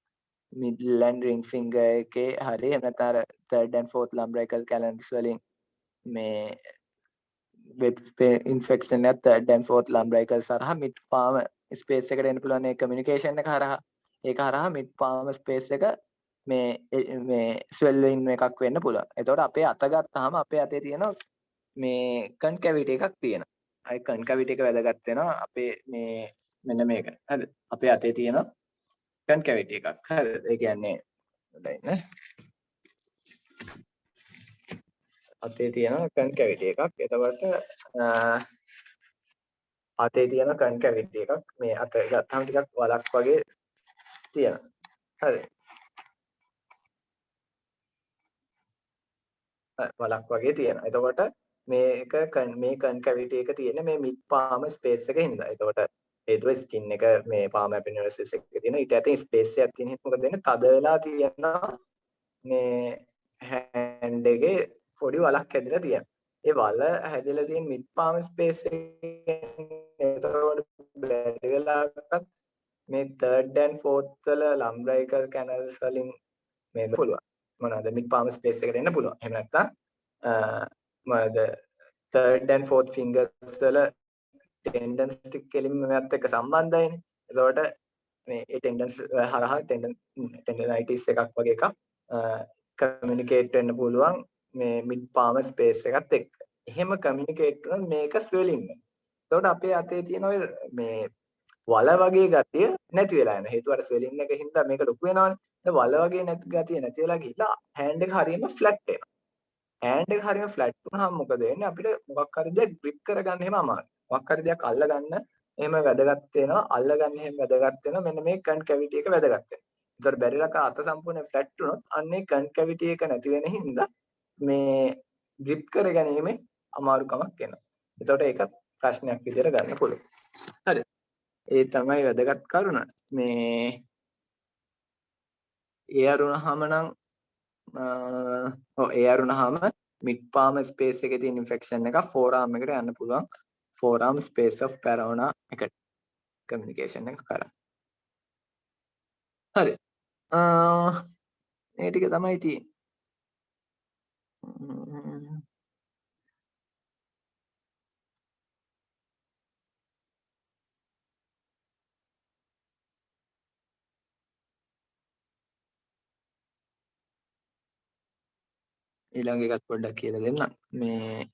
මිඩල් ඇන්ඩ් රින් ෆින්ගර් එකේ හරි එහෙම නැත්නම් අර තර්ඩ් ඇන්ඩ් ෆෝර්ත් ලම්බ්‍රයිකල් කැලන්ඩර්ස් වලින් මේ වෙබ් ඉන්ෆෙක්ෂන් එක තර්ඩ් ඇන්ඩ් ෆෝර්ත් ලම්බ්‍රයිකල් හරහා මිඩ් පාම ස්පේස් එකට එන්න පුළුවන් ඒ කමියුනිකේෂන් එක හරහා ඒක හරහා මිඩ් පාම ස්පේස් එක මේ ස්වෙල් වෙන එකක් වෙන්න පුළුවන්. එතකොට අපේ අත ගත්තාම අපේ අතේ තියෙන මේ කන්කැවිටි එකක් තියෙනවා. අයි කන්කැවිටි එක වැදගත් වෙනවා අපේ මේ මෙන්න මේක. හරිද? අපේ අතේ තියෙන කන්කැවිටි එකක්. හරිද? ඒ කියන්නේ හොඳයි අතේ තියෙන කන්කැවිටි එකක්. එතකොට අතේ තියෙන කන්කැවිටි එකක් මේ අත ගත්තාම ටිකක් වලක් වගේ තියෙනවා. හරි. වලක් වගේ තියෙනවා. එතකොට මේ කන්කැවිටි එක තියෙන්නේ මේ මිඩ් පාම ස්පේස් එකේ හින්දා. එතකොට හේතුව ස්කින් එක මේ පාම ඇපිනොරිසිස් එකේ තියෙන ඊට ඇතුලේ ස්පේස් එකක් තියෙන හින්දා මොකද වෙන්නේ? තද වෙලා තියෙනවා මේ හැන්ඩ් එකේ පොඩි වලක් හැදිලා තියෙනවා. ඒ වල හැදිලා තියෙන මිඩ් පාම ස්පේස් එකේ එතකොට බැරි වෙලාවකට මේ තර්ඩ් ඇන්ඩ් ෆෝර්ත් වල ලම්බ්‍රයිකල් කැනල්ස් වලින් මේ පුළුවන්. මොනවාද මිඩ් පාම ස්පේස් එකට එන්න පුළුවන්. එහෙම නැත්නම් මොනවාද තර්ඩ් ඇන්ඩ් ෆෝර්ත් ෆින්ගර්ස් වල ටෙන්ඩන්ස් ටික කෙලින්ම මෙයාත් එක්ක සම්බන්ධයිනේ. එතකොට මේ ඒ ටෙන්ඩන්ස් හරහා ටෙන්ඩනයිටිස් එකක් වගේ එකක් කමියුනිකේට් වෙන්න පුළුවන් මේ මිඩ් පාම ස්පේස් එකත් එක්ක. එහෙම කමියුනිකේට් වුණොත් මේක ස්වෙලින් වෙනවා. එතකොට අපේ අතේ තියෙන ඔය මේ වල වගේ ගතිය නැති වෙලා යනවා. හේතුව අර ස්වෙලින් එක හින්දා මේක ලොකු වෙනවනේ. ඒ වල වගේ නැති ගතිය නැති වෙලා ගිහිල්ලා හෑන්ඩ් එක හරියම ෆ්ලැට් වෙනවා. හෑන්ඩ් එක හරියම ෆ්ලැට් වුණාම මොකද වෙන්නේ? අපිට මොකක් හරි දෙයක් ග්‍රිප් කරගන්න එහෙම අමාරුයි. මොකක් හරි දෙයක් අල්ලගන්න එහෙම වැදගත් වෙනවා. අල්ලගන්න එහෙම වැදගත් වෙනවා. මෙන්න මේ කන්කැවිටි එක වැදගත් වෙනවා. ඒතකොට බැරිලක අත සම්පූර්ණයෙන් ෆ්ලැට් වුණොත් අන්නේ කන්කැවිටි එක නැති වෙන හින්දා මේ ග්‍රිප් කරගැනීමේ අමාරුකමක් එනවා. ඒතකොට ඒක ප්‍රශ්නයක් විදිහට ගන්න පුළුවන්. හරි. ඒ තමයි වැදගත් කරුණ. මේ ඒ අරුණාම නම් ඒ අරුණාම මිඩ් පාම ස්පේස් එකේ තියෙන ඉන්ෆෙක්ෂන් එක ෆෝරාම් එකට යන්න පුළුවන්. ෆෝරාම් ස්පේස් ඔෆ් පැරෝනා එකට කමියුනිකේෂන් එක කරා. හරි. මේ ටික තමයි තියෙන්නේ. ඊළඟ එකත් පොඩ්ඩක් කියලා දෙන්නම්. මේ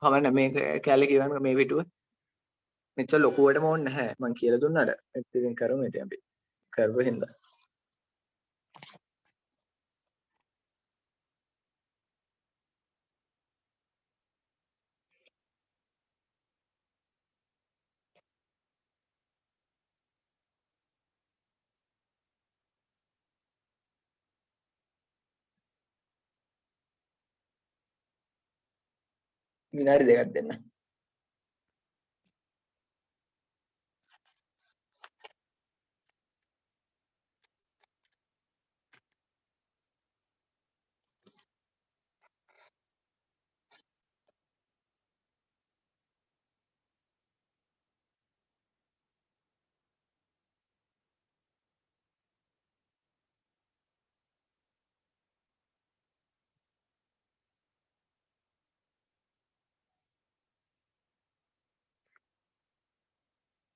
කවන්න මේක කැලේ කියවන්න මේ පිටුව. මෙච්චර ලොකුවටම ඕනේ නැහැ. මං කියලා දුන්නාට. ඒත් ඉතින් කරමු ඉතින් අපි. කරපු හින්දා. විනාඩි දෙකක් දෙන්න.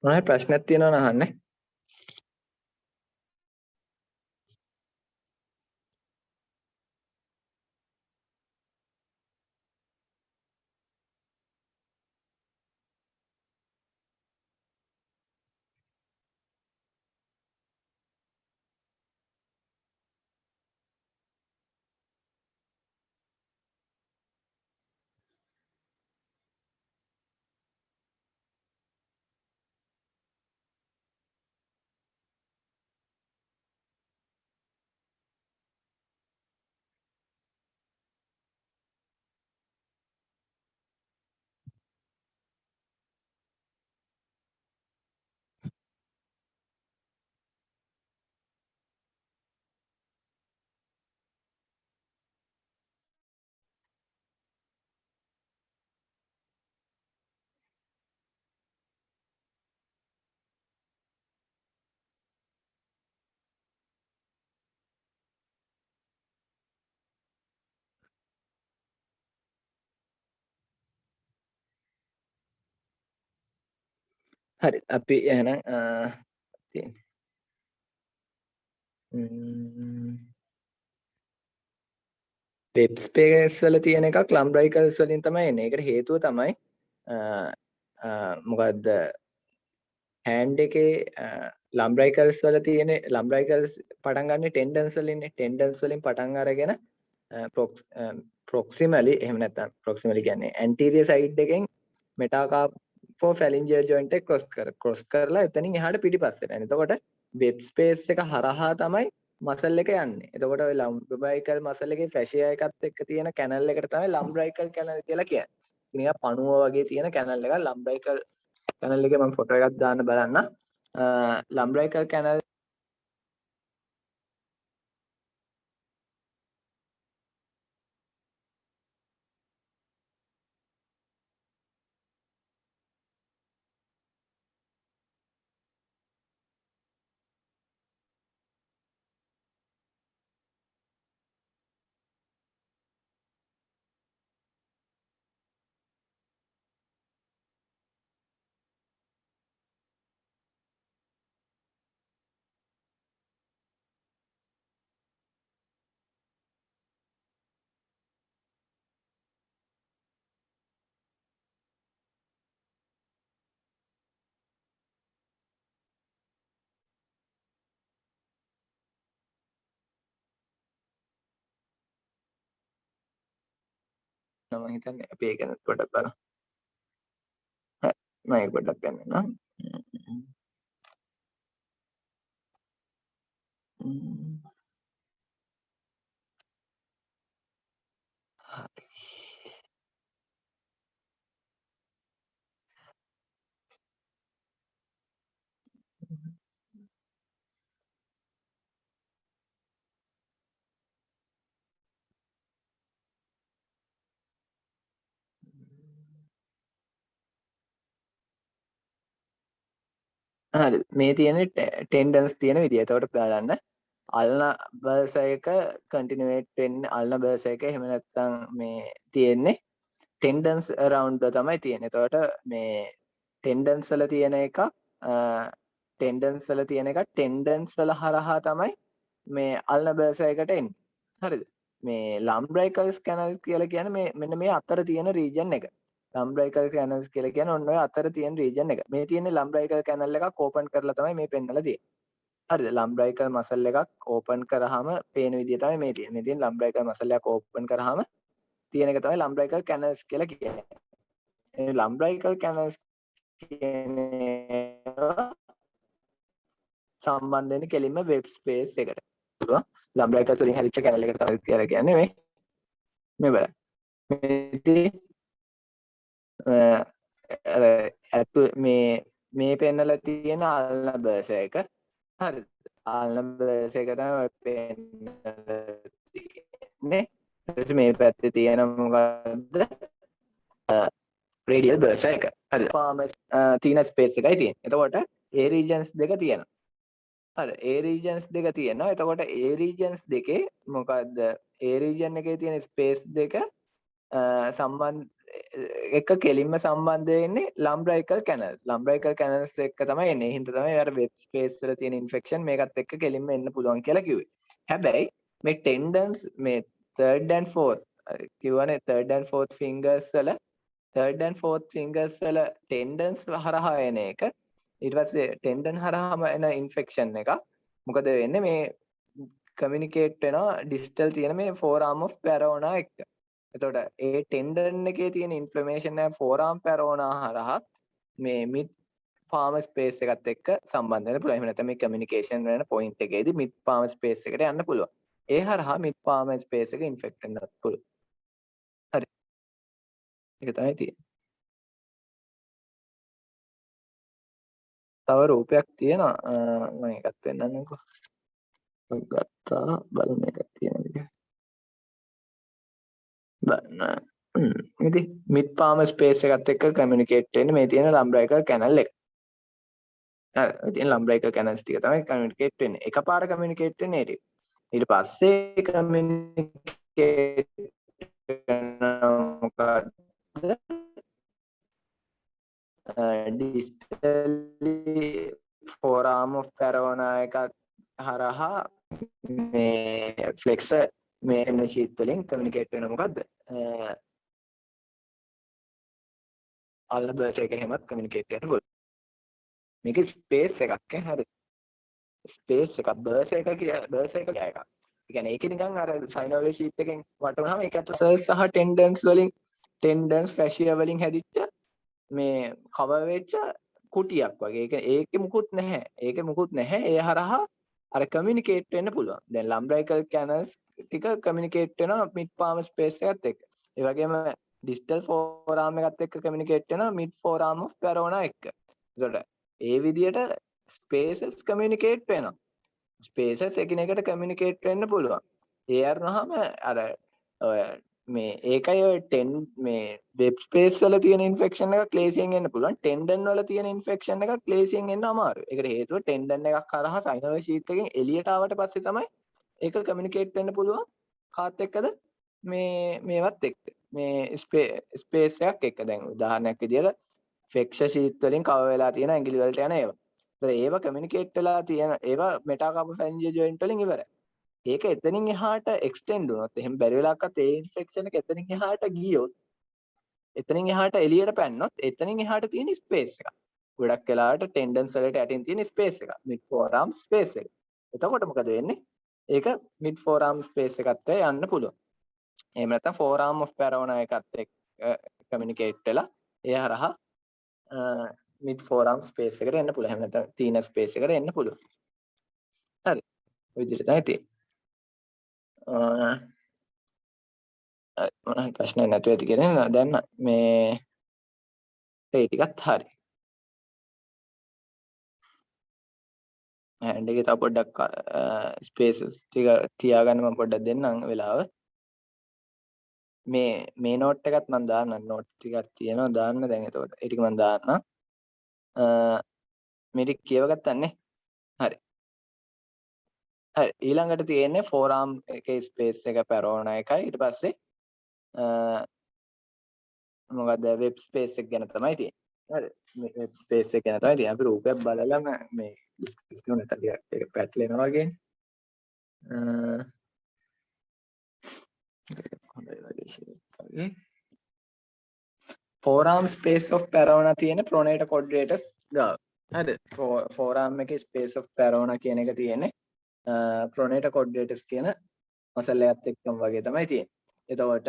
මොනවද ප්‍රශ්නක් තියෙනවා නම් අහන්න. හරි අපි එහෙනම් තියෙන්නේ. වෙබ් ස්පේස් වල තියෙන එකක් ලම්බ්‍රයිකල්ස් වලින් තමයි එන්නේ. ඒකට හේතුව තමයි මොකද්ද හෑන්ඩ් එකේ ලම්බ්‍රයිකල්ස් වල තියෙන ලම්බ්‍රයිකල්ස් පටන් ගන්න ටෙන්ඩන්ස් වලින් ටෙන්ඩන්ස් වලින් පටන් අරගෙන ප්‍රොක්සිමලි එහෙම නැත්නම් ප්‍රොක්සිමලි කියන්නේ ඇන්ටීරියර් සයිඩ් එකෙන් මෙටාකාපෝ ෆැලින්ජර් ජොයින්ට් එක ක්‍රොස් කරලා එතනින් එහාට පිටිපස්සට යනවා. එතකොට වෙබ් ස්පේස් එක හරහා තමයි මසල් එක යන්නේ. එතකොට ඔය ලම්බ්‍රයිකල් මසල් එකේ ෆැෂියා එකත් එක්ක තියෙන කැනල් එකට තමයි ලම්බ්‍රයිකල් කැනල් කියලා කියන්නේ. නිකන් පණුව වගේ තියෙන කැනල් එකක් ලම්බ්‍රයිකල් කැනල් එකේ මම ෆොටෝ එකක් දාන්න බලන්න. ලම්බ්‍රයිකල් කැනල් මම හිතන්නේ අපි ඒක ගැන පොඩ්ඩක් බලමු. හරි මම ඒක පොඩ්ඩක් පෙන්නන්නම්. හරි මේ තියෙන ටෙන්ඩන්ස් තියෙන විදිය. එතකොට බලන්න අල්න බර්ස් එක කන්ටිනියුේට් වෙන්නේ අල්න බර්ස් එක එහෙම නැත්නම් මේ තියෙන්නේ ටෙන්ඩන්ස් අරවුන්ඩ් තමයි තියෙන්නේ. එතකොට මේ ටෙන්ඩන්ස් වල තියෙන එක ටෙන්ඩන්ස් වල තියෙන එක ටෙන්ඩන්ස් වල හරහා තමයි මේ අල්න බර්ස් එකට එන්නේ. හරිද? මේ ලම්බ්‍රයිකල්ස් කැනල් කියලා කියන්නේ මේ මෙන්න මේ අතර තියෙන රීජන් එක. ලම්බ්‍රයිකල් කැනල්ස් කියලා කියන්නේ ඔන්න ඔය අතර තියෙන රීජන් එක. මේ තියෙන්නේ ලම්බ්‍රයිකල් කැනල් එකක් ඕපන් කරලා තමයි මේ පෙන්නලා තියෙන්නේ. හරිද? ලම්බ්‍රයිකල් මසල් එකක් ඕපන් කරාම පේන විදිය තමයි මේ තියෙන්නේ. මේ තියෙන ලම්බ්‍රයිකල් මසල් එකක් ඕපන් කරාම තියෙන එක තමයි ලම්බ්‍රයිකල් කැනල්ස් කියලා කියන්නේ. මේ ලම්බ්‍රයිකල් කැනල්ස් කියන්නේ සම්බන්ධ වෙන්නේ කෙලින්ම වෙබ් ස්පේස් එකට. පුළුවන්. ලම්බ්‍රයිකල්ස් වලින් හැදිච්ච කැනල් එකට තමයි කියලා කියන්නේ මේ බලන්න. මේ ඇතු මේ පෙන්නලා තියෙන අල්නබර්ස් එක. හරිද? අල්නබර්ස් එක තමයි පෙන්නලා තියෙන්නේ. ඊට මේ පැත්තේ තියෙන මොකද්ද? රේඩියල් බර්ස් එක. හරිද? ෆාමස් තියෙන ස්පේස් එකයි තියෙන්නේ. එතකොට ඒ රීජන්ස් දෙක තියෙනවා. හරි. ඒ රීජන්ස් දෙක තියෙනවා. එතකොට ඒ රීජන්ස් දෙකේ මොකද්ද? ඒ රීජන් එකේ තියෙන ස්පේස් දෙක සම්බන්ධ එක කෙලින්ම සම්බන්ධ වෙන්නේ ලම්බ්‍රයිකල් කැනල්. ලම්බ්‍රයිකල් කැනල්ස් එක්ක තමයි එන්නේ. ඒ හින්දා තමයි අර වෙබ් ස්පේස් වල තියෙන ඉන්ෆෙක්ෂන් මේකත් එක්ක කෙලින්ම එන්න පුළුවන් කියලා කිව්වේ. හැබැයි මේ ටෙන්ඩන්ස් මේ third and fourth කිව්වනේ third and fourth fingers වල third and fourth fingers වල ටෙන්ඩන්ස් හරහා එන එක ඊට පස්සේ ටෙන්ඩන් හරහාම එන ඉන්ෆෙක්ෂන් එක මොකද වෙන්නේ මේ කමියුනිකේට් වෙනවා ඩිස්ටල් තියෙන මේ forearm of Parona එක්ක. එතකොට ඒ ටෙන්ඩන් එකේ තියෙන ඉන්ෆ්ලමේෂන් එක forearm Parona හරහා මේ mid palm space එකත් එක්ක සම්බන්ධ වෙන්න පුළුවන්. එහෙම නැත්නම් මේ කමියුනිකේෂන් වෙන පොයින්ට් එකේදී mid palm space එකට යන්න පුළුවන්. ඒ හරහා mid palm space එක ඉන්ෆෙක්ට් වෙන්නත් පුළුවන්. හරි. ඒක තමයි තියෙන්නේ. තව රූපයක් තියෙනවා මම එකක් පෙන්නන්නම්කෝ. ගත්තා බලන එකක් තියෙනවා. බලන්න. ඉතින් මිඩ් පාම ස්පේස් එකත් එක්ක කමියුනිකේට් වෙන්නේ මේ තියෙන ලම්බ්‍රයිකල් කැනල් එක. හරි. ඉතින් ලම්බ්‍රයිකල් කැනල්ස් ටික තමයි කමියුනිකේට් වෙන්නේ. එකපාර කමියුනිකේට් වෙන්නේ ඒ ටික. ඊට පස්සේ කමියුනිකේට් මොකක්ද? ඩිස්ටලි forearm of Parona එකත් හරහා මේ ෆ්ලෙක්සර් මේ එම්න ෂීට් වලින් කමියුනිකේට් වෙන මොකද්ද? අල්බර්ට් එක එහෙමත් කමියුනිකේට් කරන්න පුළුවන්. මේක ස්පේස් එකක් හරි. ස්පේස් එකක් බර්ස් එක කියලා බර්ස් එක කියලා එකක්. ඒ කියන්නේ ඒක නිකන් අර සයිනෝවියර් ෂීට් එකෙන් වටුනහම ඒක ඇතුළේ සර්ස් සහ ටෙන්ඩන්ස් වලින් ටෙන්ඩන්ස් ෆැෂියා වලින් හැදිච්ච මේ කවර් වෙච්ච කුටියක් වගේ. ඒකේ මුකුත් නැහැ. ඒකේ මුකුත් නැහැ. ඒ හරහා අර කමියුනිකේට් වෙන්න පුළුවන්. දැන් ලම්බ්‍රයිකල් කැනල්ස් ටික කමියුනිකේට් වෙනවා මිඩ් පාම ස්පේස් එකත් එක්ක. ඒ වගේම ඩිස්ටල් ෆෝරාම් එකත් එක්ක කමියුනිකේට් වෙනවා මිඩ් ෆෝරාම් ඔෆ් පැරෝනා එක්ක. ඒකට ඒ විදිහට ස්පේසස් කමියුනිකේට් වෙනවා. ස්පේසස් එකිනෙකට කමියුනිකේට් වෙන්න පුළුවන්. ඒ අරනහම අර ඔය මේ ඒකයි ඔය මේ වෙබ් ස්පේස් වල තියෙන ඉන්ෆෙක්ෂන් එක ක්ලේසියෙන් එන්න පුළුවන්. ටෙන්ඩන් වල තියෙන ඉන්ෆෙක්ෂන් එක ක්ලේසියෙන් එන්න අමාරුයි. ඒකට හේතුව ටෙන්ඩන් එකක් කරහා සයිනෝවියර් ෂීට් එකෙන් එළියට ආවට පස්සේ තමයි ඒක කමියුනිකේට් වෙන්න පුළුවන්. කාත් එක්කද මේවත් එක්ක. මේ ස්පේස් එකක් එක්ක. දැන් උදාහරණයක් විදියට ෆෙක්ෂ ෂීට් වලින් කවර් වෙලා තියෙන ඇඟිලි වලට යන ඒවා. ඒවා කමියුනිකේට් වෙලා තියෙන ඒවා මෙටාකාපොෆැරින්ජියල් ජොයින්ට් වලින් ඉවරයි. ඒක එතනින් එහාට එක්ස්ටෙන්ඩ් වුණොත් එහෙම බැරි වෙලාවකත් ඒ ඉන්ෆෙක්ෂන් එක එතනින් එහාට ගියොත් එතනින් එහාට එළියට පැන්නොත් එතනින් එහාට තියෙන ස්පේස් එක. ගොඩක් වෙලාවට ටෙන්ඩන්ස් වලට යටින් තියෙන ස්පේස් එක. මිඩ් ෆෝරාම් ස්පේස් එක. එතකොට මොකද වෙන්නේ? ඒක මිඩ් ෆෝරාම් ස්පේස් එකත් යන්න පුළුවන්. එහෙම නැත්නම් ෆෝරාම් ඔෆ් පැරෝනා එකත් එක්ක කමියුනිකේට් වෙලා ඒ හරහා මිඩ් ෆෝරාම් ස්පේස් එකට එන්න පුළුවන්. එහෙම නැත්නම් තීන ස්පේස් එකට එන්න පුළුවන්. හරි. ඔය විදිහට තමයි තියෙන්නේ. මොන ප්‍රශ්නයක් නැතුව ඇති කියලා දැන් මේ ඒ ටිකත් හරි. හෑන්ඩ් එකේ තව පොඩ්ඩක් ස්පේසස් ටික තියාගන්න මම පොඩ්ඩක් දෙන්නම් වෙලාව. මේ නෝට් එකත් මම දාන්න නෝට් ටිකක් තියෙනවා දාන්න දැන් එතකොට ඒ ටික මම දාන්නම්. මේ ටික කියව ගත්තන්නේ. හරි. හරි ඊළඟට තියෙන්නේ forearm එකේ ස්පේස් එක පැරෝනා එකයි ඊට පස්සේ මොකද වෙබ් ස්පේස් එක ගැන තමයි තියෙන්නේ හරි මේ වෙබ් ස්පේස් එක ගැන තමයි තියෙන්නේ අපි රූපයක් බලලම මේ ඩිස්කස් කරන ටික ඒක පැටලෙනවා වගේනේ හොඳයි වගේ ෂේප් වගේ forearm space of Parona තියෙන pronator quadratus ගාව හරිද forearm එකේ space of Parona කියන එක තියෙන්නේ pronator quadratus කියන මසල් එකත් එක්කම වගේ තමයි තියෙන්නේ එතකොට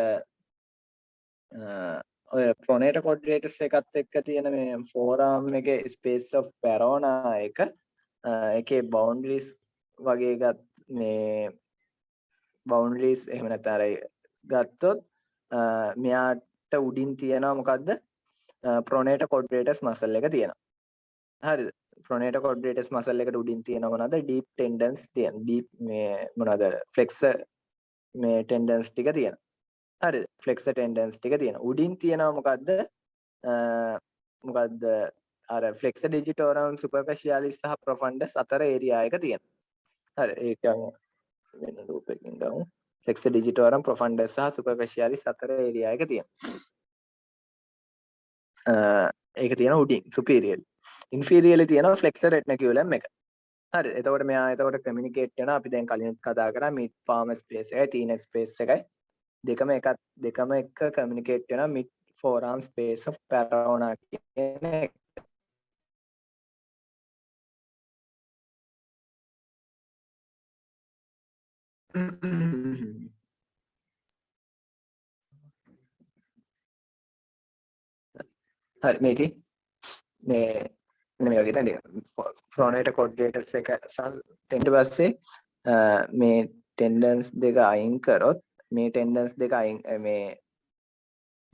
ඔය pronator quadratus එකත් එක්ක තියෙන මේ forearm එකේ space of Parona එක ඒකේ boundaries වගේ මේ boundaries එහෙම නැත්නම් අර ගත්තොත් මෙයාට උඩින් තියෙනවා මොකද්ද pronator quadratus muscle එක තියෙනවා හරිද pronator quadratus muscle එකට උඩින් තියෙනවා මොනවාද deep tendons තියෙන deep මේ මොනවාද flexor මේ tendons ටික තියෙනවා හරිද flexor tendons ටික තියෙනවා උඩින් තියෙනවා මොකද්ද අර flexor digitorum superficialis සහ profundus අතර area එක තියෙනවා හරි ඒක වෙන රූපයකින් ගමු flexor digitorum profundus සහ superficialis අතර area එක තියෙනවා ඒක තියෙනවා උඩින් superior inferior තියෙනවා flexor retinaculum එක හරි එතකොට මෙයා එතකොට communicate වෙනවා අපි දැන් කලින් කතා කරා mid palm space එකයි tnx space එකයි දෙකම එක communicate වෙනවා mid forearm space of Parona කියන එක හරි මේකේ මේ මේ වගේ තමයි pronator quadratus එක ඊට පස්සේ මේ tendons දෙක අයින් කරොත් මේ tendons දෙක අයින් මේ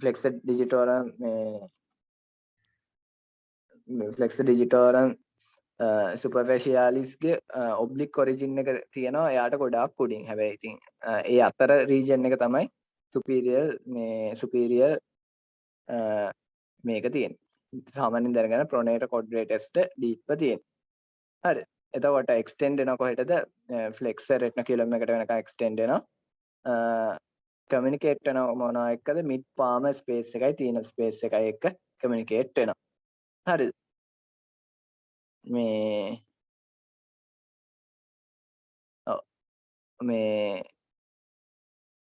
flexor digitorum මේ flexor digitorum superficialis ගේ oblique origin එක තියෙනවා එයාට ගොඩාක් උඩින් හැබැයි ඉතින් ඒ අතර region එක තමයි superior මේක තියෙන්නේ සාමාන්‍යයෙන් දැනගන්න pronator quadratus deep තියෙන්නේ හරි එතකොට extend වෙනවා කොහෙටද flexor retinaculum එකට වෙනකන් extend වෙනවා communicate වෙනවා මොනවා එක්කද mid palm space එකයි තියෙන space එකයි එක්ක communicate වෙනවා හරිද මේ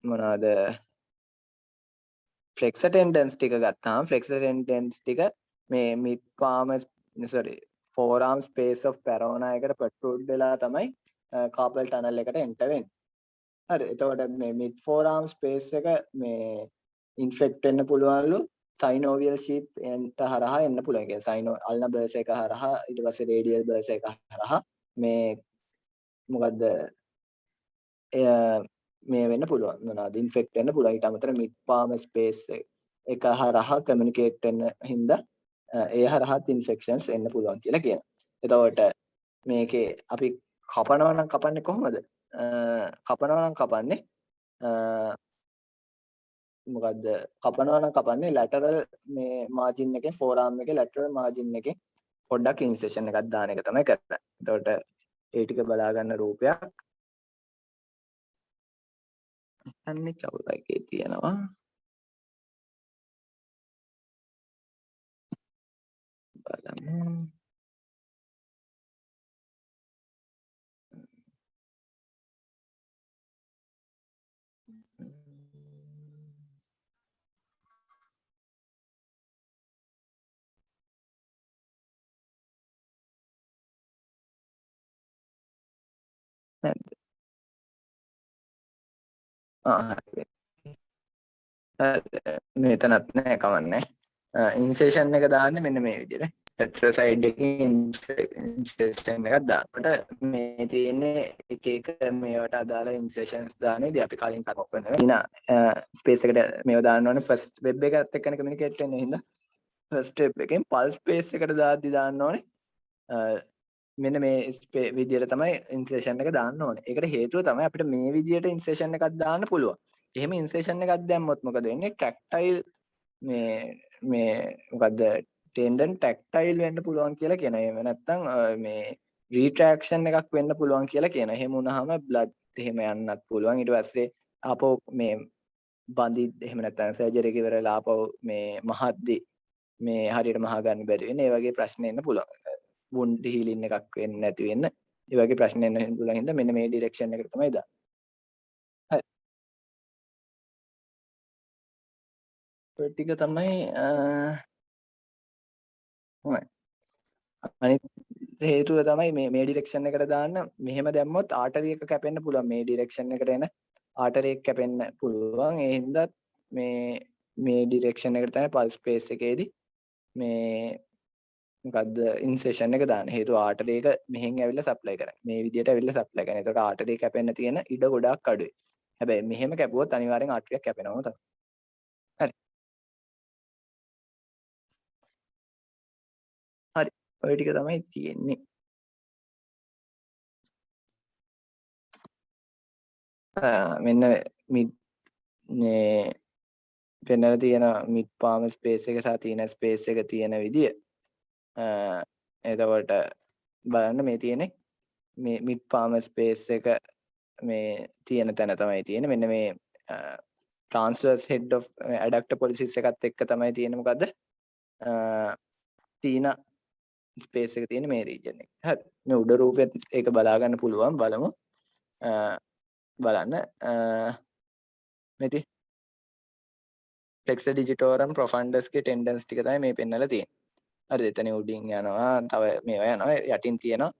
මොනවාද flexor tendons ටික ගත්තාම flexor tendons ටික මේ mid palm forearm space of Parona එකට protrude වෙලා තමයි carpal tunnel එකට enter වෙන්නේ. හරි. එතකොට මේ mid forearm space එක මේ infect වෙන්න පුළුවන්ලු synovial sheath එන්ට හරහා එන්න පුළුවන්. ඒ කියන්නේ ulnar bursa එක හරහා ඊට පස්සේ radial bursa එක හරහා මේ මොකද්ද මේ වෙන්න පුළුවන් මොනවාද ඉන්ෆෙක්ට් වෙන්න පුළුවන් ඊට අමතරව mid palm space එක හරහා කමියුනිකේට් වෙන්න හින්දා ඒ හරහාත් ඉන්ෆෙක්ෂන්ස් එන්න පුළුවන් කියලා කියනවා. එතකොට මේකේ අපි කපනවා නම් කපන්නේ කොහොමද? කපනවා නම් කපන්නේ මොකද්ද? කපනවා නම් කපන්නේ lateral මේ margin එකේ forearm එකේ lateral margin එකේ පොඩ්ඩක් ඉන්සෙෂන් එකක් දාන එක තමයි කරන්නේ. එතකොට ඒ ටික බලා ගන්න රූපයක් අන්නේ චවුරකේ තියෙනවා බලමු නැද්ද මෙතනත් නෑ කවන්නේ ඉන්සෙෂන් එක දාන්නේ මෙන්න මේ විදිහට lateral side එකකින් ඉන්සෙෂන් එකක් දානකොට මේ තියෙන්නේ එක එක මේවට අදාළ ඉන්සෙෂන්ස් දාන්නේදී අපි කලින් කතා කරනවා ඉන ස්පේස් එකට මේව දාන්න ඕනේ ෆස්ට් වෙබ් එකත් එක්කනේ කමියුනිකේට් වෙන්නේ හින්දා ෆස්ට් වෙබ් එකෙන් පල්ස් ස්පේස් එකට දාද්දි දාන්න ඕනේ මෙන්න මේ විදිහට තමයි ඉන්සෙෂන් එක දාන්න ඕනේ. ඒකට හේතුව තමයි අපිට මේ විදිහට ඉන්සෙෂන් එකක් දාන්න පුළුවන්. එහෙම ඉන්සෙෂන් එකක් දැම්මොත් මොකද වෙන්නේ? ටැක්ටයිල් මේ මොකද්ද? ටෙන්ඩන් ටැක්ටයිල් වෙන්න පුළුවන් කියලා කියනවා. එහෙම නැත්නම් මේ රීට්‍රැක්ෂන් එකක් වෙන්න පුළුවන් කියලා කියනවා. එහෙම වුණාම බ්ලඩ් එහෙම යන්නත් පුළුවන්. ඊට පස්සේ ආපහු මේ බඳි එහෙම නැත්නම් සර්ජරි එක ඉවරලා ආපහු මේ මහද්දි මේ හරියට මහා ගන්න බැරි වෙන. ඒ වගේ ප්‍රශ්න එන්න පුළුවන්. වුන්ඩ් හීලින් එකක් වෙන්නේ නැති වෙන්න. ඒ වගේ ප්‍රශ්න එන්න පුළුවන් හින්දා මෙන්න මේ ඩිරෙක්ෂන් එකට තමයි දාන්නේ. හරි. ඔය ටික තමයි අනිත් හේතුව තමයි මේ ඩිරෙක්ෂන් එකට දාන්න. මෙහෙම දැම්මොත් ආටරි එක කැපෙන්න පුළුවන්. මේ ඩිරෙක්ෂන් එකට එන ආටරි එක කැපෙන්න පුළුවන්. ඒ හින්දා මේ ඩිරෙක්ෂන් එකට තමයි පල්ස් ස්පේස් එකේදී මේ මොකද්ද ඉන්සෙෂන් එක දාන්න. හේතුව ආටරි එක මෙහෙන් ඇවිල්ලා සප්ලයි කරන්නේ. මේ විදියට ඇවිල්ලා සප්ලයි කරන්නේ. ඒකට ආටරි කැපෙන්න තියෙන ඉඩ ගොඩාක් අඩුයි. හැබැයි මෙහෙම කැපුවොත් අනිවාර්යෙන් ආටරියක් කැපෙනවම තමයි. හරි. හරි. ඔය ටික තමයි තියෙන්නේ. මෙන්න මේ පෙන්නලා තියෙන මිඩ් පාම් ස්පේස් එක සහ තීන ස්පේස් එක තියෙන විදිය. එතකොට බලන්න මේ තියෙන්නේ මේ මිඩ් පාම් ස්පේස් එක මේ තියෙන තැන තමයි තියෙන්නේ. මෙන්න මේ transverse head of adductor pollicis එකත් එක්ක තමයි තියෙන්නේ මොකද්ද? තීන ස්පේස් එක තියෙන මේ region එක. හරි. මේ උඩ රූපෙත් ඒක බලා ගන්න පුළුවන්. බලමු. බලන්න මෙති flexor digitorum profundus ගේ tendons ටික තමයි මේ පෙන්නලා තියෙන්නේ. හරිද? එතන උඩින් යනවා. තව මේවා යනවා. යටින් තියෙනවා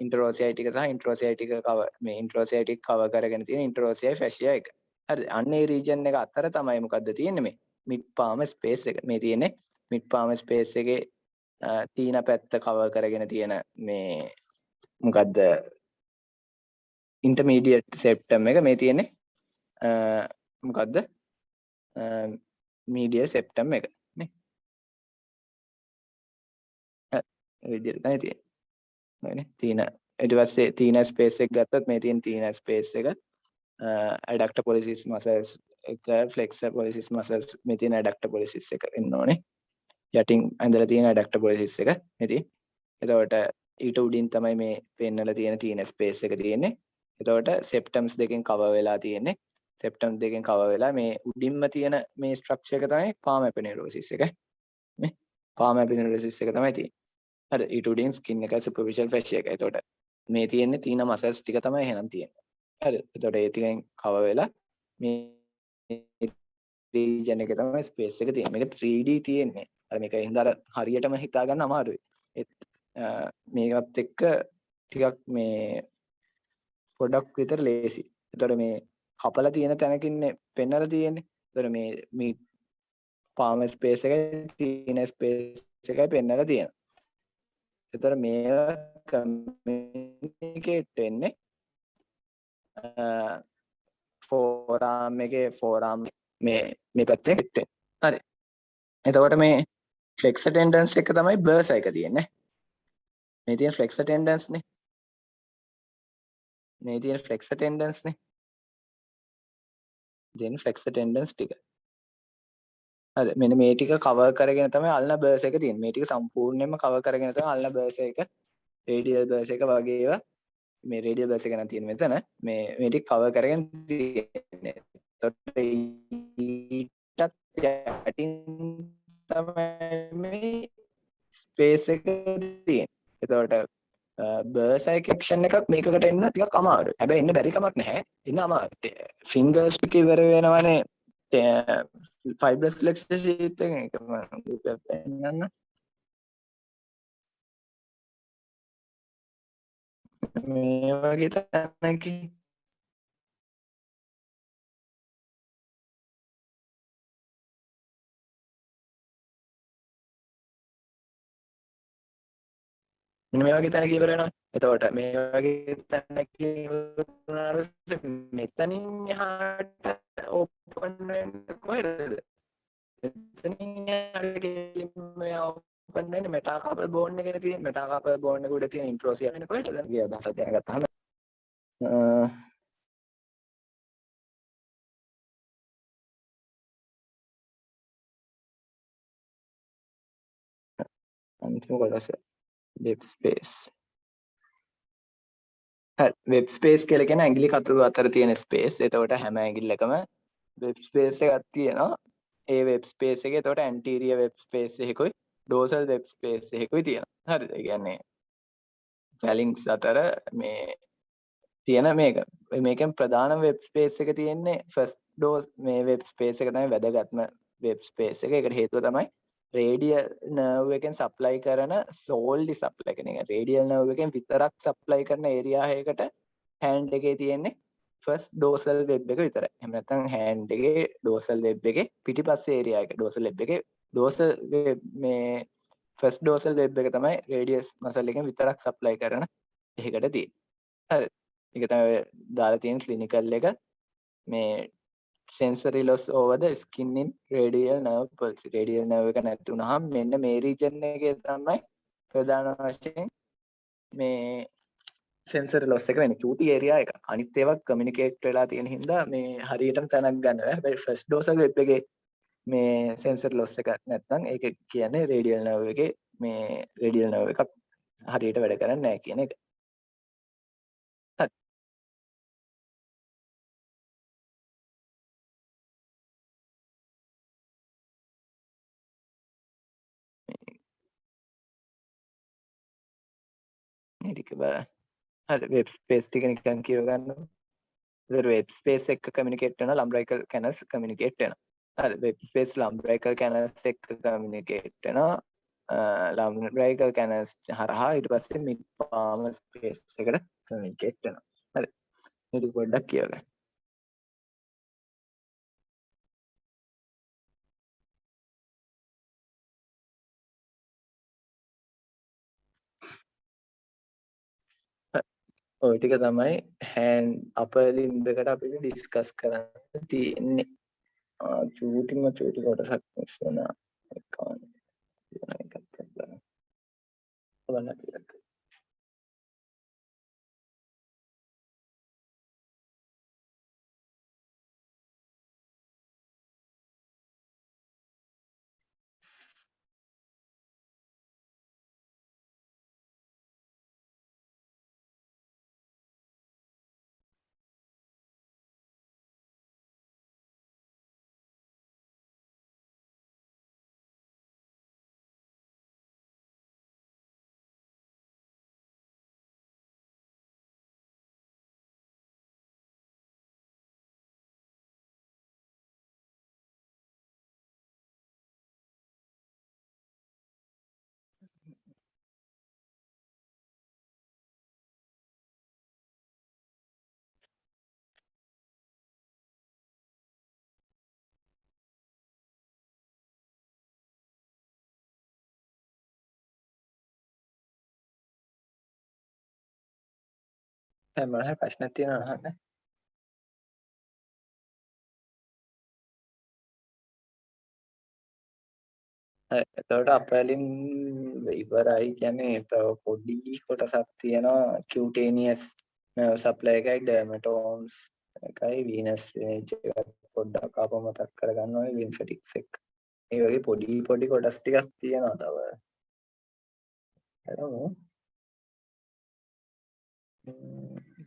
ඉන්ටරෝසියයි ටික සහ ඉන්ටරෝසියයි ටික කව මේ ඉන්ටරෝසියයි ටික කවර් කරගෙන තියෙන ඉන්ටරෝසියයි ෆැෂියා එක. හරිද? අන්න ඒ region එක අතර තමයි මොකද්ද තියෙන්නේ මේ mid palm space එක. මේ තියෙන්නේ mid palm space එකේ තීන පැත්ත කවර් කරගෙන තියෙන මේ මොකද්ද ඉන්ටර්මීඩියට් සෙප්ටම් එක. මේ තියෙන්නේ මොකද්ද මීඩියල් සෙප්ටම් එක නේ. ඒ විදිහට තමයි තියෙන්නේ. හරිනේ. තීන ඊට පස්සේ තීන ස්පේස් එක ගත්තොත් මේ තියෙන තීන ස්පේස් එක adductor pollicis muscles එක flexor pollicis muscles මේ තියෙන adductor pollicis එක එන්න ඕනේ. යටින් ඇඳලා තියෙන adductor pollicis එක ඉතින් එතකොට ඊට උඩින් තමයි මේ පෙන්නලා තියෙන තීන ස්පේස් එක තියෙන්නේ. එතකොට සෙප්ටම්ස් දෙකෙන් කවර් වෙලා තියෙන්නේ. සෙප්ටම් දෙකෙන් කවර් වෙලා මේ උඩින්ම තියෙන මේ ස්ට්‍රක්චර් එක තමයි palm aponeurosis එක. නේ palm aponeurosis එක තමයි තියෙන්නේ. හරි. ඊට උඩින් ස්කින් එක superficial fascia එක. එතකොට මේ තියෙන්නේ තීන මසල්ස් ටික තමයි එහෙනම් තියෙන්නේ. හරි. එතකොට ඒ ටිකෙන් කවර් වෙලා මේ region එක තමයි ස්පේස් එක තියෙන්නේ. මේක 3D තියෙන්නේ. අර මේක හින්දා හරියටම හිතා ගන්න අමාරුයි. මේකත් එක්ක ටිකක් මේ පොඩක් විතර ලේසි. එතකොට මේ කපලා තියෙන තැනකින්නේ පෙන්නලා තියෙන්නේ. එතකොට මේ palm space එකයි තීන space එකයි පෙන්නලා තියෙනවා. එතකොට මේවා කමියුනිකේට් වෙන්නේ forearm එකේ forearm මේ පැත්තේ හිට වෙන්නේ. හරි. එතකොට මේ flexor tendons එක තමයි bursa එක තියෙන්නේ. මේ තියෙන flexor tendons නේ. මේ තියෙන flexor tendons නේ. then flexor tendons ටික. හරි. මෙන්න මේ ටික කවර් කරගෙන තමයි අල්න බර්ස් එක තියෙන්නේ. මේ ටික සම්පූර්ණයෙන්ම කවර් කරගෙන තමයි අල්න බර්ස් එක රේඩියල් බර්ස් එක වගේ ඒවා මේ රේඩියල් බර්ස් එක නම් තියෙන මෙතන මේ ටික කවර් කරගෙන තියෙන්නේ. එතකොට ඊටත් යටින් තමයි මේ ස්පේස් එක තියෙන්නේ. එතකොට බර්සයික් එක්ෂන් එකක් මේකකට එන්න ටිකක් අමාරුයි. හැබැයි එන්න බැරි කමක් නැහැ. එන්න අමාරුයි. ෆින්ගර්ස් ටික ඉවර වෙනවනේ ෆයිබර්ස් ෆ්ලෙක්සර් ෂීට් එකෙන් ඒක මම රූපයක් පෙන්නන්න. මේ වගේ තැනකින් මෙන්න මේ වගේ තැනක ඉවර වෙනවා. එතකොට මේ වගේ තැනක ඉවර වුණාට පස්සේ මෙතනින් එහාට ඕපන් වෙන්නේ කොහෙද? මෙතනින් එහාට කෙලින්ම ඕපන් වෙන්නේ මෙටාකාපල් බෝන් එකේ තියෙන මෙටාකාපල් බෝන් එක උඩ තියෙන ඉන්ට්‍රෝසියා වෙන කොහෙද? ගියා දහසක් දැනගත්තාම අන්තිම කොටස lip space වෙබ් ස්පේස් කියලා කියන ඇඟිලි කතුරු අතර තියෙන ස්පේස්. එතකොට හැම ඇඟිල්ලකම වෙබ් ස්පේස් එකක් තියෙනවා. ඒ වෙබ් ස්පේස් එකේ එතකොට ඇන්ටීරියර් වෙබ් ස්පේස් එකකුයි ඩෝසල් වෙබ් ස්පේස් එකකුයි තියෙනවා. හරිද? ඒ කියන්නේ ෆැලින්ක්ස් අතර මේ තියෙන මේකෙන් ප්‍රධාන වෙබ් ස්පේස් එක තියෙන්නේ ෆස්ට් ඩෝස් මේ වෙබ් ස්පේස් එක තමයි වැදගත්ම වෙබ් ස්පේස් එක. ඒකට හේතුව තමයි රේඩියල් නර්ව් එකෙන් සප්ලයි කරන සෝල්ලි සප්ලයි කරන එක. රේඩියල් නර්ව් එකෙන් විතරක් සප්ලයි කරන ඒරියා එකකට හෑන්ඩ් එකේ තියෙන්නේ ෆස්ට් ඩෝසල් වෙබ් එක විතරයි. එහෙම නැත්නම් හෑන්ඩ් එකේ ඩෝසල් වෙබ් එකේ පිටිපස්සේ ඒරියා එක ඩෝසල් වෙබ් එකේ ඩෝසල් මේ ෆස්ට් ඩෝසල් වෙබ් එක තමයි රේඩියස් මසල් එකෙන් විතරක් සප්ලයි කරන එකකට තියෙන්නේ. හරි. ඒක තමයි දාලා තියෙන ක්ලිනිකල් එක මේ sensory loss over the skin in radial nerve pulse. radial nerve එක නැති වුනහම මෙන්න මේ region එකේ තමයි ප්‍රධාන වශයෙන් මේ sensory loss එක වෙන්නේ. චූටි area එක. අනිත් ඒවා communicate වෙලා තියෙන හින්දා මේ හරියටම තැනක් ගන්න බෑ. හැබැයි first dosal web එකේ මේ sensory loss එක නැත්නම් ඒක කියන්නේ radial nerve එකේ මේ radial nerve එකක් හරියට වැඩ කරන්නේ නැහැ කියන එක. හරි. මේ ටික බලන්න. හරි වෙබ් ස්පේස් ටික නිකන් කියව ගන්නවා. ඉතින් වෙබ් ස්පේස් එක කමියුනිකේට් කරන ලම්බ්‍රයිකල් කැනල්ස් කමියුනිකේට් වෙනවා. හරි වෙබ් ස්පේස් ලම්බ්‍රයිකල් කැනල්ස් එක්ක කමියුනිකේට් වෙනවා. ලම්බ්‍රයිකල් කැනල්ස් හරහා ඊට පස්සේ මිඩ් පාම ස්පේස් එකට කමියුනිකේට් වෙනවා. හරි. මේක පොඩ්ඩක් කියවගන්න. ඔය ටික තමයි හෑන්ඩ් අපර් ලිම්බ් එකට අපිට ඩිස්කස් කරන්න තියෙන්නේ. චූටිම චූටි කොටසක් මිස් වෙනවා. මොනවා ප්‍රශ්නක් තියෙනවා අහන්න. එතකොට අපලින් ඉවරයි කියන්නේ තව පොඩි කොටසක් තියෙනවා කියුටේනියස් නර්ව් සප්ලයි එකයි ඩර්මටෝම්ස් එකයි වීනස් වේජ් එක පොඩ්ඩක් ආපහු මතක් කරගන්න ඕනේ ලිම්ෆැටික්ස් එක. ඒ වගේ පොඩි කොටස් ටිකක් තියෙනවා තව.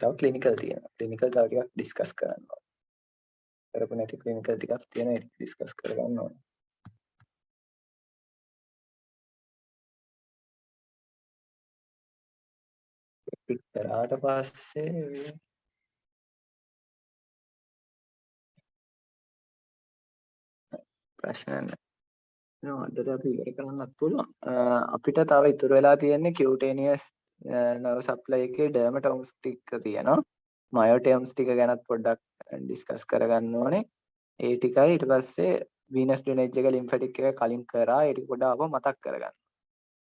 තව ක්ලිනිකල් තියෙනවා. ක්ලිනිකල් තව ටිකක් ඩිස්කස් කරන්න ඕනේ. කරපු නැති ක්ලිනිකල් ටිකක් තියෙනවා ඒක ඩිස්කස් කරගන්න ඕනේ. ඉතරාට පස්සේ ප්‍රශ්න නැහැ. අදට අපි ඉවර කරන්නත් පුළුවන්. අපිට තව ඉතුරු වෙලා තියෙන්නේ කියුටේනියස් නර්ව් සප්ලයි එකේ ඩර්මටෝම්ස් ටික තියෙනවා. මයෝටෝම්ස් ටික ගැනත් පොඩ්ඩක් ඩිස්කස් කරගන්න ඕනේ. ඒ ටිකයි ඊට පස්සේ වීනස් ඩ්‍රේනේජ් එක ලිම්ෆැටික් එක කලින් කරා ඒ ටික පොඩ්ඩක් ආපහු මතක් කරගන්න.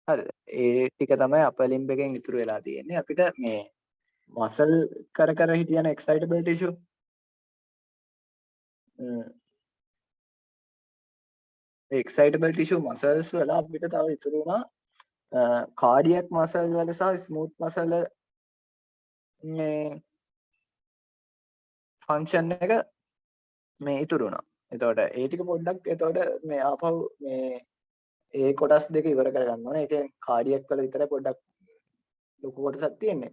හරිද? ඒ ටික තමයි අපර් ලිම්බ් එකෙන් ඉතුරු වෙලා තියෙන්නේ. අපිට මේ මසල් කර හිටියන එක්සයිටබල් ටිෂු එක්සයිටබල් ටිෂු මසල්ස් වල අපිට තව ඉතුරු වුණා කාඩියක් මසල් වල සහ ස්මූත් මසල් මේ ෆන්ක්ෂන් එක මේ ඉතුරු වුණා. එතකොට ඒ ටික පොඩ්ඩක් එතකොට මේ ආපහු මේ ඒ කොටස් දෙක ඉවර කරගන්න ඕනේ. ඒකෙන් කාඩියක් වල විතරයි පොඩ්ඩක් ලොකු කොටසක් තියෙන්නේ.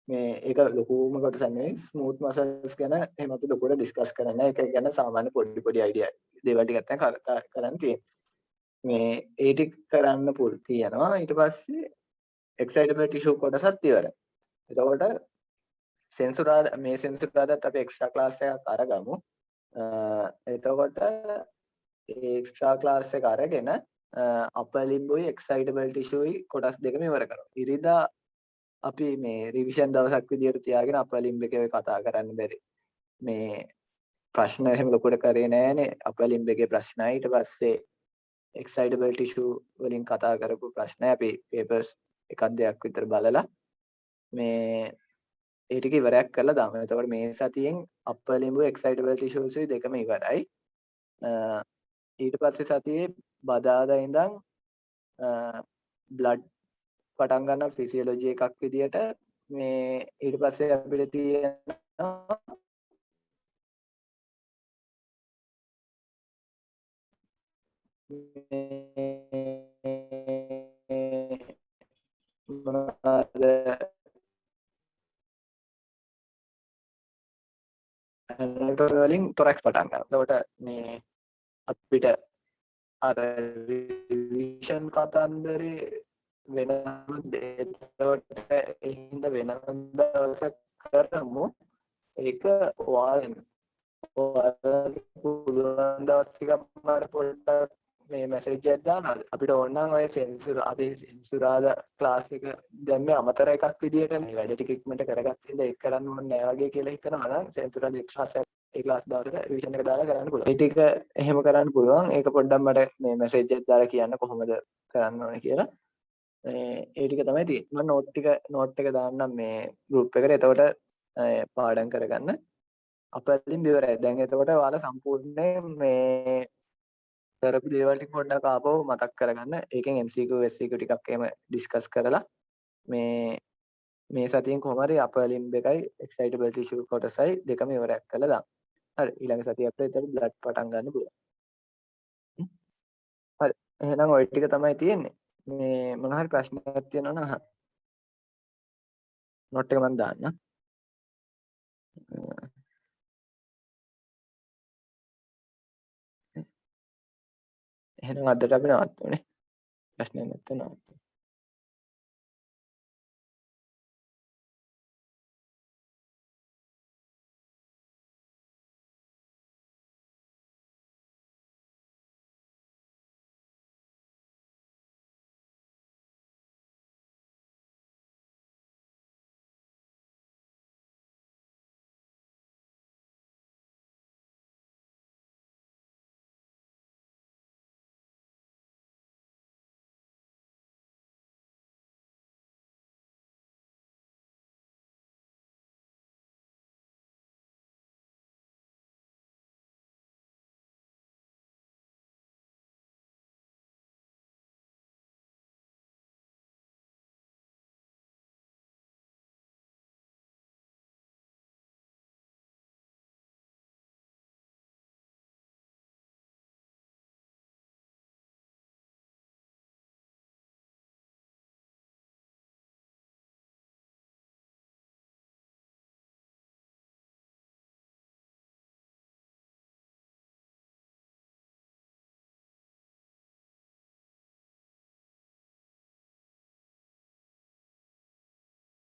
මේ ඒක ලොකුම කොටසක් නෙවෙයි ස්මූත් මසල්ස් ගැන එහෙම අපි ලොකුවට ඩිස්කස් කරන්න. ඒක ගැන සාමාන්‍ය පොඩි අයිඩියා දේවල් ටිකක් තමයි කතා කරන්න තියෙන්නේ. මේ ඒ ටික කරන්න තියෙනවා. ඊට පස්සේ excitable tissue කොටසත් ඉවරයි. එතකොට සෙන්සුරාදාත් අපි එක්ස්ට්‍රා ක්ලාස් එකක් අරගමු. එතකොට ඒ එක්ස්ට්‍රා ක්ලාස් එක අරගෙන upper limb උයි excitable tissue උයි කොටස් දෙකම ඉවර කරනවා. ඉරිදා අපි මේ රිවිෂන් දවසක් විදියට තියාගෙන upper limb එකේ කතා කරන්න බැරි. මේ ප්‍රශ්න එහෙම ලොකුට කරේ නෑනේ. upper limb එකේ ප්‍රශ්නයි. ඊට පස්සේ excitable tissue වලින් කතා කරපු ප්‍රශ්නයි අපි papers එකක් දෙකක් විතර බලලා මේ ඒ ටික ඉවරයක් කරලා දාමු. එතකොට මේ සතියෙන් upper limb excitable tissues දෙකම ඉවරයි. ඊට පස්සේ සතියේ බදාදා ඉඳන් blood පටන් ගන්න ෆිසියොලොජි එකක් විදියට මේ ඊට පස්සේ අපිට තියෙනවා මොනවාද වලින් තොරැක්ස් පටන් ගන්නවා. එතකොට මේ අපිට අර රිවිෂන් කතන්දරේ වෙනම එතකොට එහෙනම් වෙනම දවසක් කරමු. ඒක ඔයාලට පුළුවන් දවස් ටිකක් මාර පොඩ්ඩක් මේ මැසේජ් එකක් දානවා. අපිට ඕන නම් ඔය සෙන්සුරාදා ක්ලාස් එක දැන් මේ අමතර එකක් විදියට මේ වැඩ ටික ඉක්මනට කරගත්තින්ද ඒක කරන්න ඕනේ නෑ වගේ කියලා හිතනවා නම් සෙන්සුරාදා එක්ස්ට්‍රාස් ඒ ක්ලාස් දවසට රිවිෂන් එක දාලා කරන්න පුළුවන්. ඒ ටික එහෙම කරන්න පුළුවන්. ඒක පොඩ්ඩක් මට මේ මැසේජ් එකක් දාලා කියන්න කොහොමද කරන්න ඕනේ කියලා. ඒ ටික තමයි තියෙන්නේ. මම නෝට් එක දාන්නම් මේ ගෲප් එකට. එතකොට පාඩම් කරගන්න. අපලින් ඉවරයි. දැන් එතකොට ඔයාලා සම්පූර්ණයෙන් මේ කරපු දේවල් ටික පොඩ්ඩක් ආපහු මතක් කරගන්න. ඒකෙන් MCQ SCQ ටිකක් එහෙම ඩිස්කස් කරලා මේ සතියෙන් කොහොම හරි upper limb එකයි excitable tissue කොටසයි දෙකම ඉවරයක් කරලා දාන්න. හරි. ඊළඟ සතිය අපිට ඒතර බ්ලඩ් පටන් ගන්න පුළුවන්. හරි. එහෙනම් ওই ටික තමයි තියෙන්නේ. මේ මොන හරි ප්‍රශ්නයක් තියෙනවා නම් අහන්න. නෝට් එක මම දාන්නම්. එහෙනම් අදට අපි නවත්වමු නේ. ප්‍රශ්න නැත්නම් නවත්වමු.